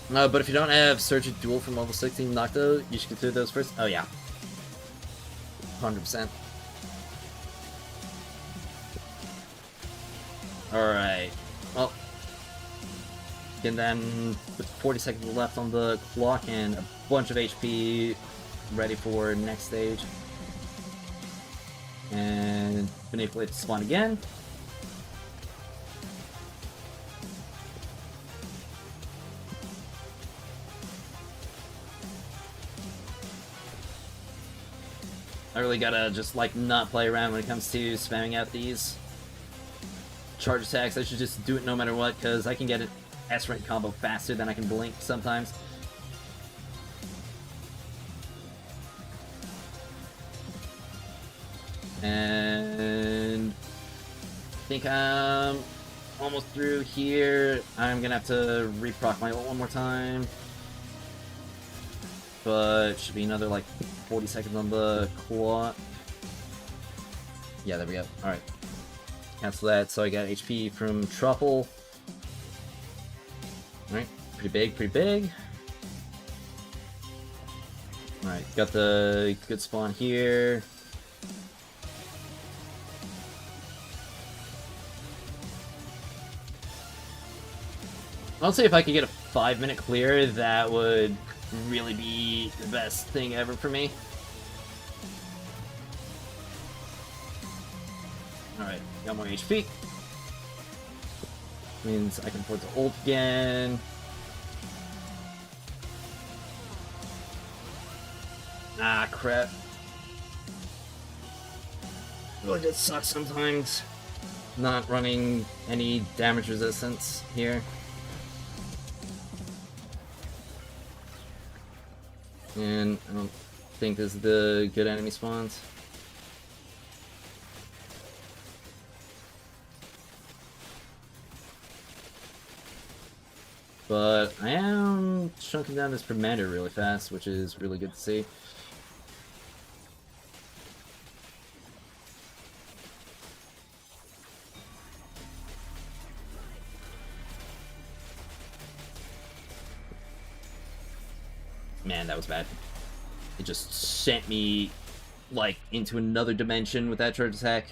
But if you don't have Surge and Duel from level 16 Nocto, you should consider those first. Oh yeah. 100%. Alright. Well. And then with 40 seconds left on the clock and a bunch of HP ready for next stage. And manipulate to spawn again. I really gotta just like not play around when it comes to spamming out these charge attacks. I should just do it no matter what, because I can get an S-rank combo faster than I can blink sometimes. And I think I'm almost through here. I'm gonna have to reproc my ult one more time. But should be another like 40 seconds on the clock. Yeah, there we go. Alright. Cancel that, so I got HP from Truffle. Alright, pretty big, pretty big. Alright, got the good spawn here. Honestly, if I could get a 5-minute clear, that would really be the best thing ever for me. Alright, got more HP. Means I can afford to ult again. Ah, crap. Really does suck sometimes. Not running any damage resistance here. And I don't think this is the good enemy spawns. But I am chunking down this Commander really fast, which is really good to see. Man, that was bad. It just sent me, like, into another dimension with that charge attack.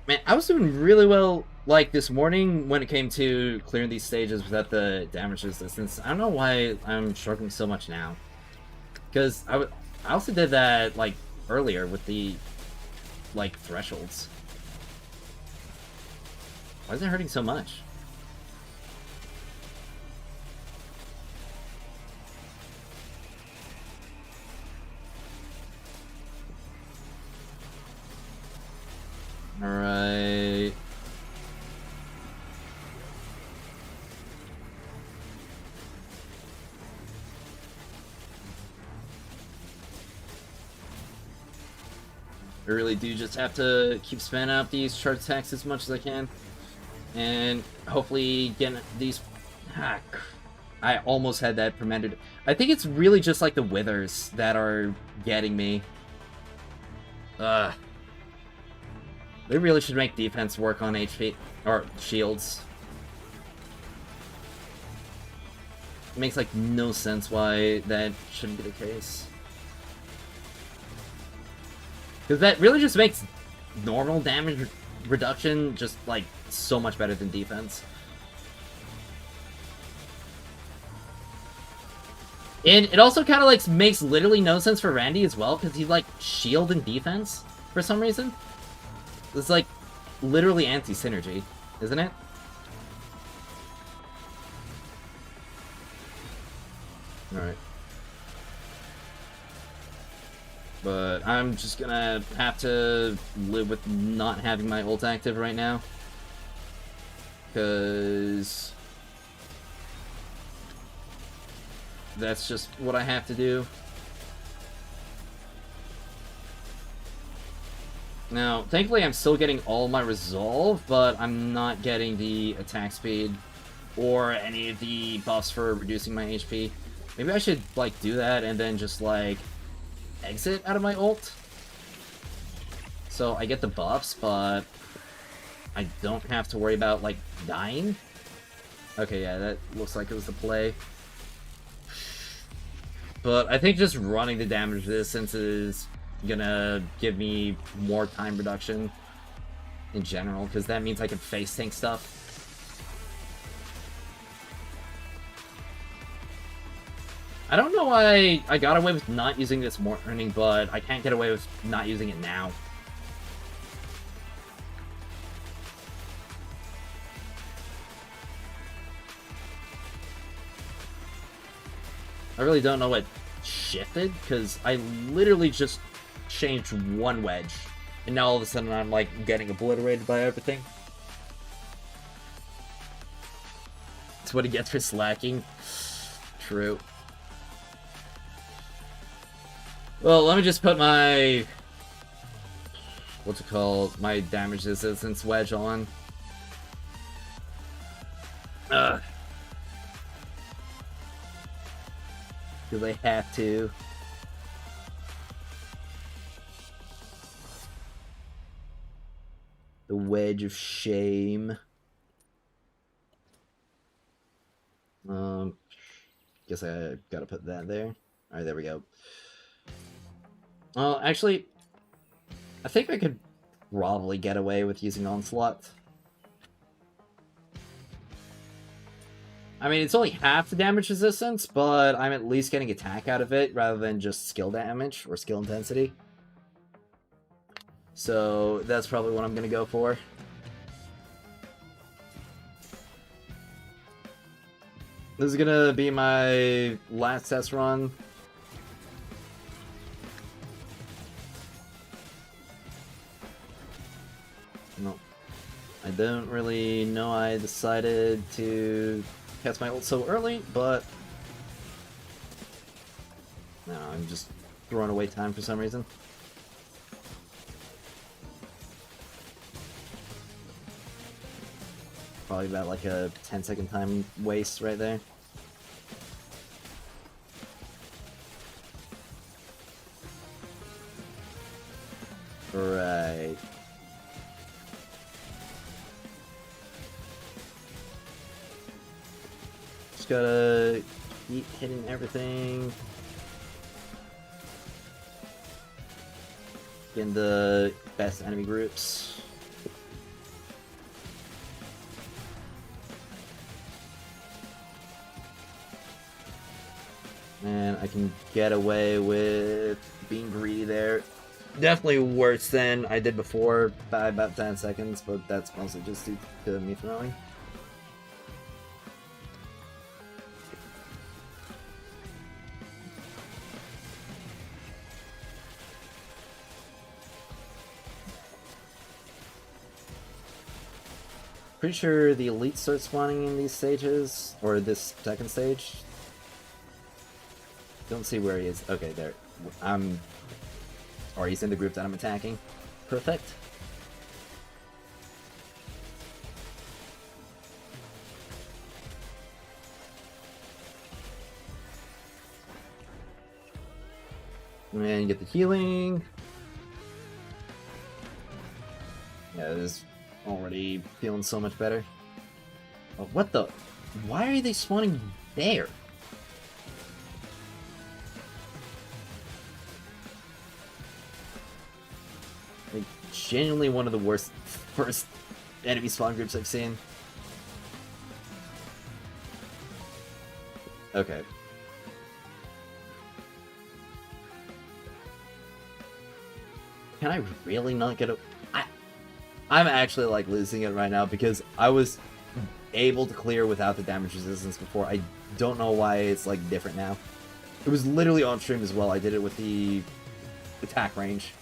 Man, I was doing really well, like, this morning when it came to clearing these stages without the damage resistance. I don't know why I'm struggling so much now. Because I also did that, like, earlier with the, like, thresholds. Why is it hurting so much? Alright. I really do just have to keep spamming out these charge attacks as much as I can. And hopefully get these... I almost had that permanent. I think it's really just like the withers that are getting me. They really should make defense work on HP, or shields. It makes, like, no sense why that shouldn't be the case. Because that really just makes normal damage reduction just, like, so much better than defense. And it also kind of, like, makes literally no sense for Randy as well, because he's, like, shield and defense for some reason. It's, like, literally anti-synergy, isn't it? Alright. But I'm just gonna have to live with not having my ult active right now. Because that's just what I have to do. Now, thankfully I'm still getting all my resolve, but I'm not getting the attack speed or any of the buffs for reducing my HP. Maybe I should, like, do that and then just, like, exit out of my ult. So I get the buffs, but I don't have to worry about, like, dying. Okay, yeah, that looks like it was the play. But I think just running the damage resistance is gonna give me more time reduction in general, because that means I can face tank stuff. I don't know why I got away with not using this morning, but I can't get away with not using it now. I really don't know what shifted, because I literally just changed one wedge, and now all of a sudden I'm, like, getting obliterated by everything. That's what he gets for slacking. True. Well, let me just put my... what's it called? My damage resistance wedge on. Ugh. Because I have to. The wedge of shame. Guess I gotta put that there. Alright, there we go. Well, actually, I think I could probably get away with using Onslaught. I mean, it's only half the damage resistance, but I'm at least getting attack out of it rather than just skill damage or skill intensity. So that's probably what I'm going to go for. This is going to be my last test run. No, I don't really know I decided to cast my ult so early, but no, I'm just throwing away time for some reason. Probably about like a 10-second time waste right there. Right. Just gotta keep hitting everything. Getting the best enemy groups. And I can get away with being greedy there. Definitely worse than I did before by about 10 seconds, but that's mostly just due to me throwing. Pretty sure the elites start spawning in these stages, or this second stage. Don't see where he is. Okay, there. Or he's in the group that I'm attacking. Perfect. And get the healing. Yeah, this is already feeling so much better. Oh, what the? Why are they spawning there? Like, genuinely one of the worst first enemy spawn groups I've seen. Okay. Can I really not get a... I'm actually, like, losing it right now because I was able to clear without the damage resistance before. I don't know why it's, like, different now. It was literally on stream as well. I did it with the attack range.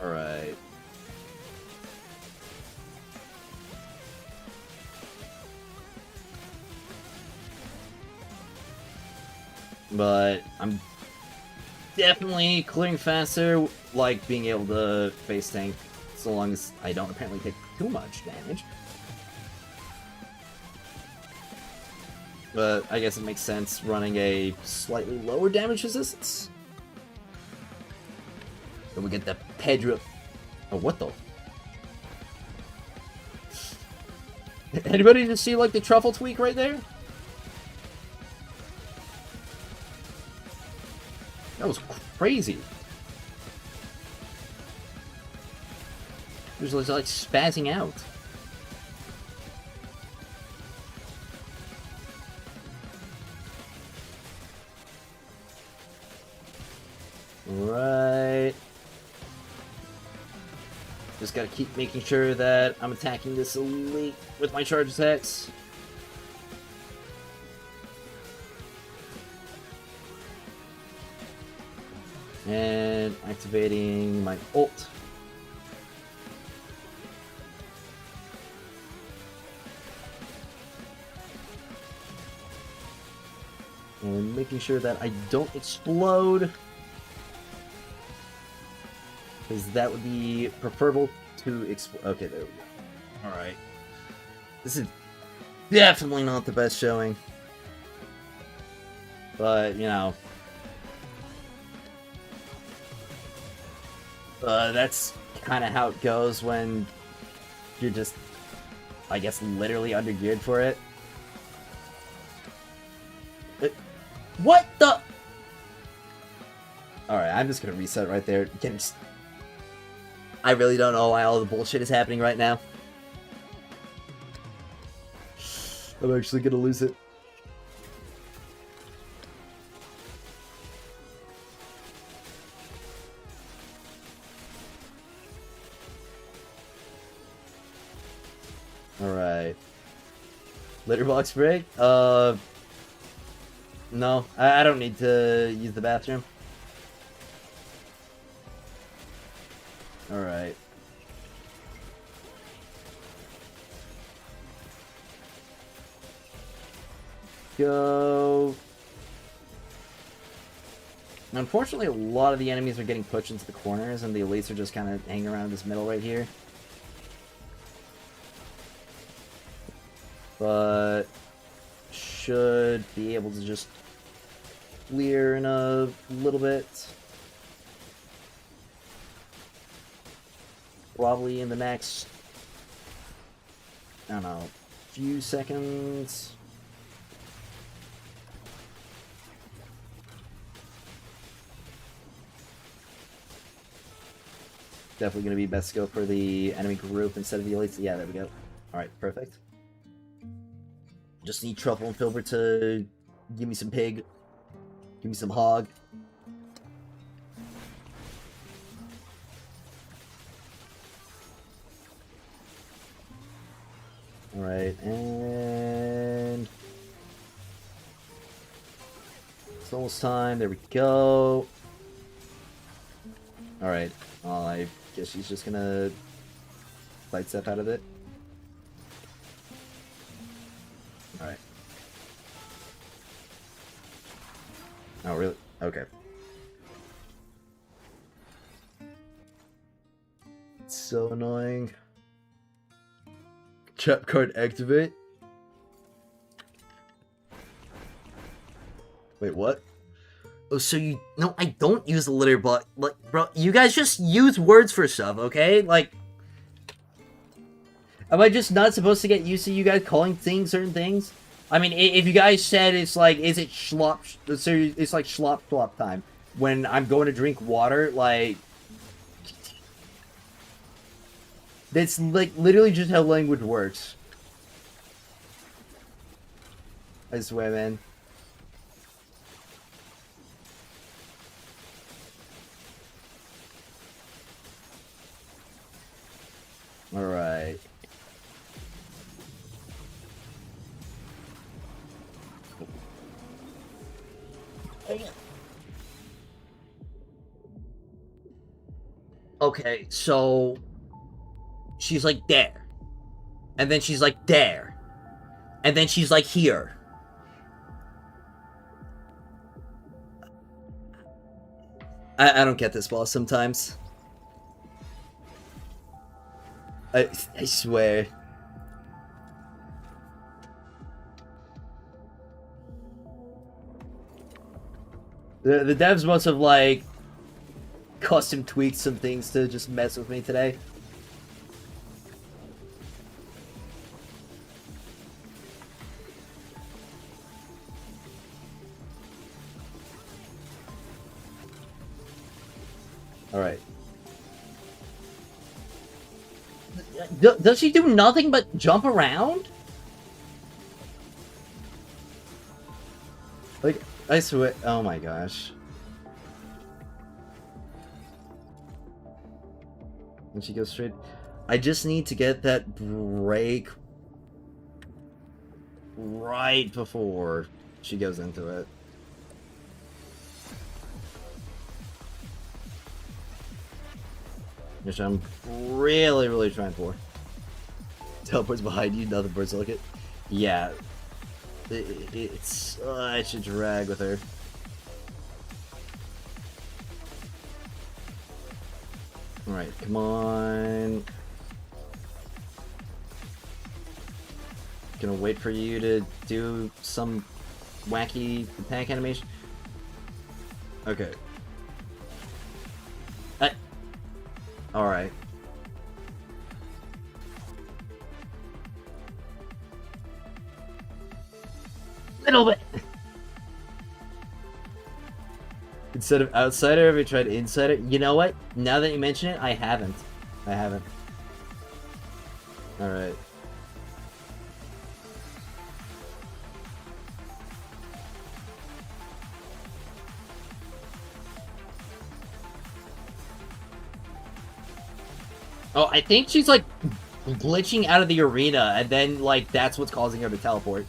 Alright. But I'm definitely clearing faster, like being able to face tank, so long as I don't apparently take too much damage. But I guess it makes sense running a slightly lower damage resistance. Then we get the Pedro. Oh, what the? Anybody just see like the truffle tweak right there? That was crazy. He was like spazzing out. Right. Just gotta keep making sure that I'm attacking this elite with my charge attacks. And activating my ult. And making sure that I don't explode. Because that would be preferable to explode. Okay, there we go. Alright. This is definitely not the best showing. But, you know. That's kind of how it goes when you're just, I guess, literally undergeared for it. What the? Alright, I'm just gonna reset right there. I really don't know why all the bullshit is happening right now. I'm actually gonna lose it. Alright. Litterbox break? No. I don't need to use the bathroom. Alright. Go. Unfortunately, a lot of the enemies are getting pushed into the corners, and the elites are just kind of hanging around this middle right here. But should be able to just clear in a little bit. Probably in the next, I don't know, few seconds. Definitely going to be best to go for the enemy group instead of the elites. Yeah, there we go. Alright, perfect. Just need Truffle and Filbert to give me some pig. Give me some hog. Alright, and it's almost time. There we go. Alright, well, I guess she's just gonna light step out of it. Alright. Oh, really? Okay. It's so annoying. Trap card activate. Wait, what? Oh, so you... No, I don't use the litter block. Like, bro, you guys just use words for stuff, okay? Like... Am I just not supposed to get used to you guys calling things certain things? I mean, if you guys said it's like, is it schlop... So it's like schlop time. When I'm going to drink water, like... That's, like, literally just how language works. I swear, man. Alright. Okay, so... She's like there. And then she's like there. And then she's like here. I don't get this, boss, sometimes. I swear. The devs must have, like, custom tweaked some things to just mess with me today. Alright. Does she do nothing but jump around? Like, I swear... Oh my gosh. And she goes straight... I just need to get that break right before she goes into it. Which I'm really, really trying for. Teleport's behind you, nothing but look it. Yeah. It's such a drag with her. Alright, come on. Gonna wait for you to do some wacky attack animation. Okay. Alright. Little bit. Instead of outsider, have you tried insider? You know what? Now that you mention it, I haven't. Alright. Oh, I think she's, like, glitching out of the arena, and then, like, that's what's causing her to teleport.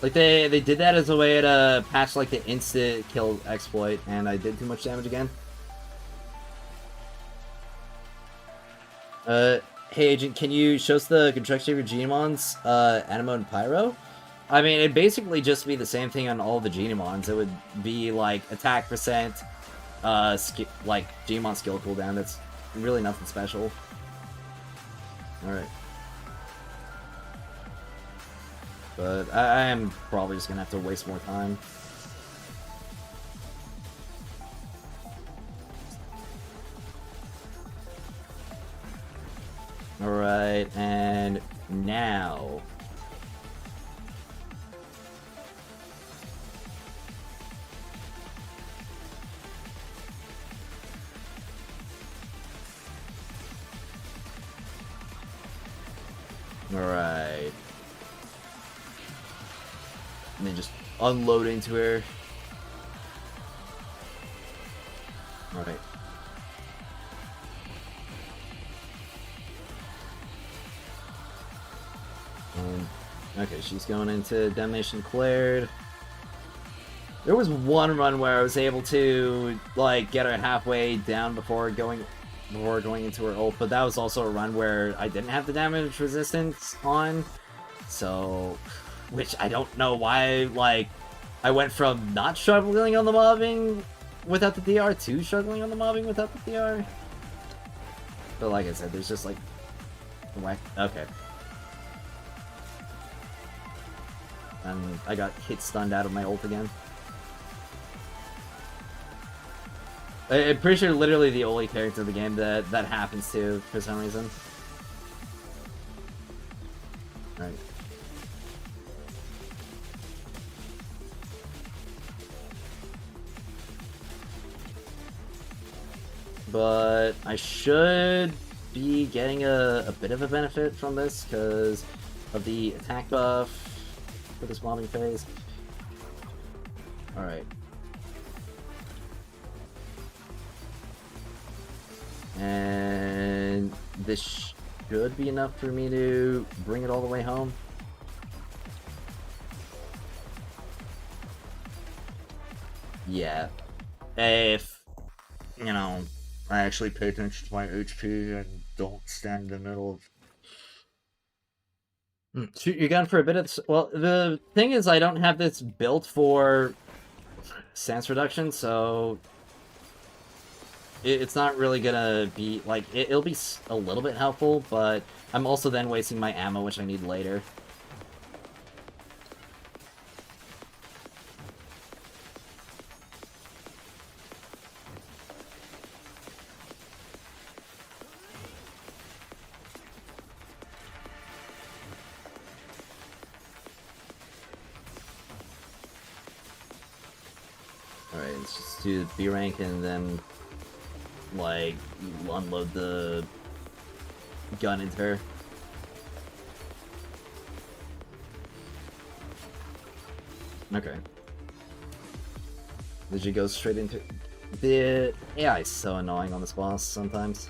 Like, they did that as a way to patch, like, the instant kill exploit, and I did too much damage again. Hey, Agent, can you show us the construction of your Genomons, Animo and Pyro? I mean, it'd basically just be the same thing on all the Genomons. It would be, like, attack percent, like, Genomon skill cooldown. That's really nothing special. Alright. But I am probably just gonna have to waste more time. Alright, and now... Alright. And then just unload into her. Alright. Okay, she's going into Damnation Declared. There was one run where I was able to, like, get her halfway down before going into her ult, but that was also a run where I didn't have the damage resistance on, so... Which I don't know why, like, I went from not struggling on the mobbing without the DR to struggling on the mobbing without the DR. But like I said, there's just like... Okay. And I got hit stunned out of my ult again. I'm pretty sure literally the only character in the game that happens to for some reason. Alright. But I should be getting a bit of a benefit from this because of the attack buff for this mobbing phase. Alright. And this should be enough for me to bring it all the way home. Yeah. If, you know, I actually pay attention to my HP and don't stand in the middle of... Shoot your gun for a bit of... Well, the thing is I don't have this built for stance reduction, so... It's not really gonna be, like, it'll be a little bit helpful, but I'm also then wasting my ammo, which I need later. Alright, let's just do B rank and then... like, unload the gun into her. Okay. Did you go straight into... The AI is so annoying on this boss sometimes.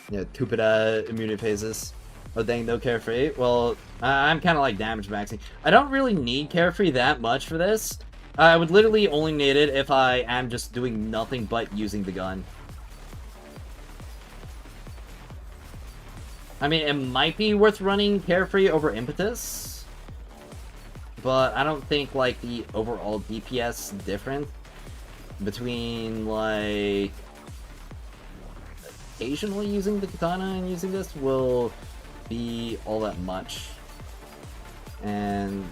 Yeah, stupid immunity phases. Oh dang, no carefree? Well, I'm kind of like damage maxing. I don't really need carefree that much for this. I would literally only need it if I am just doing nothing but using the gun. I mean, it might be worth running carefree over impetus, but I don't think, like, the overall DPS difference between, like, occasionally using the katana and using this will be all that much. And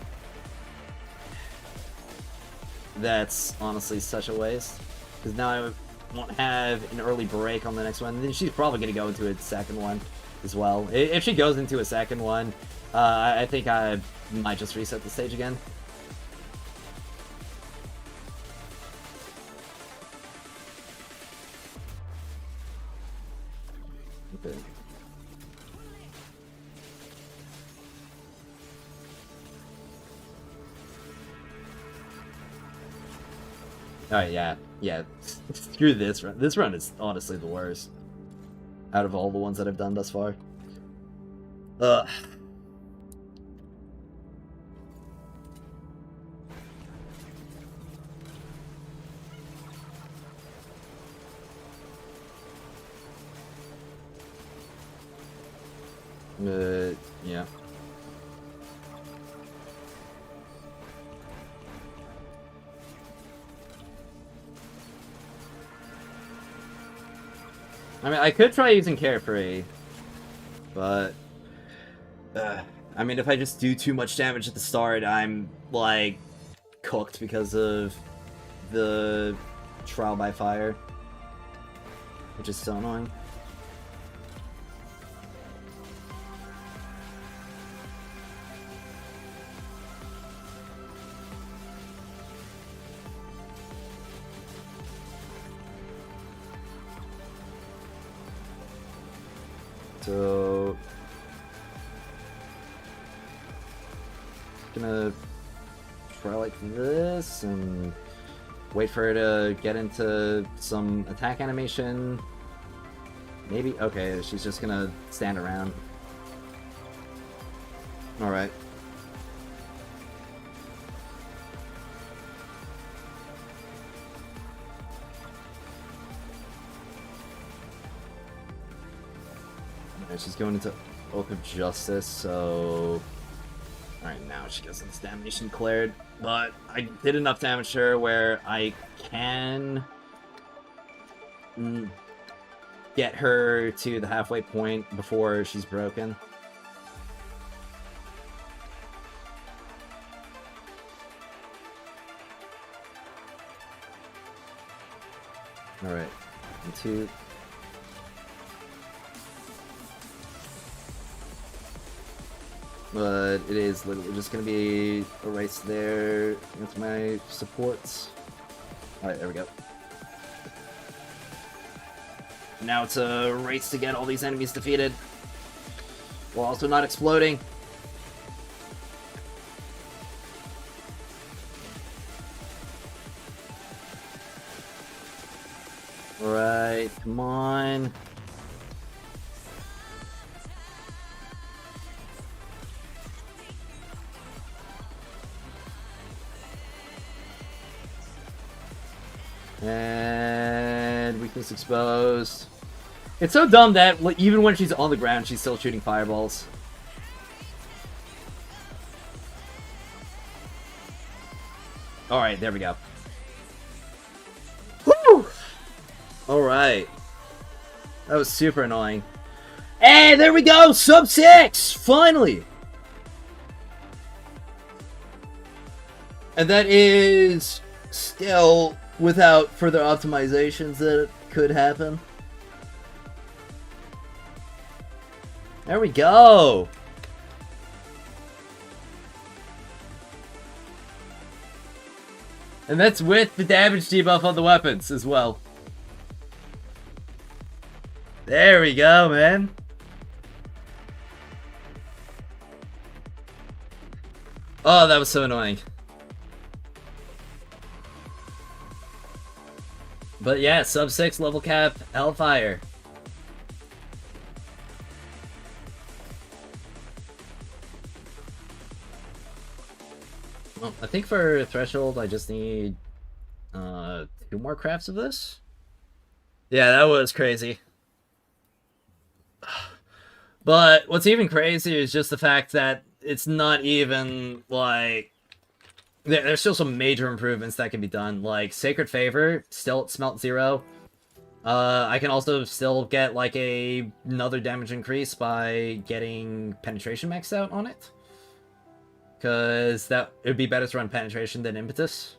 that's honestly such a waste, because now I won't have an early break on the next one. Then she's probably going to go into a second one as well. If she goes into a second one, I think I might just reset the stage again. Okay. Alright, yeah. Screw this run. This run is honestly the worst out of all the ones that I've done thus far. Ugh. Yeah. I mean, I could try using Carefree, but... I mean, if I just do too much damage at the start, I'm, like, cooked because of the Trial by Fire, which is so annoying. So, gonna try like this and wait for her to get into some attack animation. Maybe? Okay, she's just gonna stand around. Alright. She's going into... Oath of Justice, so... Alright, now she gets this damnation cleared. But I did enough damage to her where I can... get her to the halfway point before she's broken. Alright, 2. But it is literally just going to be a race there against my supports. Alright, there we go. Now it's a race to get all these enemies defeated, while also not exploding. Alright, come on. And weakness exposed. It's so dumb that even when she's on the ground, she's still shooting fireballs. Alright, there we go. Woo! Alright. That was super annoying. Hey, there we go! Sub 6! Finally! And that is still without further optimizations that could happen. There we go! And that's with the damage debuff on the weapons as well. There we go, man. Oh, that was so annoying. But yeah, sub 6 level cap, Hellfire. Well, I think for Threshold, I just need 2 more crafts of this. Yeah, that was crazy. But what's even crazier is just the fact that it's not even, like... There's still some major improvements that can be done, like Sacred Favor, still smelt 0. I can also still get, like, another damage increase by getting Penetration maxed out on it. Because it would be better to run Penetration than Impetus.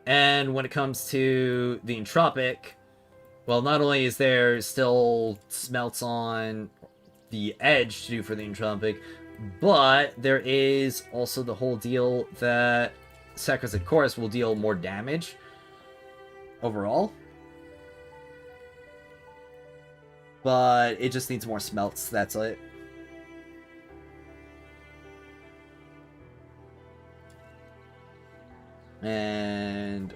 And when it comes to the Entropic, well, not only is there still smelts on the edge to do for the Entropic, but there is also the whole deal that Sacrosanct Chorus will deal more damage overall. But it just needs more smelts, that's it. And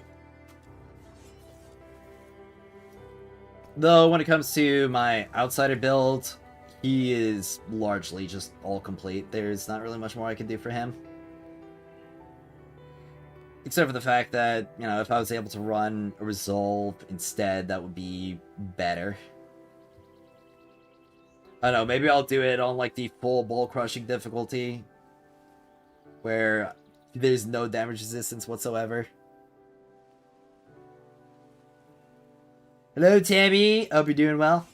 though when it comes to my Outsider build, he is largely just all complete. There's not really much more I can do for him. Except for the fact that, you know, if I was able to run a Resolve instead, that would be better. I don't know, maybe I'll do it on, like, the full ball crushing difficulty, where there's no damage resistance whatsoever. Hello, Tammy. Hope you're doing well.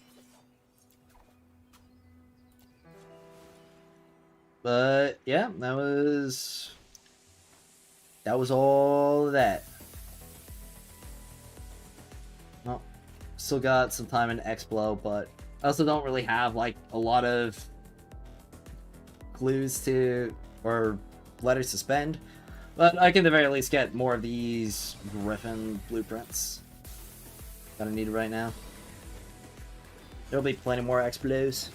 But yeah, that was all of that. Well, still got some time in X-Blow, but I also don't really have like a lot of clues to or letters to spend. But I can at the very least get more of these Griffin blueprints that I need right now. There'll be plenty more X-Blows.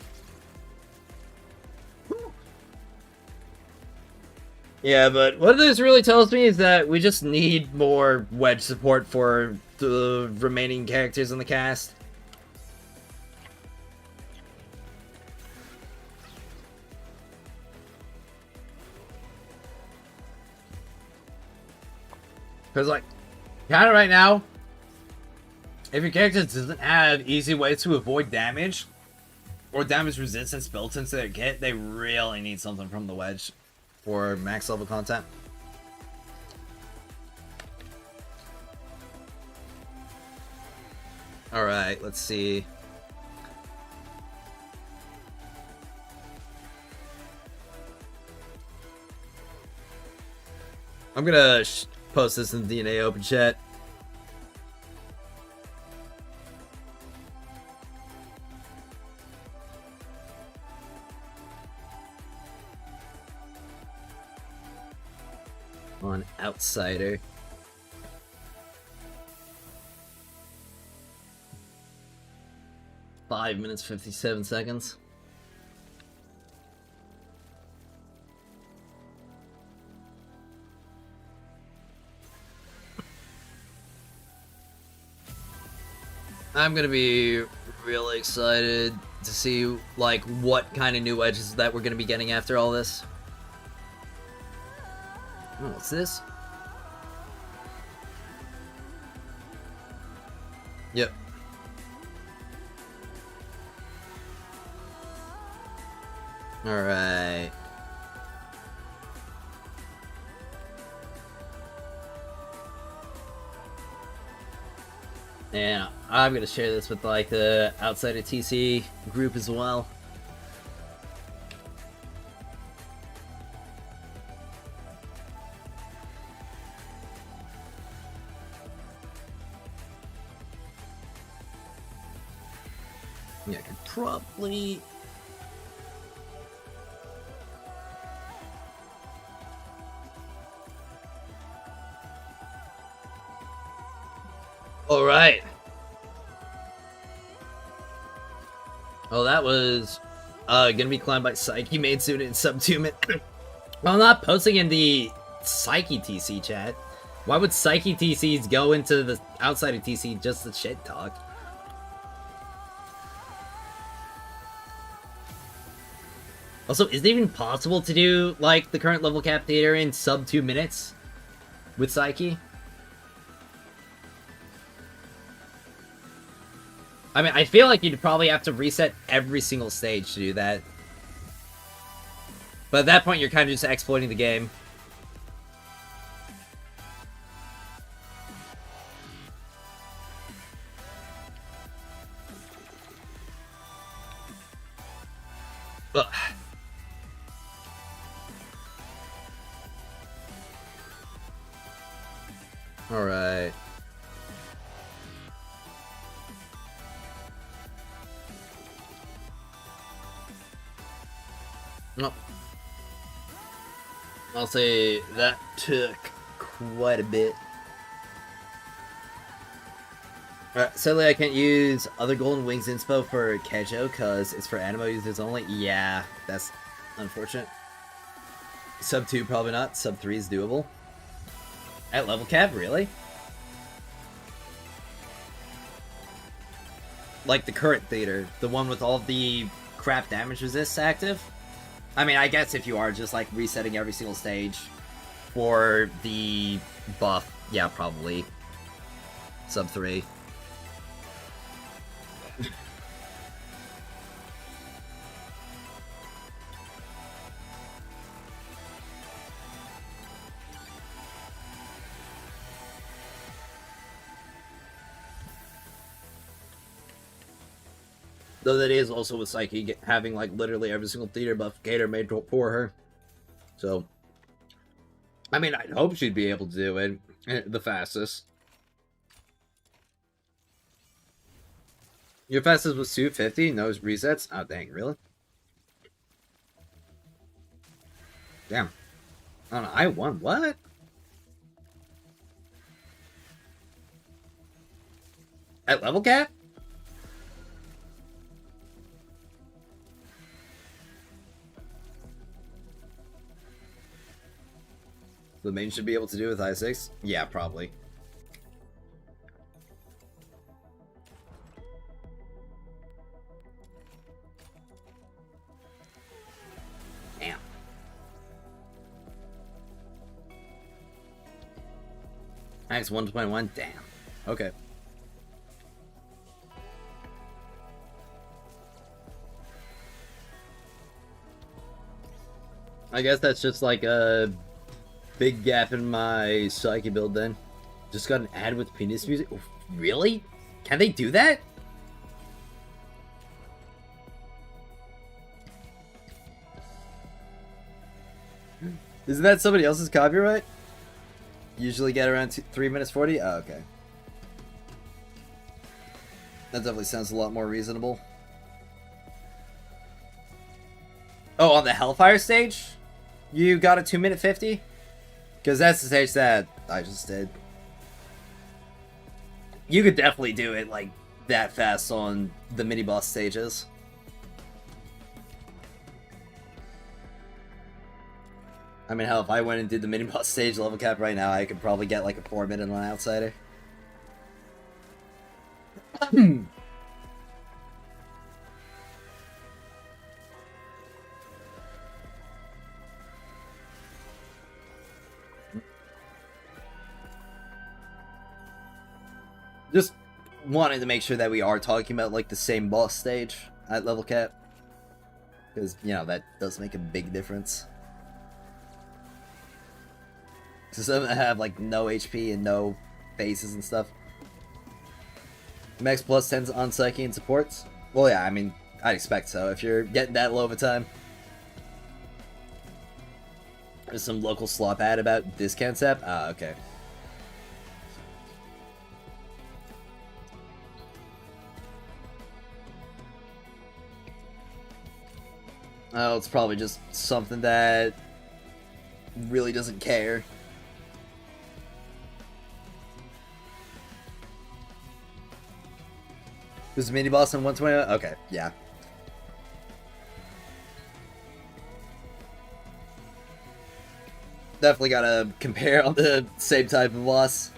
Yeah, but what this really tells me is that we just need more Wedge support for the remaining characters in the cast. Because, like, kind of right now, if your character doesn't have easy ways to avoid damage, or damage resistance built into their kit, they really need something from the Wedge for max level content. Alright, let's see. I'm gonna post this in the DNA open chat. On Outsider. Five minutes, 57 seconds. I'm gonna be really excited to see, like, what kind of new wedges that we're gonna be getting after all this. Oh, what's this? Yep. Alright. Yeah, I'm gonna share this with, like, the Outsider TC group as well. Yeah, I could probably... Alright. Oh, that was gonna be climbed by Psyche made soon in sub 2 minutes. Well, I'm not posting in the Psyche TC chat. Why would Psyche TCs go into the Outsider TC just to shit talk? Also, is it even possible to do, like, the current level cap theater in sub 2 minutes with Psyche? I mean, I feel like you'd probably have to reset every single stage to do that. But at that point, you're kind of just exploiting the game. Ugh. Alright. Oh. I'll say that took quite a bit. Alright, sadly I can't use other Golden Wings inspo for Kezhou because it's for animo users only. Yeah, that's unfortunate. Sub 2 probably not. Sub 3 is doable. At level cap, really? Like the current theater, the one with all the crap damage resist active? I mean, I guess if you are just, like, resetting every single stage for the buff, yeah, probably. Sub 3. Though that is also with Psyche having, like, literally every single theater buff Gator made for her. So, I mean, I'd hope she'd be able to do it the fastest. Your fastest was 250? No resets? Oh, dang, really? Damn. Oh, no, I won. What? At level cap? The main should be able to do with I6? Yeah, probably. Damn. Max 121? Damn. Okay. I guess that's just like a big gap in my psyche build then. Just got an ad with penis music. Really? Can they do that? Isn't that somebody else's copyright? Usually get around 3 minutes 40? Oh, okay. That definitely sounds a lot more reasonable. Oh, on the Hellfire stage? You got a 2 minute 50? Because that's the stage that I just did. You could definitely do it like that fast on the mini boss stages. I mean, hell, if I went and did the mini boss stage level cap right now, I could probably get like a 4 minute on Outsider. Just wanted to make sure that we are talking about like the same boss stage at level cap, because you know that does make a big difference. So some have like no HP and no faces and stuff. Max plus 10s on Psyche and supports. Well, yeah, I mean, I'd expect so if you're getting that low of a time. There's some local slop ad about discounts app. Ah, okay. Oh, it's probably just something that really doesn't care. Who's the mini boss on 120? Okay, yeah. Definitely gotta compare on the same type of boss.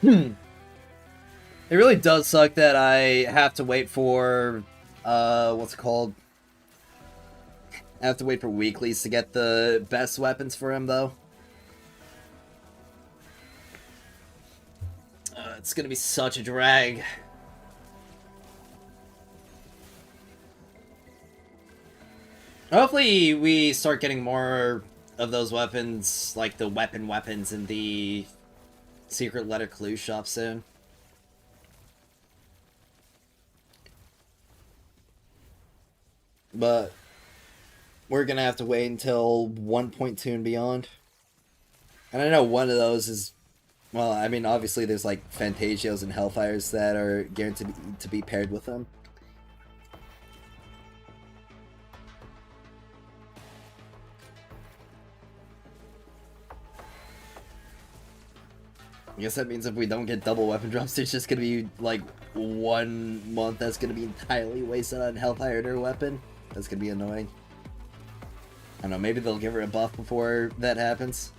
It really does suck that I have to wait for, what's it called? I have to wait for weeklies to get the best weapons for him, though. It's gonna be such a drag. Hopefully we start getting more of those weapons, like the weapons in the secret letter clue shop soon. But we're gonna have to wait until 1.2 and beyond. And I know one of those is, well, I mean, obviously there's like Fantasios and Hellfires that are guaranteed to be paired with them. I guess that means if we don't get double weapon drops, there's just gonna be like 1 month that's gonna be entirely wasted on Hellfire and her weapon. That's gonna be annoying. I don't know, maybe they'll give her a buff before that happens.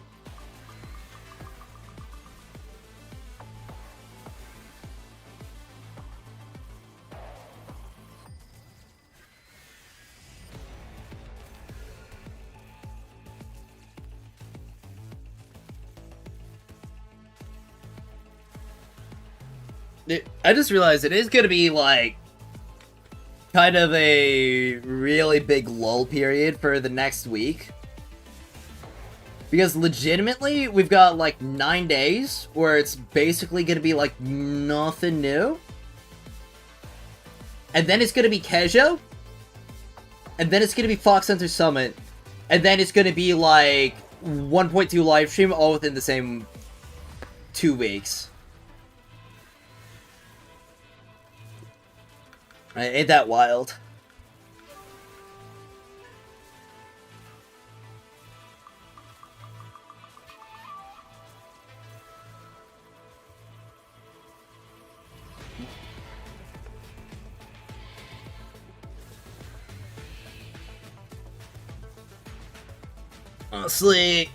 I just realized it is going to be, like, kind of a really big lull period for the next week. Because legitimately, we've got, like, 9 days where it's basically going to be, like, nothing new. And then it's going to be Kezhou. And then it's going to be Phoxhunter Summit. And then it's going to be, like, 1.2 livestream all within the same 2 weeks. Ain't that wild? Honestly,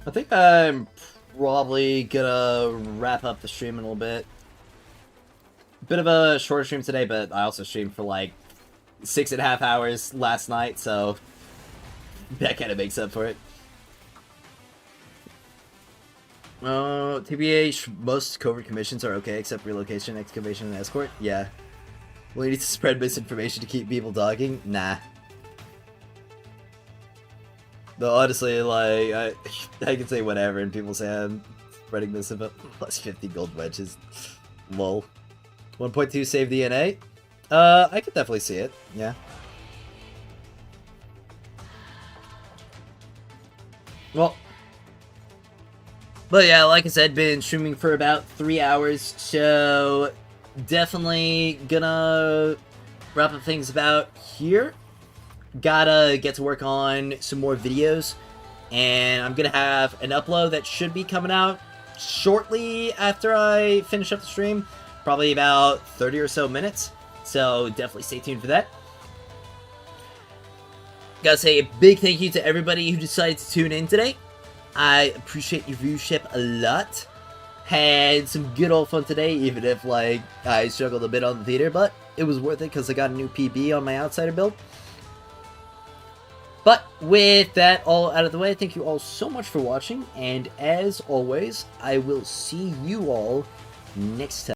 I think I'm probably gonna wrap up the stream in a little bit. Bit of a shorter stream today, but I also streamed for like 6.5 hours last night, so that kind of makes up for it. TBH, most covert commissions are okay except relocation, excavation, and escort. Yeah. We need to spread misinformation to keep people talking? Nah. Though honestly, like, I can say whatever and people say I'm spreading misinfo. Plus 50 gold wedges. Lol. 1.2 save DNA? I could definitely see it, yeah. Well, but yeah, like I said, been streaming for about 3 hours, so definitely gonna wrap up things about here. Gotta get to work on some more videos, and I'm gonna have an upload that should be coming out shortly after I finish up the stream, probably about 30 or so minutes, so definitely stay tuned for that. Gotta say a big thank you to everybody who decided to tune in today. I appreciate your viewership a lot. Had some good old fun today, even if, like, I struggled a bit on the theater, but it was worth it because I got a new PB on my outsider build. But with that all out of the way, thank you all so much for watching, and as always, I will see you all next time.